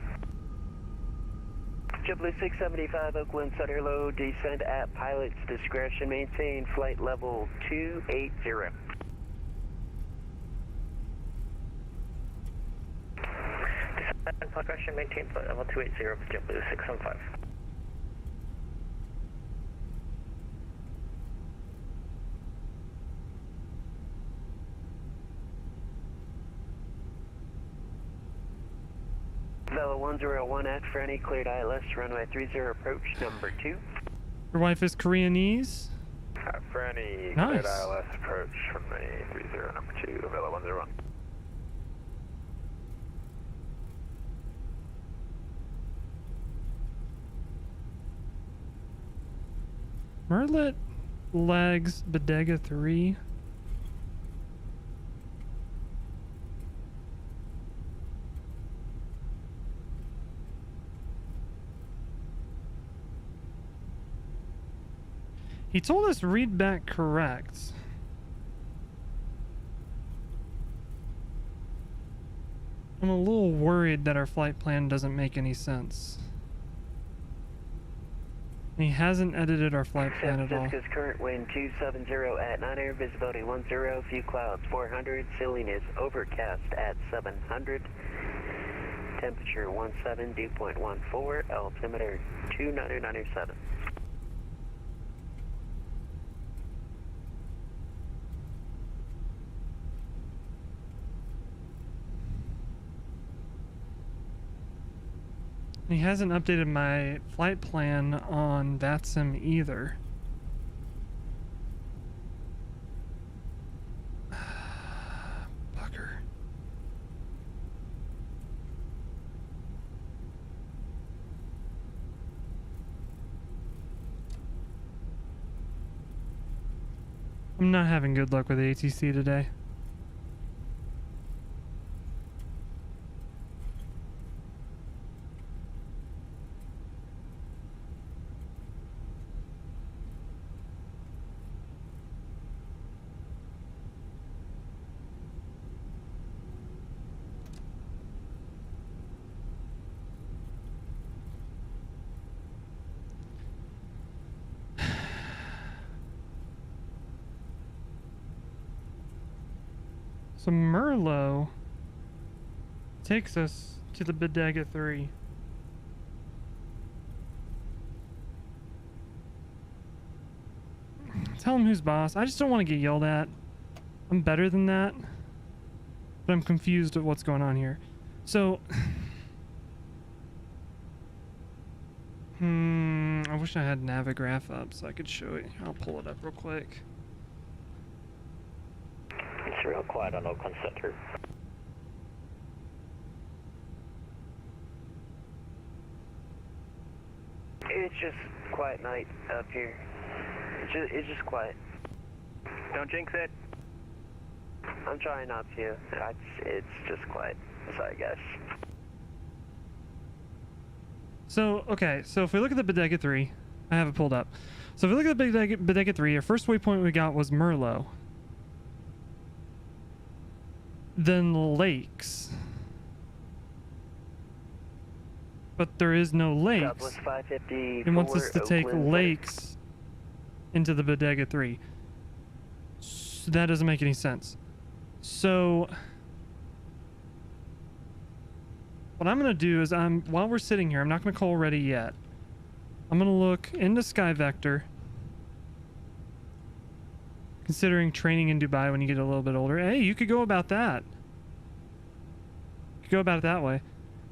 JetBlue 675 Oakland Center low, descend at pilot's discretion, maintain flight level 280. Descend discretion, maintain flight level 280 for JetBlue 675. Vela 101 at Franny, cleared ILS, runway 30 approach, number 2. Your wife is Koreanese? Franny, Nice. cleared ILS, approach, runway 30, number 2, Vela 101. Merlet legs Bodega 3. He told us read back correct. I'm a little worried that our flight plan doesn't make any sense. He hasn't edited our flight plan at all. San Francisco's current wind 270 at 9 air, visibility 10, few clouds 400, ceiling is overcast at 700, temperature 17, dew point 14, altimeter 2997. He hasn't updated my flight plan on VKBsim either. Bugger. I'm not having good luck with ATC today. So Merlot takes us to the Bodega 3. Tell him who's boss. I just don't want to get yelled at. I'm better than that. But I'm confused at what's going on here. So... I wish I had Navigraph up so I could show it. I'll pull it up real quick. It's real quiet on Oakland Center. It's just quiet night up here. It's just quiet. Don't jinx it. I'm trying not to. It's just quiet. Sorry, guys. So, okay, so if we look at the Bodega 3, I have it pulled up. So if we look at the Bodega 3, our first waypoint we got was Merlot. Then lakes. But there is no lakes. Southwest 550. It wants us to take Oakland lakes into the Bodega 3. So that doesn't make any sense. So what I'm going to do is while we're sitting here, I'm not going to call ready yet. I'm going to look into Sky Vector. Considering training in Dubai when you get a little bit older. Hey, you could go about that. You could go about it that way.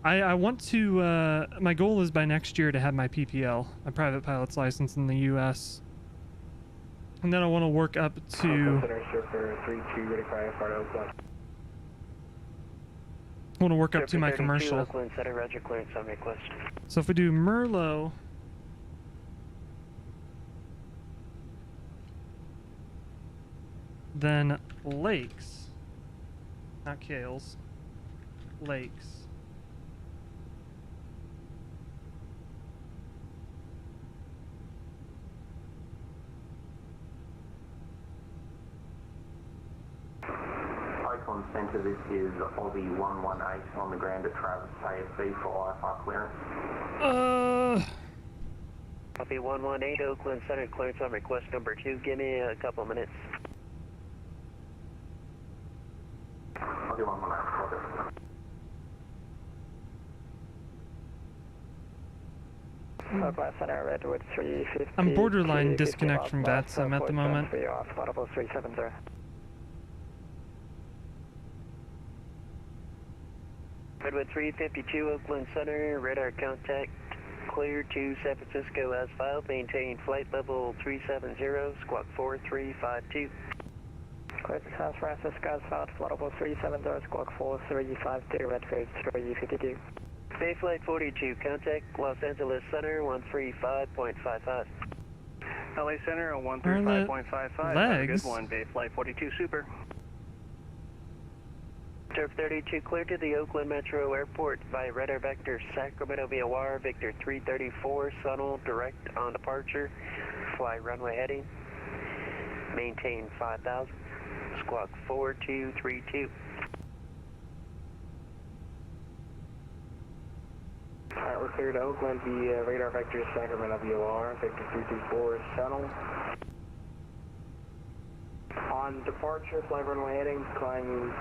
I want to, my goal is by next year to have my PPL, my private pilot's license in the US. And then I want to work up to... I want to work up to my commercial. Oakland Center, Roger, clearance on request. So if we do Merlot... Then lakes. Not Kales. Lakes. Icon Center, this is Aussie 118 on the ground at Travis ASB for IFR clearance. Copy 118, Oakland Center, clearance on request number 2. Give me a couple minutes. Aussie 118, Southwest Center, Redwood 350. I'm borderline disconnect from VKBsim at the moment. Audible 370. Redwood 352, Oakland Center, radar contact cleared to San Francisco as filed. Maintain flight level 370, squawk 4352. Clear to San Francisco as filed, audible 370, squawk 4352, Redwood 352. Bay Flight 42, contact Los Angeles Center 135.55. LA Center 135.55. Have a good one, Bay Flight 42, super. Turf 32 clear to the Oakland Metro Airport by radar vector Sacramento VOR, Victor 334, Sunnel, direct on departure, fly runway heading, maintain 5,000, squawk 4232. Alright, we're clear to Oakland, the radar vector Sacramento VOR, Victor 324, Sunnel. On departure, fly runway heading, climbing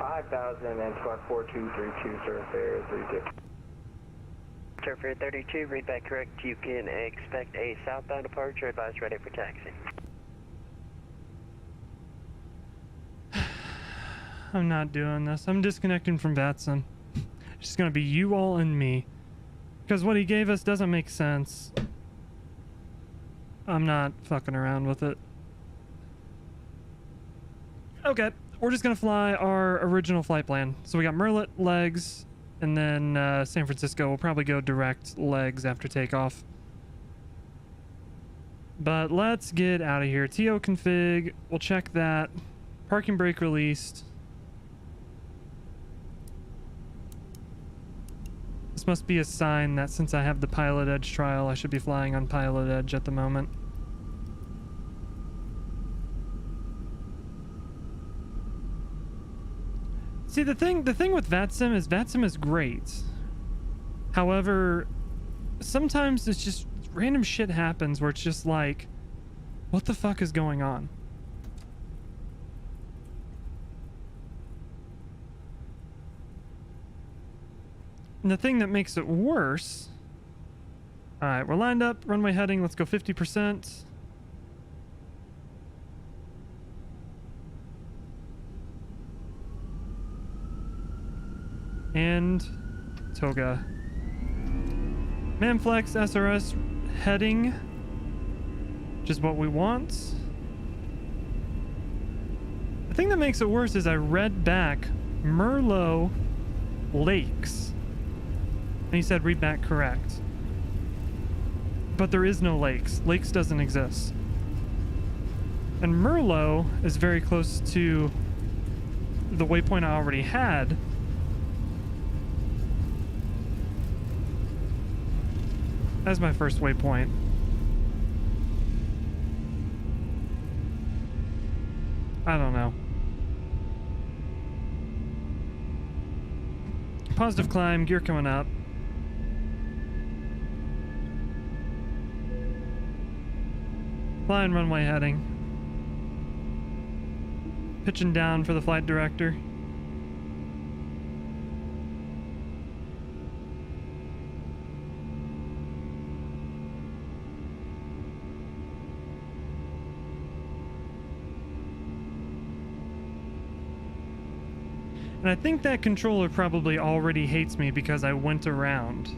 5,000 and squawk 4232, Surf Air 32. Surf Air 32, read back correct. You can expect a southbound departure, advise ready for taxi. I'm not doing this. I'm disconnecting from VKBsim. It's just gonna be you all and me. Because what he gave us doesn't make sense. I'm not fucking around with it. Okay, we're just gonna fly our original flight plan. So we got Merlot, legs, and then San Francisco. We'll probably go direct legs after takeoff. But let's get out of here. TO config, we'll check that. Parking brake released. This must be a sign that since I have the Pilot Edge trial, I should be flying on Pilot Edge at the moment. See, the thing with VKBsim is great. However, sometimes it's just random shit happens where it's just like, what the fuck is going on? And the thing that makes it worse... Alright, we're lined up, runway heading, let's go 50%. And Toga. Manflex SRS heading, which is what we want. The thing that makes it worse is I read back Merlot Lakes. And he said read back correct. but there is no lakes. Lakes doesn't exist. And Merlot is very close to the waypoint I already had. As my first waypoint. I don't know. Positive climb, gear coming up. Flying runway heading. Pitching down for the flight director. And I think that controller probably already hates me because I went around.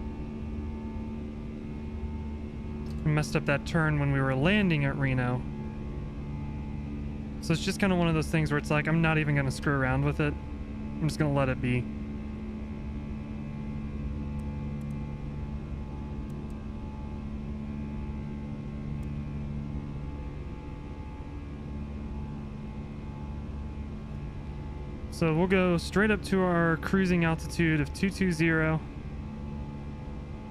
I messed up that turn when we were landing at Reno. So it's just kind of one of those things where it's like, I'm not even going to screw around with it. I'm just going to let it be. So we'll go straight up to our cruising altitude of 220.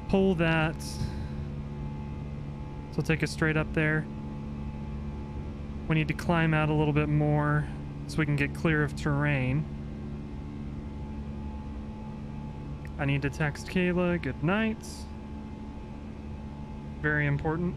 Pull that. So it'll take us straight up there. We need to climb out a little bit more so we can get clear of terrain. I need to text Kayla good night. Very important.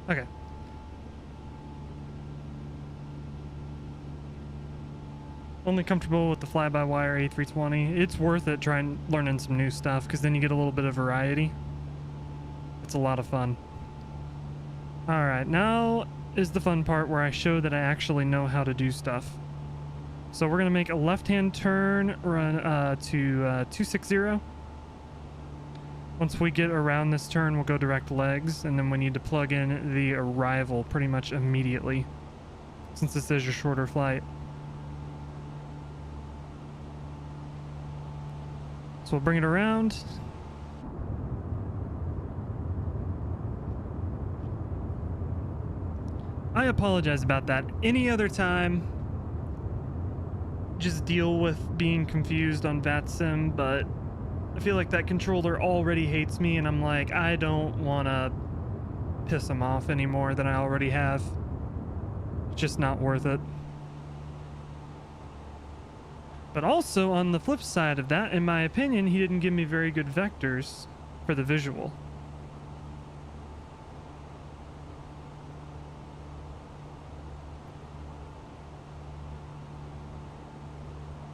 Okay. Only comfortable with the fly-by-wire A320. It's worth it trying learning some new stuff because then you get a little bit of variety. It's a lot of fun. Alright, now is the fun part where I show that I actually know how to do stuff. So we're going to make a left-hand turn, run to 260. Once we get around this turn, we'll go direct legs, and then we need to plug in the arrival pretty much immediately, since this is your shorter flight. So we'll bring it around. I apologize about that. Any other time, just deal with being confused on VKBsim, but I feel like that controller already hates me, and I'm like, I don't want to piss him off any more than I already have. It's just not worth it. But also, on the flip side of that, in my opinion, he didn't give me very good vectors for the visual.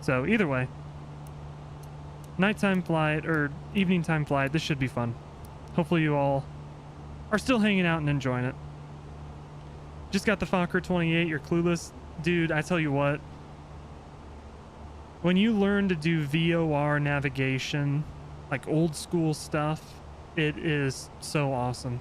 So, either way. Nighttime flight, or evening time flight, this should be fun. Hopefully you all are still hanging out and enjoying it. Just got the Fokker 28, you're clueless. Dude, I tell you what. When you learn to do VOR navigation, like old school stuff, it is so awesome.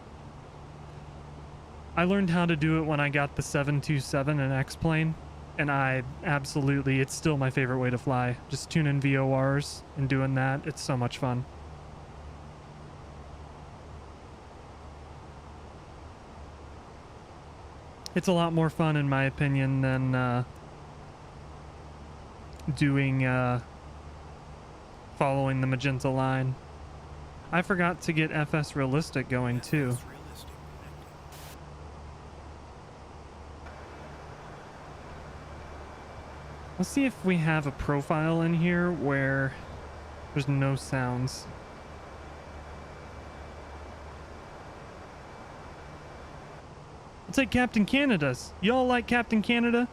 I learned how to do it when I got the 727 and X-Plane. And I absolutely, it's still my favorite way to fly. Just tune in VORs and doing that. It's so much fun. It's a lot more fun, in my opinion, than doing, following the magenta line. I forgot to get FS Realistic going, too. Let's see if we have a profile in here where there's no sounds. I'll take Captain Canada's. Y'all like Captain Canada?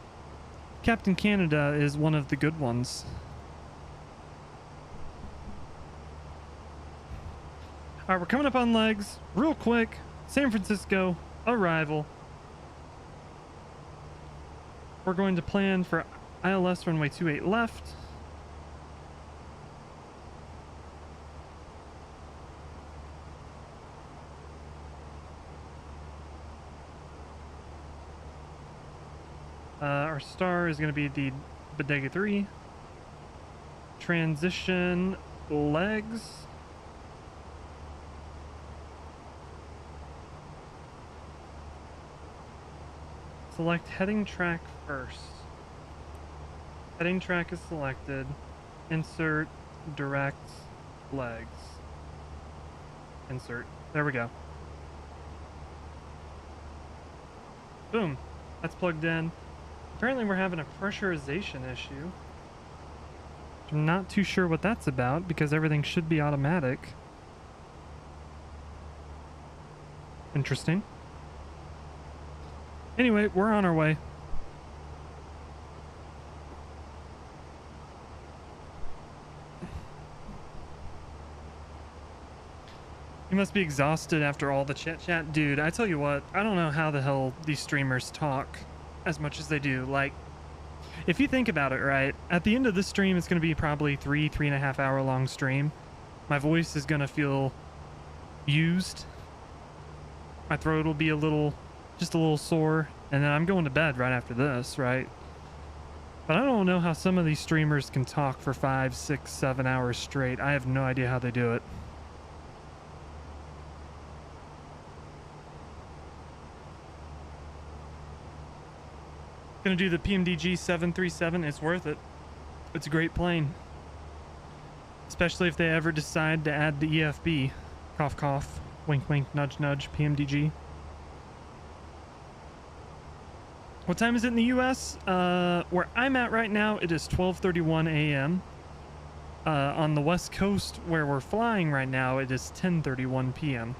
Captain Canada is one of the good ones. Alright, we're coming up on legs. Real quick. San Francisco. arrival. We're going to plan for ILS runway 28 left. Our star is going to be the Bodega 3. Transition legs. Select heading track first. Heading track is selected. Insert direct legs. Insert. There we go. Boom. That's plugged in. Apparently we're having a pressurization issue. I'm not too sure what that's about because everything should be automatic. Interesting. Anyway, we're on our way. You must be exhausted after all the chat. Dude, I tell you what, I don't know how the hell these streamers talk as much as they do. Like, if you think about it, right, at the end of this stream, it's going to be probably 3.5 hour long stream. My voice is going to feel used. My throat will be just a little sore. And then I'm going to bed right after this, right? But I don't know how some of these streamers can talk for 5, 6, 7 hours straight. I have no idea how they do it. Gonna do the PMDG 737. It's worth it. It's a great plane. Especially if they ever decide to add the EFB. Cough, cough. Wink, wink, nudge, nudge. PMDG. What time is it in the US? Where I'm at right now, it is 12:31 a.m. On the West Coast, where we're flying right now, it is 10:31 p.m.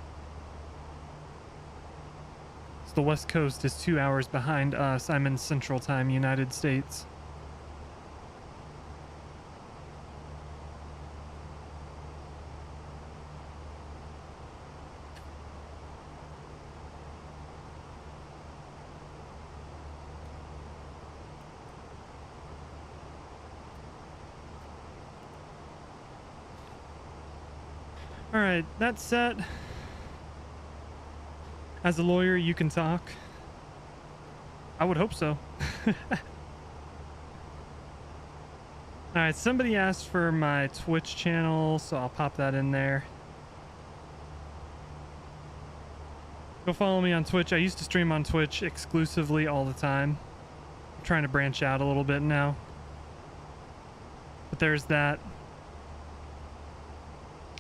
So the West Coast is 2 hours behind us. I'm in Central Time, United States. Alright, that's set. As a lawyer, you can talk. I would hope so. Alright, somebody asked for my Twitch channel, so I'll pop that in there. Go follow me on Twitch. I used to stream on Twitch exclusively all the time. I'm trying to branch out a little bit now. But there's that.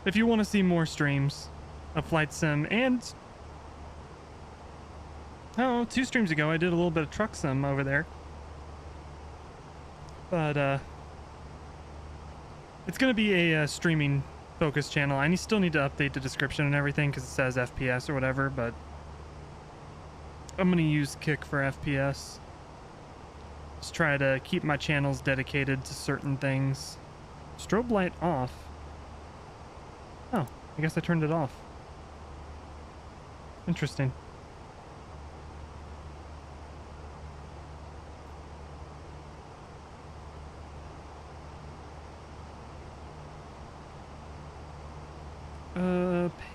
If you want to see more streams of Flight Sim, and oh, 2 streams ago I did a little bit of Truck Sim over there. But it's going to be a streaming focused channel. I still need to update the description and everything because it says FPS or whatever, but I'm going to use Kick for FPS. Just try to keep my channels dedicated to certain things. Strobe light off. Oh, I guess I turned it off. Interesting.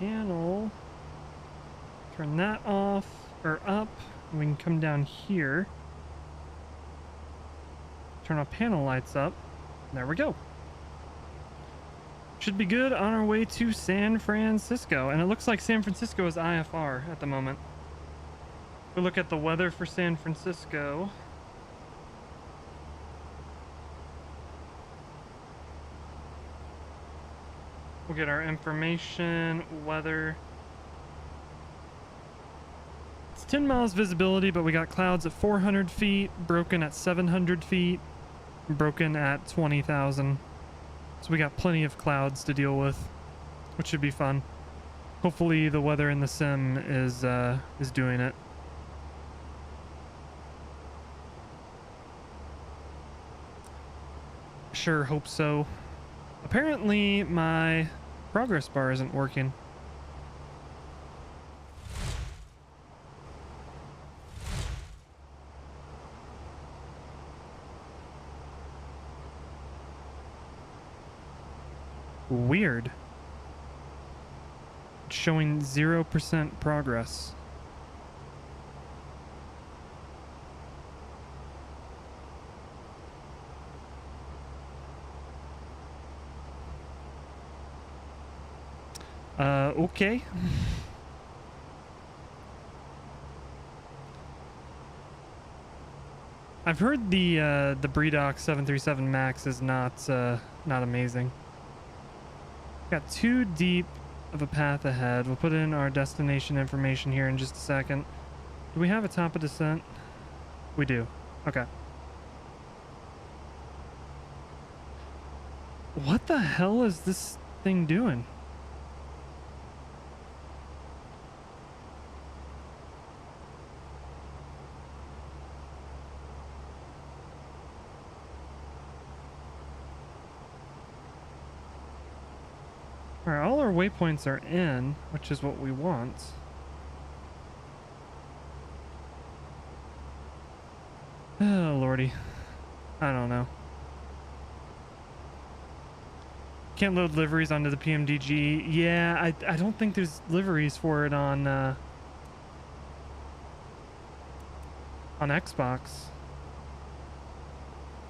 Panel. Turn that off or up. We can come down here. Turn our panel lights up. There we go. Should be good on our way to San Francisco. And it looks like San Francisco is IFR at the moment. We look at the weather for San Francisco. We'll get our information, weather. It's 10 miles visibility, but we got clouds at 400 feet, broken at 700 feet, broken at 20,000. So we got plenty of clouds to deal with, which should be fun. Hopefully the weather in the sim is doing it. Sure hope so. Apparently my progress bar isn't working. Weird. It's showing 0% progress. Okay. I've heard the Breedock 737 Max is not amazing. Got too deep of a path ahead. We'll put in our destination information here in just a second. Do we have a top of descent? We do. Okay. What the hell is this thing doing? Alright, all our waypoints are in, which is what we want. Oh, lordy. I don't know. Can't load liveries onto the PMDG. Yeah, I don't think there's liveries for it on Xbox.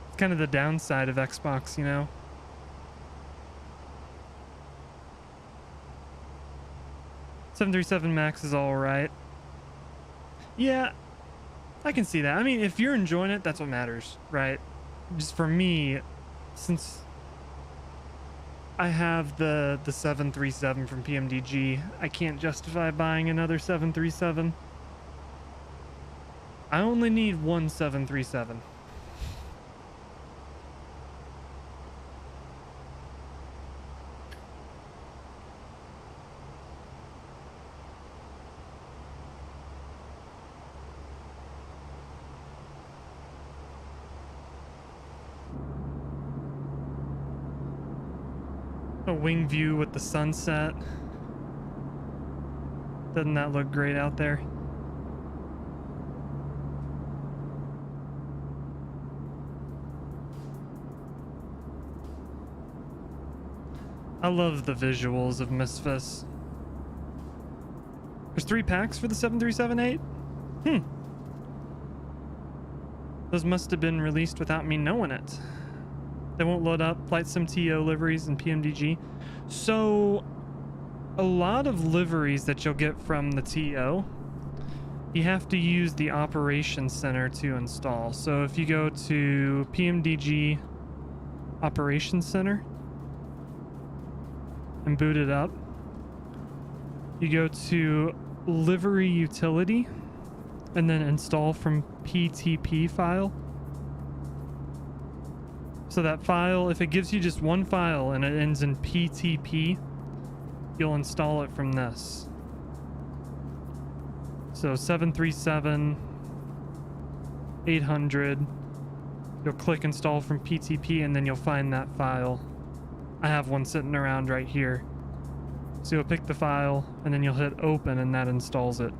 It's kind of the downside of Xbox, you know? .737 Max is alright. Yeah, I can see that. I mean, if you're enjoying it, that's what matters, right? Just for me, since I have the 737 from PMDG, I can't justify buying another 737. I only need one 737. A wing view with the sunset. Doesn't that look great out there? I love the visuals of MSFS. There's 3 packs for the 737-8? Those must have been released without me knowing it. They won't load up Flight Sim TO liveries and PMDG. So, a lot of liveries that you'll get from the TO, you have to use the Operations Center to install. So if you go to PMDG Operations Center and boot it up, you go to Livery Utility and then install from PTP file. So that file, if it gives you just one file and it ends in PTP, you'll install it from this. So 737, 800, you'll click install from PTP and then you'll find that file. I have one sitting around right here. So you'll pick the file and then you'll hit open and that installs it.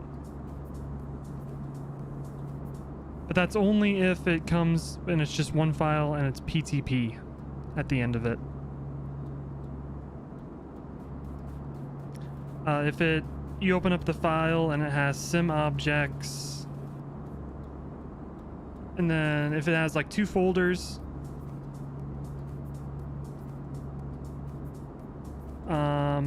But that's only if it comes and it's just one file and it's PTP at the end of it. If you open up the file and it has sim objects, and then if it has like 2 folders, I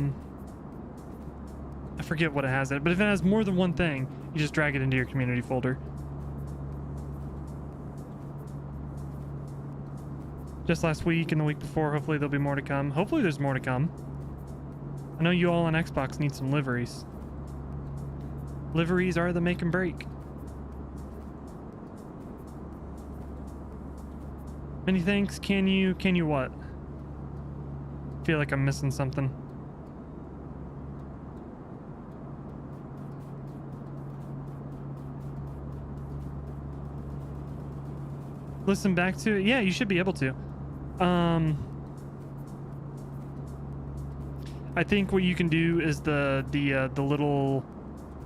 forget what it has in it, but if it has more than one thing, you just drag it into your community folder. Just last week and the week before, hopefully there'll be more to come. Hopefully there's more to come. I know you all on Xbox need some liveries. Liveries are the make and break. Many thanks. Can you what? Feel like I'm missing something. Listen back to it? Yeah, you should be able to. I think what you can do is the little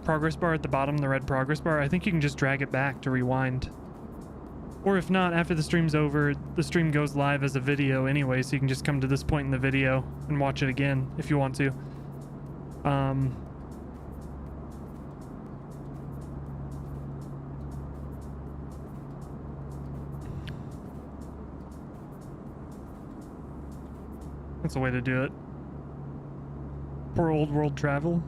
progress bar at the bottom, the red progress bar. I think you can just drag it back to rewind. Or if not, after the stream's over, the stream goes live as a video anyway, so you can just come to this point in the video and watch it again if you want to. That's a way to do it. Poor old world travel.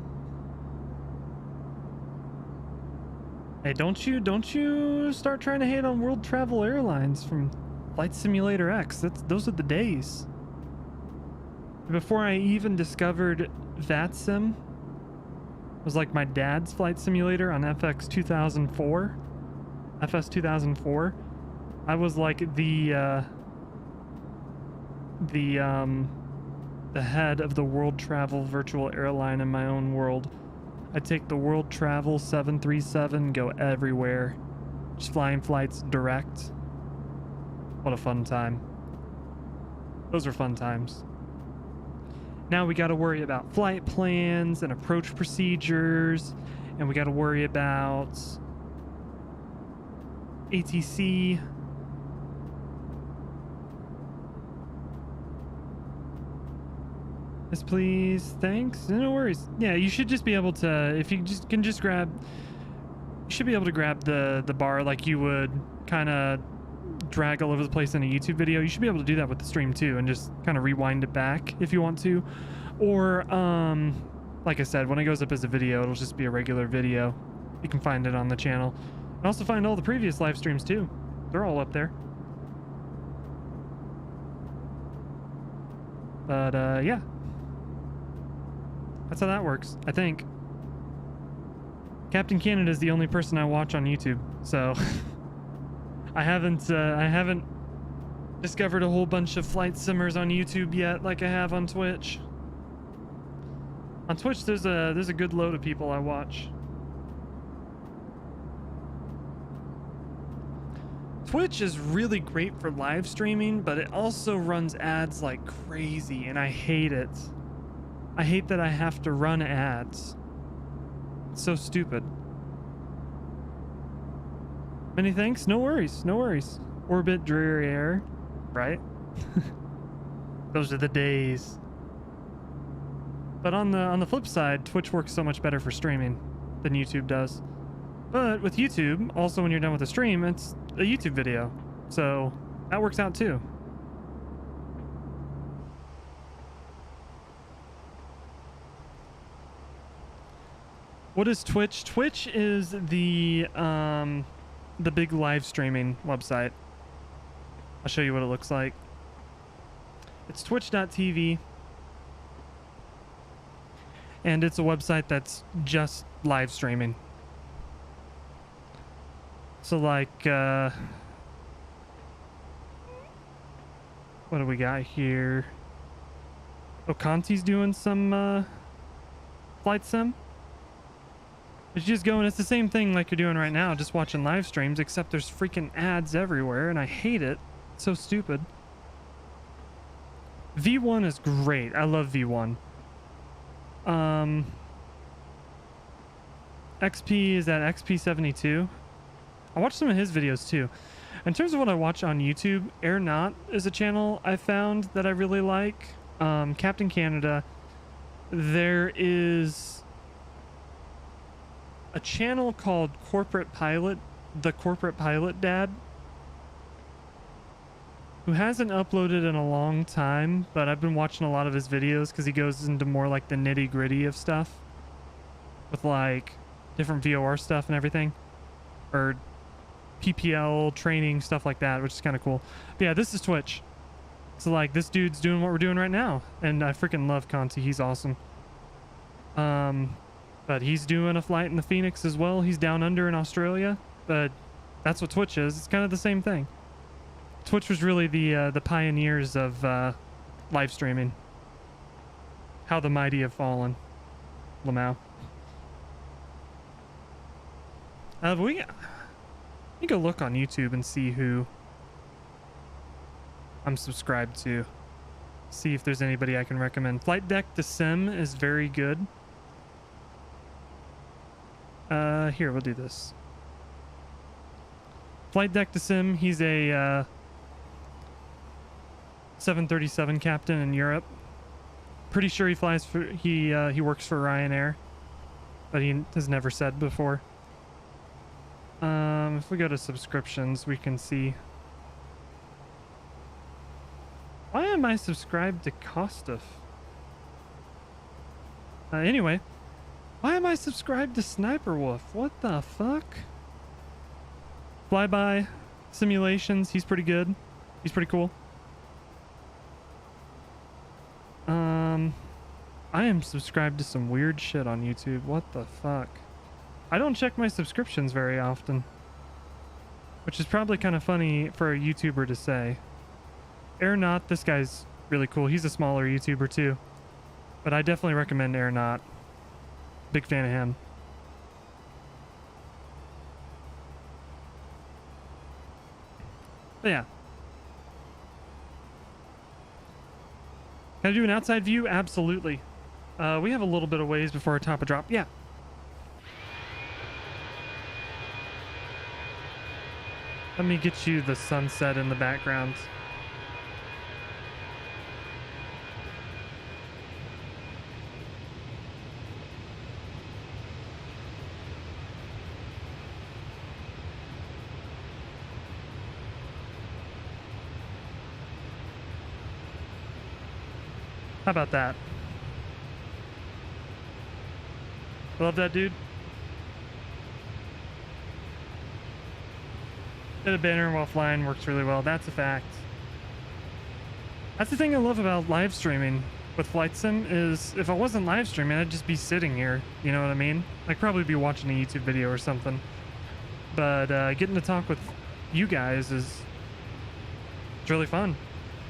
Hey, don't you start trying to hate on World Travel Airlines from Flight Simulator X. Those are the days. Before I even discovered VKBsim, it was like my dad's flight simulator on FS 2004. I was like the head of the World Travel virtual airline in my own world. I'd take the World Travel 737, go everywhere. Just flying flights direct. What a fun time. Those were fun times. Now we got to worry about flight plans and approach procedures, and we got to worry about ATC. Yes, please. Thanks. No worries. Yeah, you should just be able to, if you can just grab, you should be able to grab the bar like you would kind of drag all over the place in a YouTube video. You should be able to do that with the stream too, and just kind of rewind it back if you want to. Or, like I said, when it goes up as a video, it'll just be a regular video. You can find it on the channel. And also find all the previous live streams too. They're all up there. But, yeah. That's how that works, I think. Captain Canada is the only person I watch on YouTube, so I haven't discovered a whole bunch of flight simmers on YouTube yet, like I have on Twitch. On Twitch, there's a good load of people I watch. Twitch is really great for live streaming, but it also runs ads like crazy, and I hate it. I hate that I have to run ads. It's so stupid. Many thanks. No worries. No worries. Orbit dreary air, right? Those are the days. But on the flip side, Twitch works so much better for streaming than YouTube does. But with YouTube, also when you're done with the stream, it's a YouTube video. So that works out too. What is Twitch? Twitch is the big live streaming website. I'll show you what it looks like. It's twitch.tv. And it's a website that's just live streaming. So like, what do we got here? Oh, Conti's doing some flight sim. It's just going, it's the same thing like you're doing right now, just watching live streams, except there's freaking ads everywhere, and I hate it. It's so stupid. V1 is great. I love V1. XP is at XP72. I watch some of his videos too. In terms of what I watch on YouTube, Airnaut is a channel I found that I really like. Captain Canada. There is a channel called Corporate Pilot, the Corporate Pilot Dad, who hasn't uploaded in a long time, but I've been watching a lot of his videos because he goes into more like the nitty gritty of stuff with like different VOR stuff and everything, or PPL training, stuff like that, which is kind of cool. But yeah, this is Twitch. So like this dude's doing what we're doing right now, and I freaking love Conti. He's awesome. But he's doing a flight in the Fenix as well. He's down under in Australia, but that's what Twitch is. It's kind of the same thing. Twitch was really the pioneers of live streaming. How the mighty have fallen. Lamau. But we can go look on YouTube and see who I'm subscribed to. See if there's anybody I can recommend. Flight Deck to Sim is very good. Here, we'll do this. flight deck to sim. He's a 737 captain in Europe. Pretty sure he flies for he works for Ryanair, but he has never said before. If we go to subscriptions, we can see. Why am I subscribed to Kostov? Anyway, why am I subscribed to Sniper Wolf? What the fuck? Flyby simulations. He's pretty good. He's pretty cool. I am subscribed to some weird shit on YouTube. What the fuck? I don't check my subscriptions very often, which is probably kind of funny for a YouTuber to say. Aeronaut, this guy's really cool. He's a smaller YouTuber too, but I definitely recommend Aeronaut. Big fan of him. But yeah. Can I do an outside view? Absolutely. We have a little bit of ways before our top of drop. Yeah. Let me get you the sunset in the background. How about that? Love that, dude. Did a banner while flying, works really well. That's a fact. That's the thing I love about live streaming with Flight Sim is if I wasn't live streaming, I'd just be sitting here. You know what I mean? I'd probably be watching a YouTube video or something. But getting to talk with you guys it's really fun.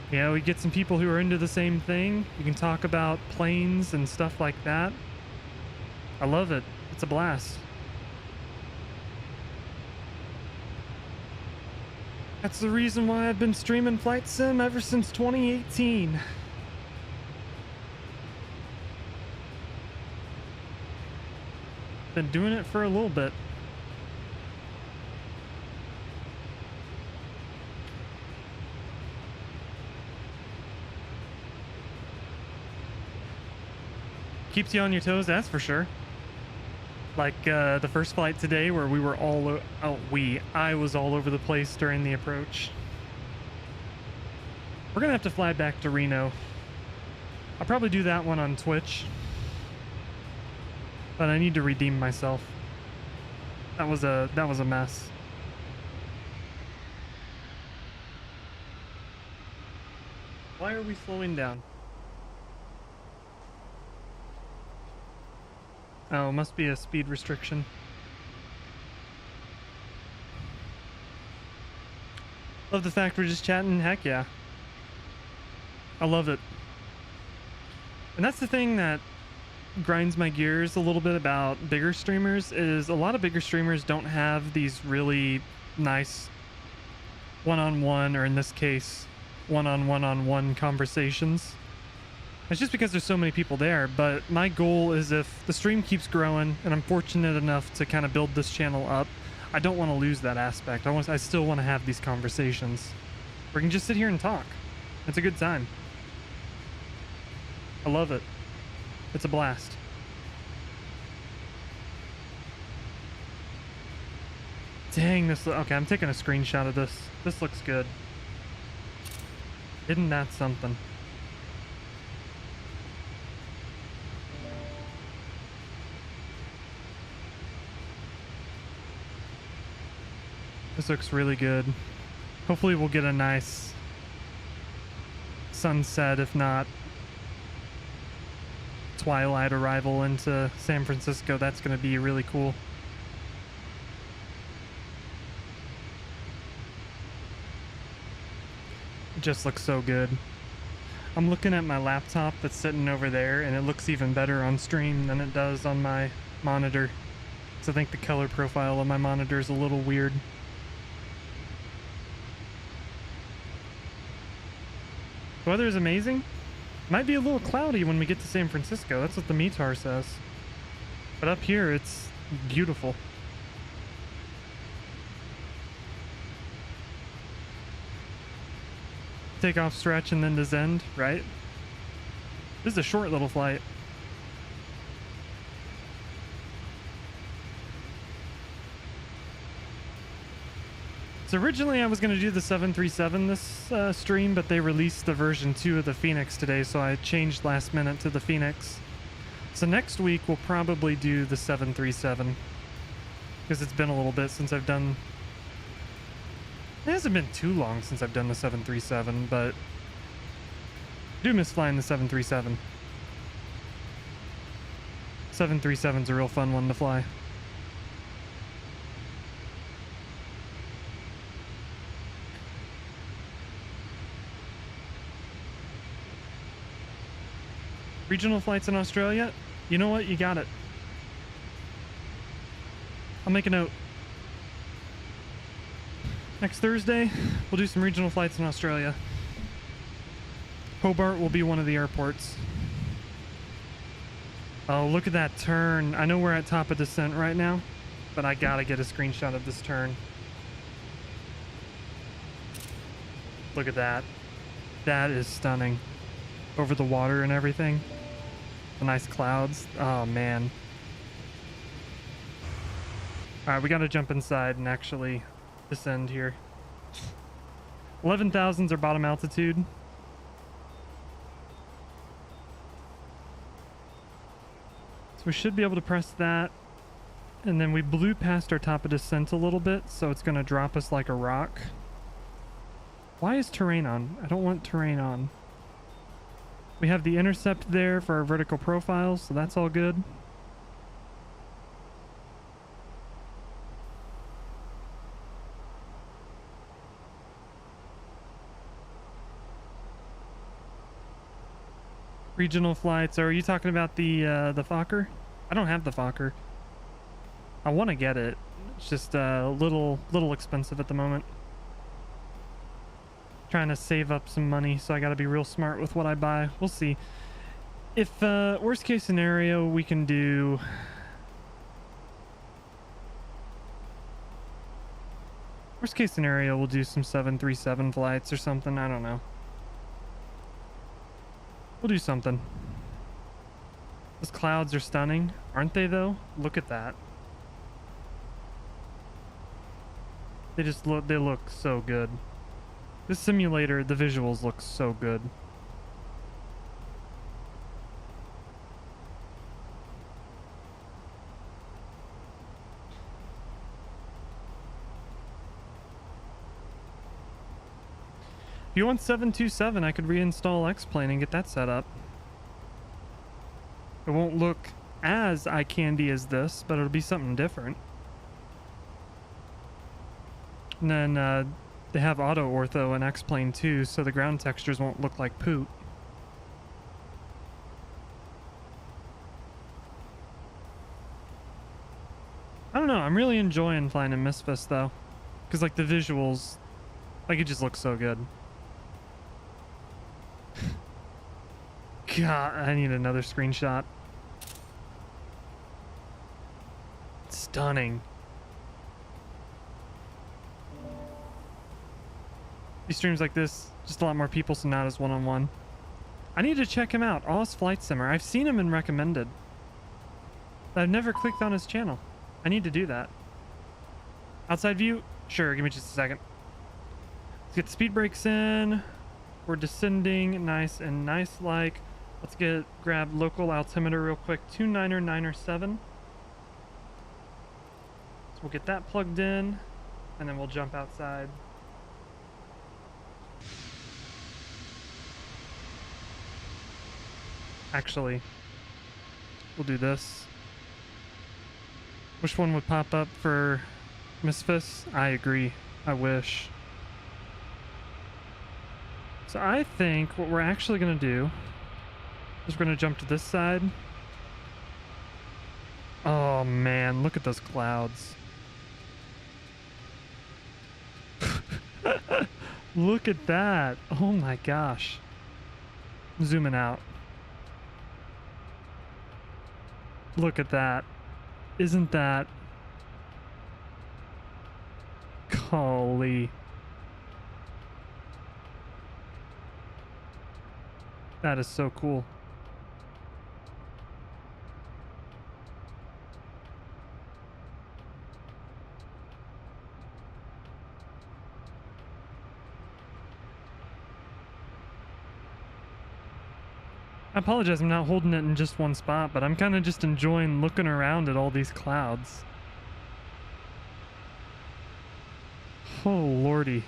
You know, we get some people who are into the same thing. You can talk about planes and stuff like that. I love it. It's a blast. That's the reason why I've been streaming Flight Sim ever since 2018. Been doing it for a little bit. Keeps you on your toes, that's for sure. Like the first flight today where we were all I was all over the place during the approach. We're gonna have to fly back to Reno. I'll probably do that one on Twitch, but I need to redeem myself. That was a mess. Why are we slowing down? Oh, must be a speed restriction. Love the fact we're just chatting. Heck yeah. I love it. And that's the thing that grinds my gears a little bit about bigger streamers is a lot of bigger streamers don't have these really nice one-on-one, or in this case, one-on-one-on-one conversations. It's just because there's so many people there, but my goal is if the stream keeps growing and I'm fortunate enough to kind of build this channel up, I don't want to lose that aspect. I still want to have these conversations. We can just sit here and talk. It's a good time. I love it. It's a blast. Dang, this... Okay, I'm taking a screenshot of this. This looks good. Isn't that something? This looks really good. Hopefully we'll get a nice sunset, if not twilight arrival into San Francisco. That's going to be really cool. It just looks so good. I'm looking at my laptop that's sitting over there, and it looks even better on stream than it does on my monitor. So I think the color profile of my monitor is a little weird. The weather is amazing. Might be a little cloudy when we get to San Francisco. That's what the METAR says. But up here, it's beautiful. takeoff, stretch, and then descend, right? This is a short little flight. So originally I was going to do the 737 this stream, but they released the version 2 of the Fenix today, so I changed last minute to the Fenix. So next week we'll probably do the 737, because it's been a little bit since I've done... It hasn't been too long since I've done the 737, but I do miss flying the 737. 737's a real fun one to fly. Regional flights in Australia? You know what? You got it. I'll make a note. Next Thursday, we'll do some regional flights in Australia. Hobart will be one of the airports. Oh, look at that turn. I know we're at top of descent right now, but I gotta get a screenshot of this turn. Look at that. That is stunning. Over the water and everything. The nice clouds. Oh, man. Alright, we gotta jump inside and actually descend here. 11,000's our bottom altitude. So we should be able to press that. And then we blew past our top of descent a little bit, so it's gonna drop us like a rock. Why is terrain on? I don't want terrain on. We have the intercept there for our vertical profiles, so that's all good. Regional flights. Are you talking about the Fokker? I don't have the Fokker. I want to get it. It's just a little expensive at the moment. Trying to save up some money, so I got to be real smart with what I buy. We'll see. If worst case scenario, we can do... Worst case scenario, we'll do some 737 flights or something. I don't know. We'll do something. Those clouds are stunning, aren't they though? Look at that. They look so good. This simulator, the visuals look so good. If you want 727, I could reinstall X-Plane and get that set up. It won't look as eye candy as this, but it'll be something different. And then they have auto ortho and X-Plane too, so the ground textures won't look like poop. I don't know, I'm really enjoying flying in MSFS though. Because like the visuals, like it just looks so good. God, I need another screenshot. Stunning. These streams like this, just a lot more people, so not as one-on-one. I need to check him out, Oz Flight Simmer. I've seen him in recommended. I've never clicked on his channel. I need to do that. Outside view? Sure, give me just a second. Let's get the speed brakes in. We're descending nice and nice-like. Let's grab local altimeter real quick. 29907. So we'll get that plugged in, and then we'll jump outside. Actually, we'll do this. Which one would pop up for MSFS? I agree. I wish. So I think what we're actually going to do is we're going to jump to this side. Oh man, look at those clouds. Look at that. Oh my gosh. Zooming out. Look at that. Isn't that... Golly. That is so cool. I apologize, I'm not holding it in just one spot, but I'm kind of just enjoying looking around at all these clouds. Oh, lordy.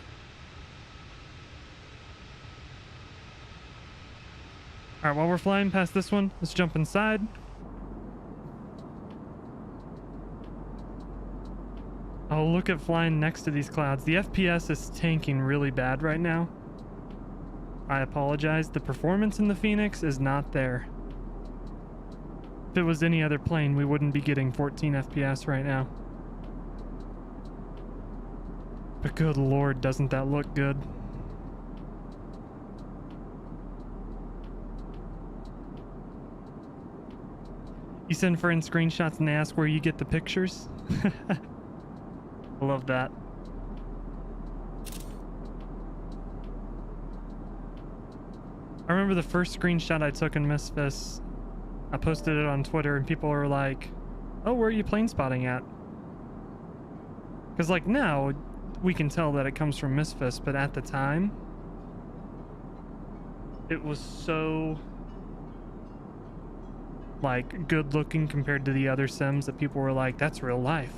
Alright, while we're flying past this one, let's jump inside. Oh, look at flying next to these clouds. The FPS is tanking really bad right now. I apologize. The performance in the Fenix is not there. If it was any other plane, we wouldn't be getting 14 FPS right now. But good lord, doesn't that look good? You send friends screenshots and they ask where you get the pictures? I love that. I remember the first screenshot I took in MSFS, I posted it on Twitter and people were like, oh, where are you plane spotting at? Because like now, we can tell that it comes from MSFS, but at the time, it was so like good looking compared to the other sims that people were like, that's real life.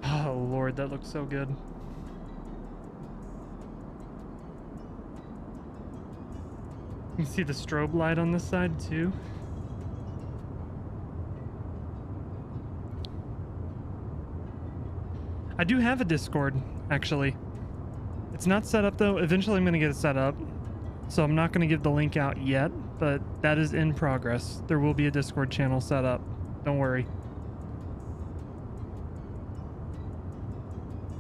Oh lord, that looks so good. You can see the strobe light on this side too. I do have a Discord, actually. It's not set up though. Eventually I'm going to get it set up. So I'm not going to give the link out yet, but that is in progress. There will be a Discord channel set up. Don't worry.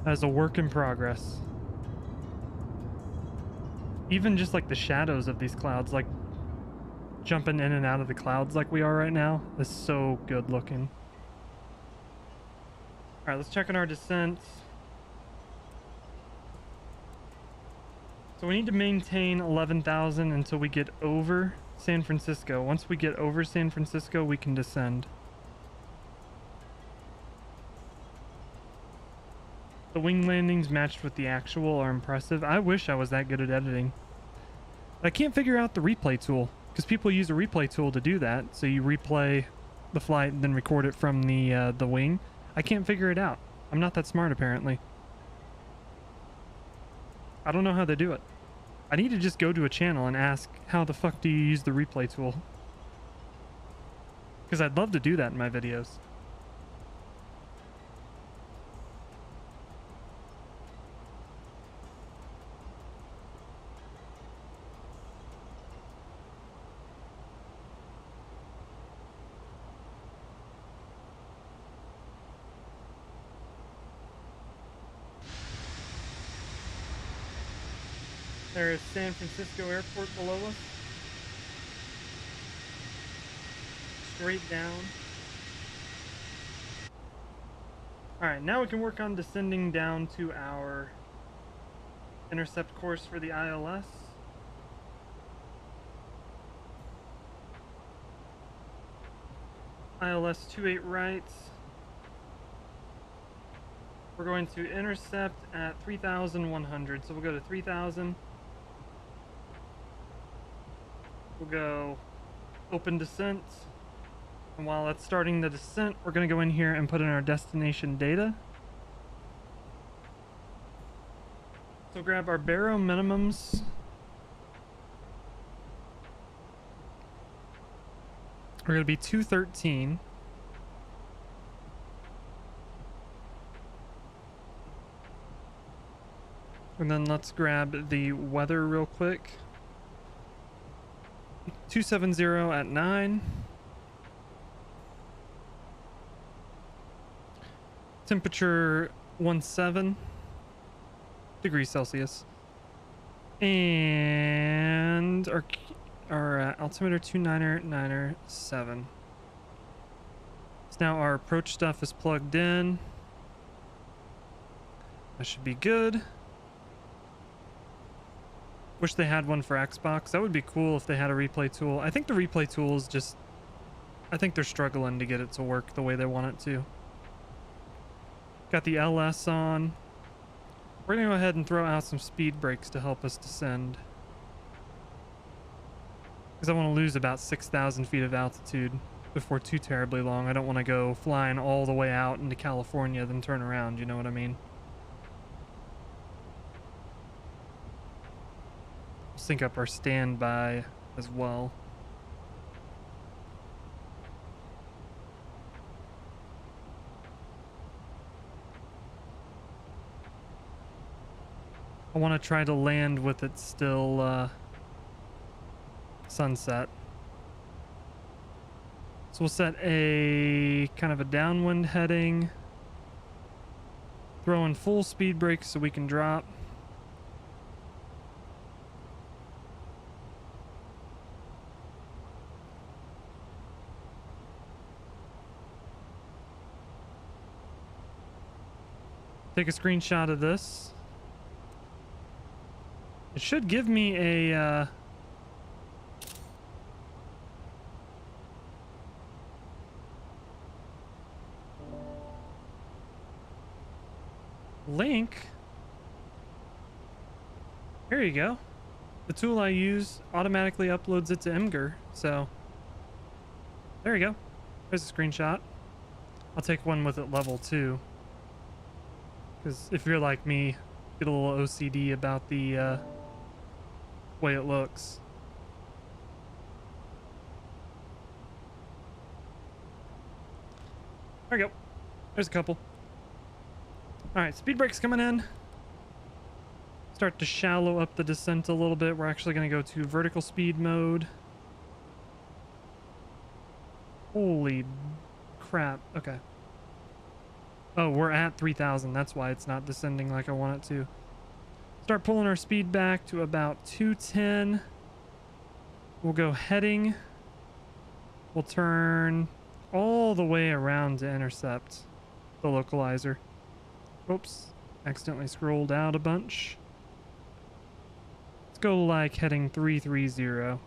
That is a work in progress. Even just like the shadows of these clouds, like jumping in and out of the clouds like we are right now, is so good looking. All right, let's check on our descent. So we need to maintain 11,000 until we get over San Francisco. Once we get over San Francisco, we can descend. The wing landings matched with the actual are impressive. I wish I was that good at editing. I can't figure out the replay tool, because people use a replay tool to do that. So you replay the flight and then record it from the wing. I can't figure it out. I'm not that smart, apparently. I don't know how they do it. I need to just go to a channel and ask, how the fuck do you use the replay tool? Because I'd love to do that in my videos. There is San Francisco Airport below us. Straight down. Alright, now we can work on descending down to our intercept course for the ILS. ILS 28 right. We're going to intercept at 3,100, so we'll go to 3,000. We'll go open descent, and while that's starting the descent, we're going to go in here and put in our destination data. So grab our baro minimums. We're going to be 213. And then let's grab the weather real quick. 270 at 9. Temperature 17 degrees Celsius. And our altimeter 29997. So now our approach stuff is plugged in. That should be good. Wish they had one for Xbox. That would be cool if they had a replay tool. I think the replay tool is just... I think they're struggling to get it to work the way they want it to. Got the LS on. We're going to go ahead and throw out some speed brakes to help us descend. Because I want to lose about 6,000 feet of altitude before too terribly long. I don't want to go flying all the way out into California, then turn around, you know what I mean? Sync up our standby as well. I want to try to land with it still sunset. So we'll set a kind of a downwind heading. Throw in full speed brakes so we can drop. Take a screenshot of this. It should give me a link. Here you go. The tool I use automatically uploads it to Imgur, so there you go. There's a screenshot. I'll take one with it level 2. Because if you're like me, get a little OCD about the way it looks. There we go. There's a couple. Alright, speed brakes coming in. Start to shallow up the descent a little bit. We're actually going to go to vertical speed mode. Holy crap. Okay. Oh, we're at 3,000. That's why it's not descending like I want it to. Start pulling our speed back to about 210. We'll go heading. We'll turn all the way around to intercept the localizer. Oops, accidentally scrolled out a bunch. Let's go like heading 330.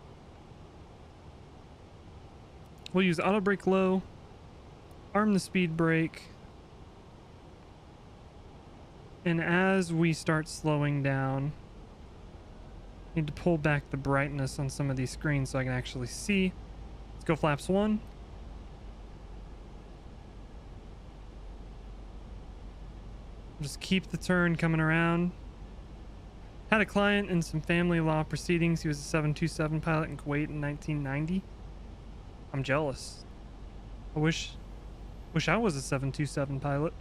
We'll use auto brake low, arm the speed brake, and as we start slowing down, need to pull back the brightness on some of these screens so I can actually see. Let's go flaps 1. Just keep the turn coming around. Had a client in some family law proceedings. He was a 727 pilot in Kuwait in 1990. I'm jealous. I wish I was a 727 pilot.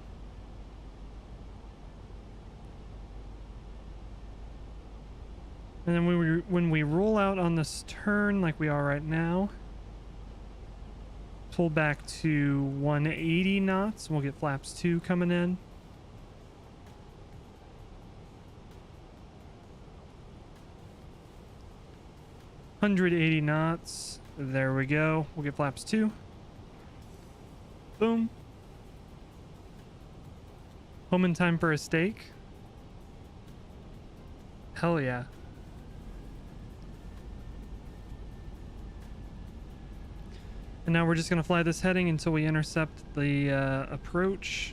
And then when we roll out on this turn like we are right now, pull back to 180 knots, and we'll get flaps 2 coming in. $180 knots. There we go. We'll get flaps 2. Boom. Home in time for a steak. Hell yeah. And now we're just going to fly this heading until we intercept the approach.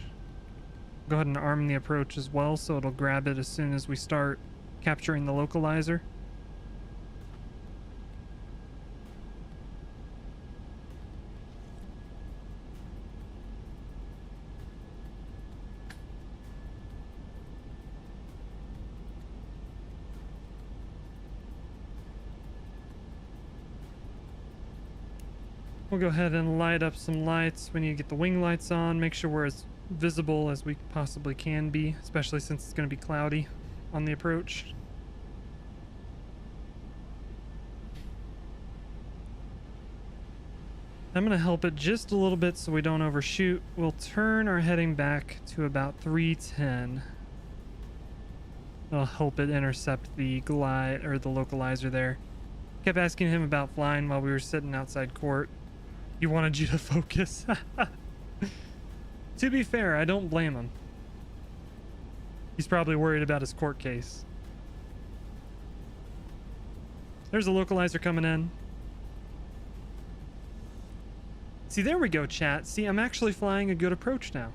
Go ahead and arm the approach as well so it'll grab it as soon as we start capturing the localizer. We'll go ahead and light up some lights. We need to get the wing lights on, make sure we're as visible as we possibly can be, especially since it's going to be cloudy on the approach. I'm going to help it just a little bit so we don't overshoot. We'll turn our heading back to about 310. That'll help it intercept the glide or the localizer there. Kept asking him about flying while we were sitting outside court. He wanted you to focus. To be fair, I don't blame him. He's probably worried about his court case. There's a localizer coming in. See, there we go, chat. See, I'm actually flying a good approach now.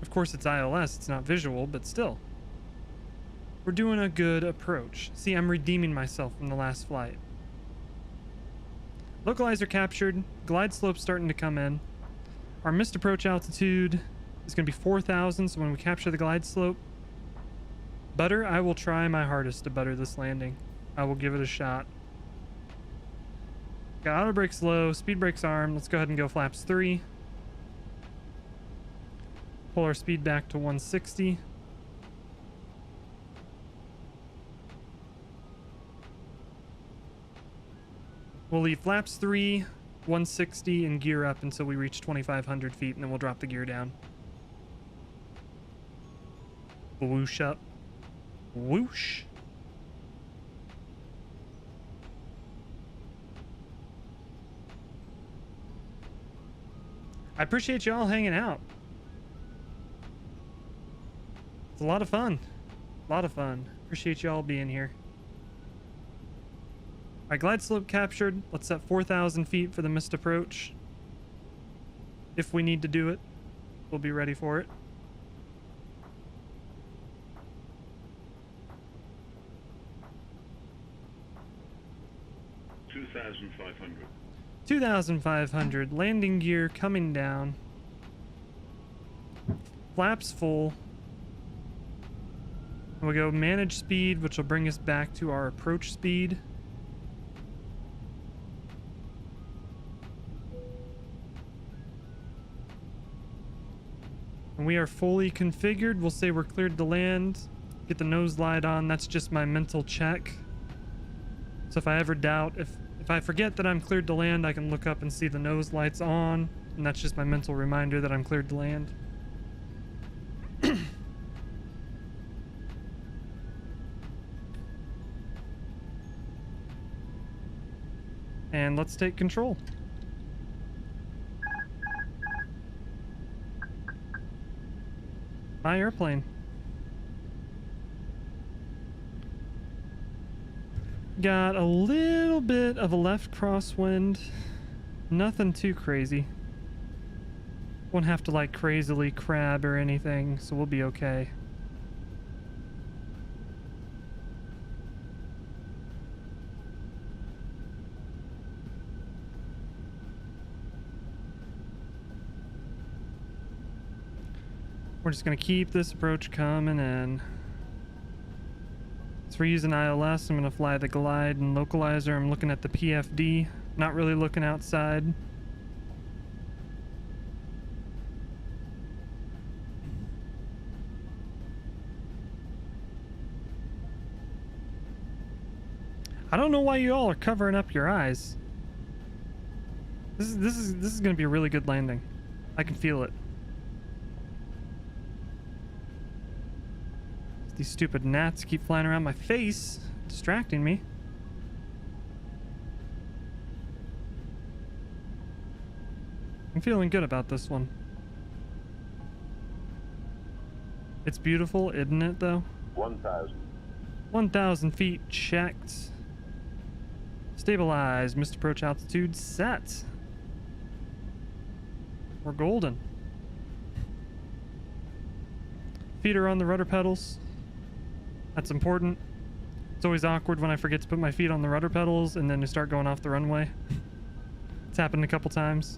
Of course, it's ILS. It's not visual, but still. We're doing a good approach. See, I'm redeeming myself from the last flight. Localizer captured. Glide slope starting to come in. Our missed approach altitude is going to be 4,000, so when we capture the glide slope, butter, I will try my hardest to butter this landing. I will give it a shot. Got auto brakes low, speed brakes arm. Let's go ahead and go flaps 3. Pull our speed back to 160. We'll leave flaps 3, 160, and gear up until we reach 2,500 feet, and then we'll drop the gear down. Whoosh up. Whoosh. I appreciate y'all hanging out. It's a lot of fun. A lot of fun. Appreciate y'all being here. Alright, glide slope captured. Let's set 4,000 feet for the missed approach. If we need to do it, we'll be ready for it. $2,500. 2,500. Landing gear coming down. Flaps full. We'll go manage speed, which will bring us back to our approach speed. And we are fully configured. We'll say we're cleared to land. Get the nose light on. That's just my mental check. So if I ever doubt, if I forget that I'm cleared to land, I can look up and see the nose lights on. And that's just my mental reminder that I'm cleared to land. And let's take control. My airplane. Got a little bit of a left crosswind. Nothing too crazy. Won't have to like crazily crab or anything, so we'll be okay. We're just going to keep this approach coming in. So we're using ILS. I'm going to fly the glide and localizer. I'm looking at the PFD. Not really looking outside. I don't know why you all are covering up your eyes. This is going to be a really good landing. I can feel it. These stupid gnats keep flying around my face, distracting me. I'm feeling good about this one. It's beautiful, isn't it, though? 1,000. 1,000 feet checked. Stabilized. Missed approach altitude set. We're golden. Feet are on the rudder pedals. That's important. It's always awkward when I forget to put my feet on the rudder pedals and then to start going off the runway. It's happened a couple times.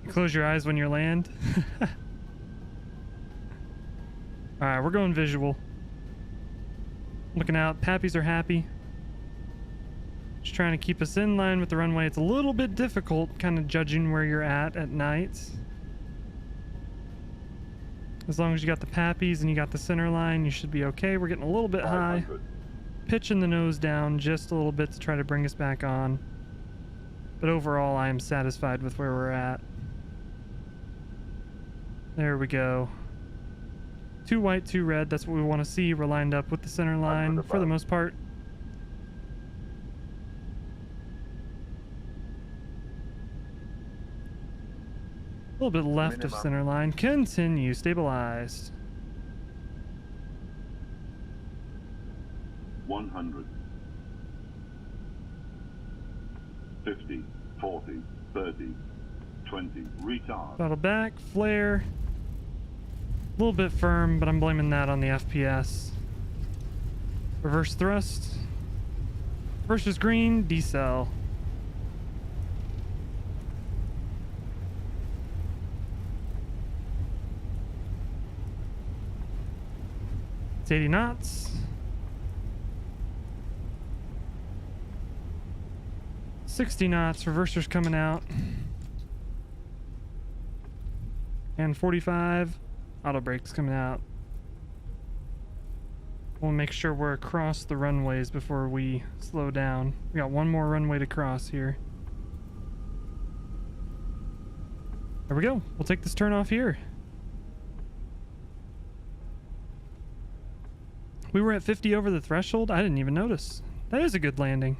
Close your eyes when you land. Alright, we're going visual. Looking out. Pappies are happy. Just trying to keep us in line with the runway. It's a little bit difficult kind of judging where you're at night. As long as you got the pappies and you got the center line, you should be okay. We're getting a little bit high. Pitching the nose down just a little bit to try to bring us back on. But overall, I am satisfied with where we're at. There we go. 2 white, 2 red. That's what we want to see. We're lined up with the center line for the most part. little bit left of center line. Continue. Stabilized. 100. 50, 40, 30, 20. Retard. Throttle back. Flare. A little bit firm, but I'm blaming that on the FPS. Reverse thrust. First is green. Decel. It's 80 knots. 60 knots. Reverser's coming out. And 45. Auto brake's coming out. We'll make sure we're across the runways before we slow down. We got one more runway to cross here. There we go. We'll take this turn off here. We were at 50 over the threshold. I didn't even notice. That is a good landing.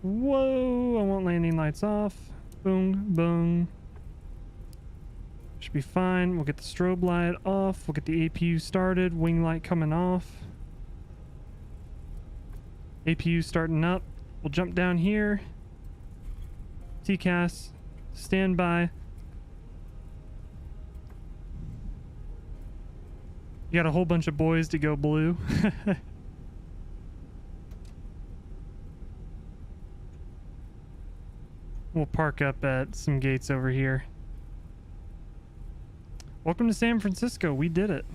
Whoa, I want landing lights off. Boom, boom. Should be fine. We'll get the strobe light off. We'll get the APU started. Wing light coming off. APU starting up. We'll jump down here. TCAS. Standby. You got a whole bunch of boys to go blue. We'll park up at some gates over here. Welcome to San Francisco. We did it.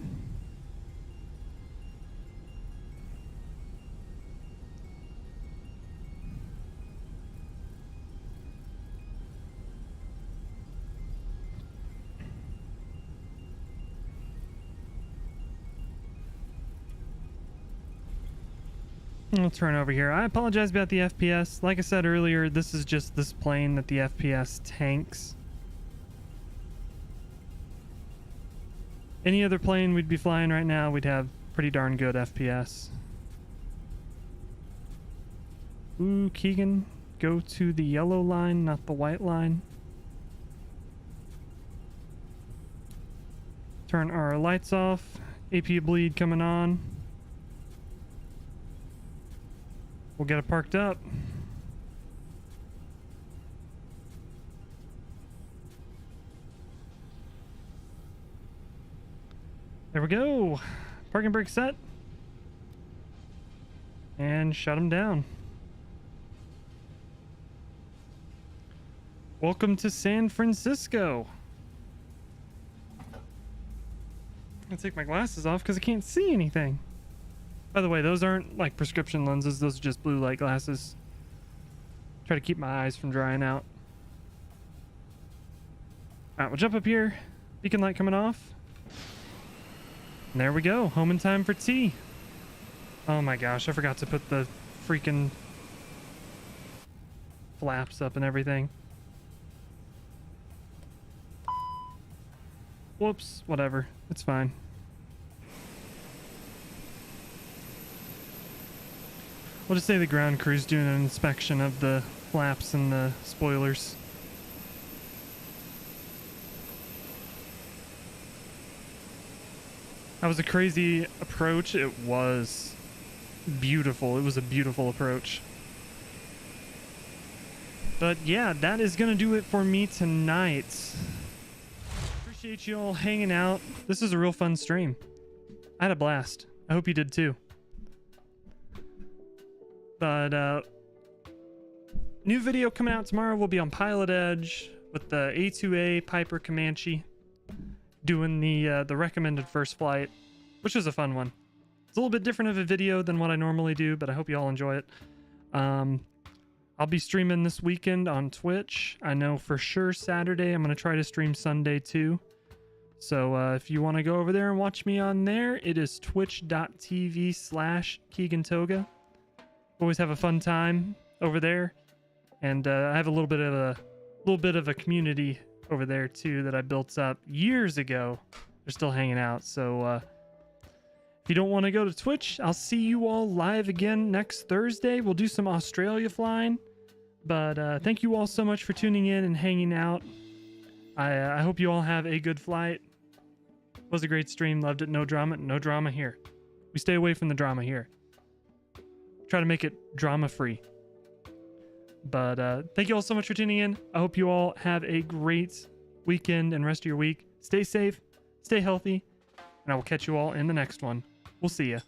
I'll turn over here. I apologize about the FPS. Like I said earlier, this is just this plane that the FPS tanks. Any other plane we'd be flying right now, we'd have pretty darn good FPS. Ooh, Keegan, go to the yellow line, not the white line. Turn our lights off. APU bleed coming on. We'll get it parked up. There we go. Parking brake set. And shut them down. Welcome to San Francisco. I'm gonna take my glasses off because I can't see anything. By the way, those aren't like prescription lenses. Those are just blue light glasses. Try to keep my eyes from drying out. Alright, we'll jump up here. Beacon light coming off. And there we go. Home in time for tea. Oh my gosh, I forgot to put the freaking flaps up and everything. Whoops, whatever. It's fine. We'll just say the ground crew's doing an inspection of the flaps and the spoilers. That was a crazy approach. It was beautiful. It was a beautiful approach. But yeah, that is going to do it for me tonight. Appreciate you all hanging out. This is a real fun stream. I had a blast. I hope you did too. But new video coming out tomorrow will be on Pilot Edge with the A2A Piper Comanche doing the recommended first flight, which was a fun one. It's a little bit different of a video than what I normally do, but I hope you all enjoy it. I'll be streaming this weekend on Twitch. I know for sure Saturday. I'm going to try to stream Sunday too. So if you want to go over there and watch me on there, it is twitch.tv/KeeganToga. Always have a fun time over there, and I have a little bit of a community over there too that I built up years ago. They're still hanging out, so if If you don't want to go to Twitch, I'll see you all live again next Thursday. We'll do some Australia flying. But thank you all so much for tuning in and hanging out. I hope you all have a good flight. Was a great stream. Loved it. No drama here. We stay away from the drama here. Try to make it drama free. But thank you all so much for tuning in. I hope you all have a great weekend and rest of your week. Stay safe, stay healthy, and I will catch you all in the next one. We'll see ya.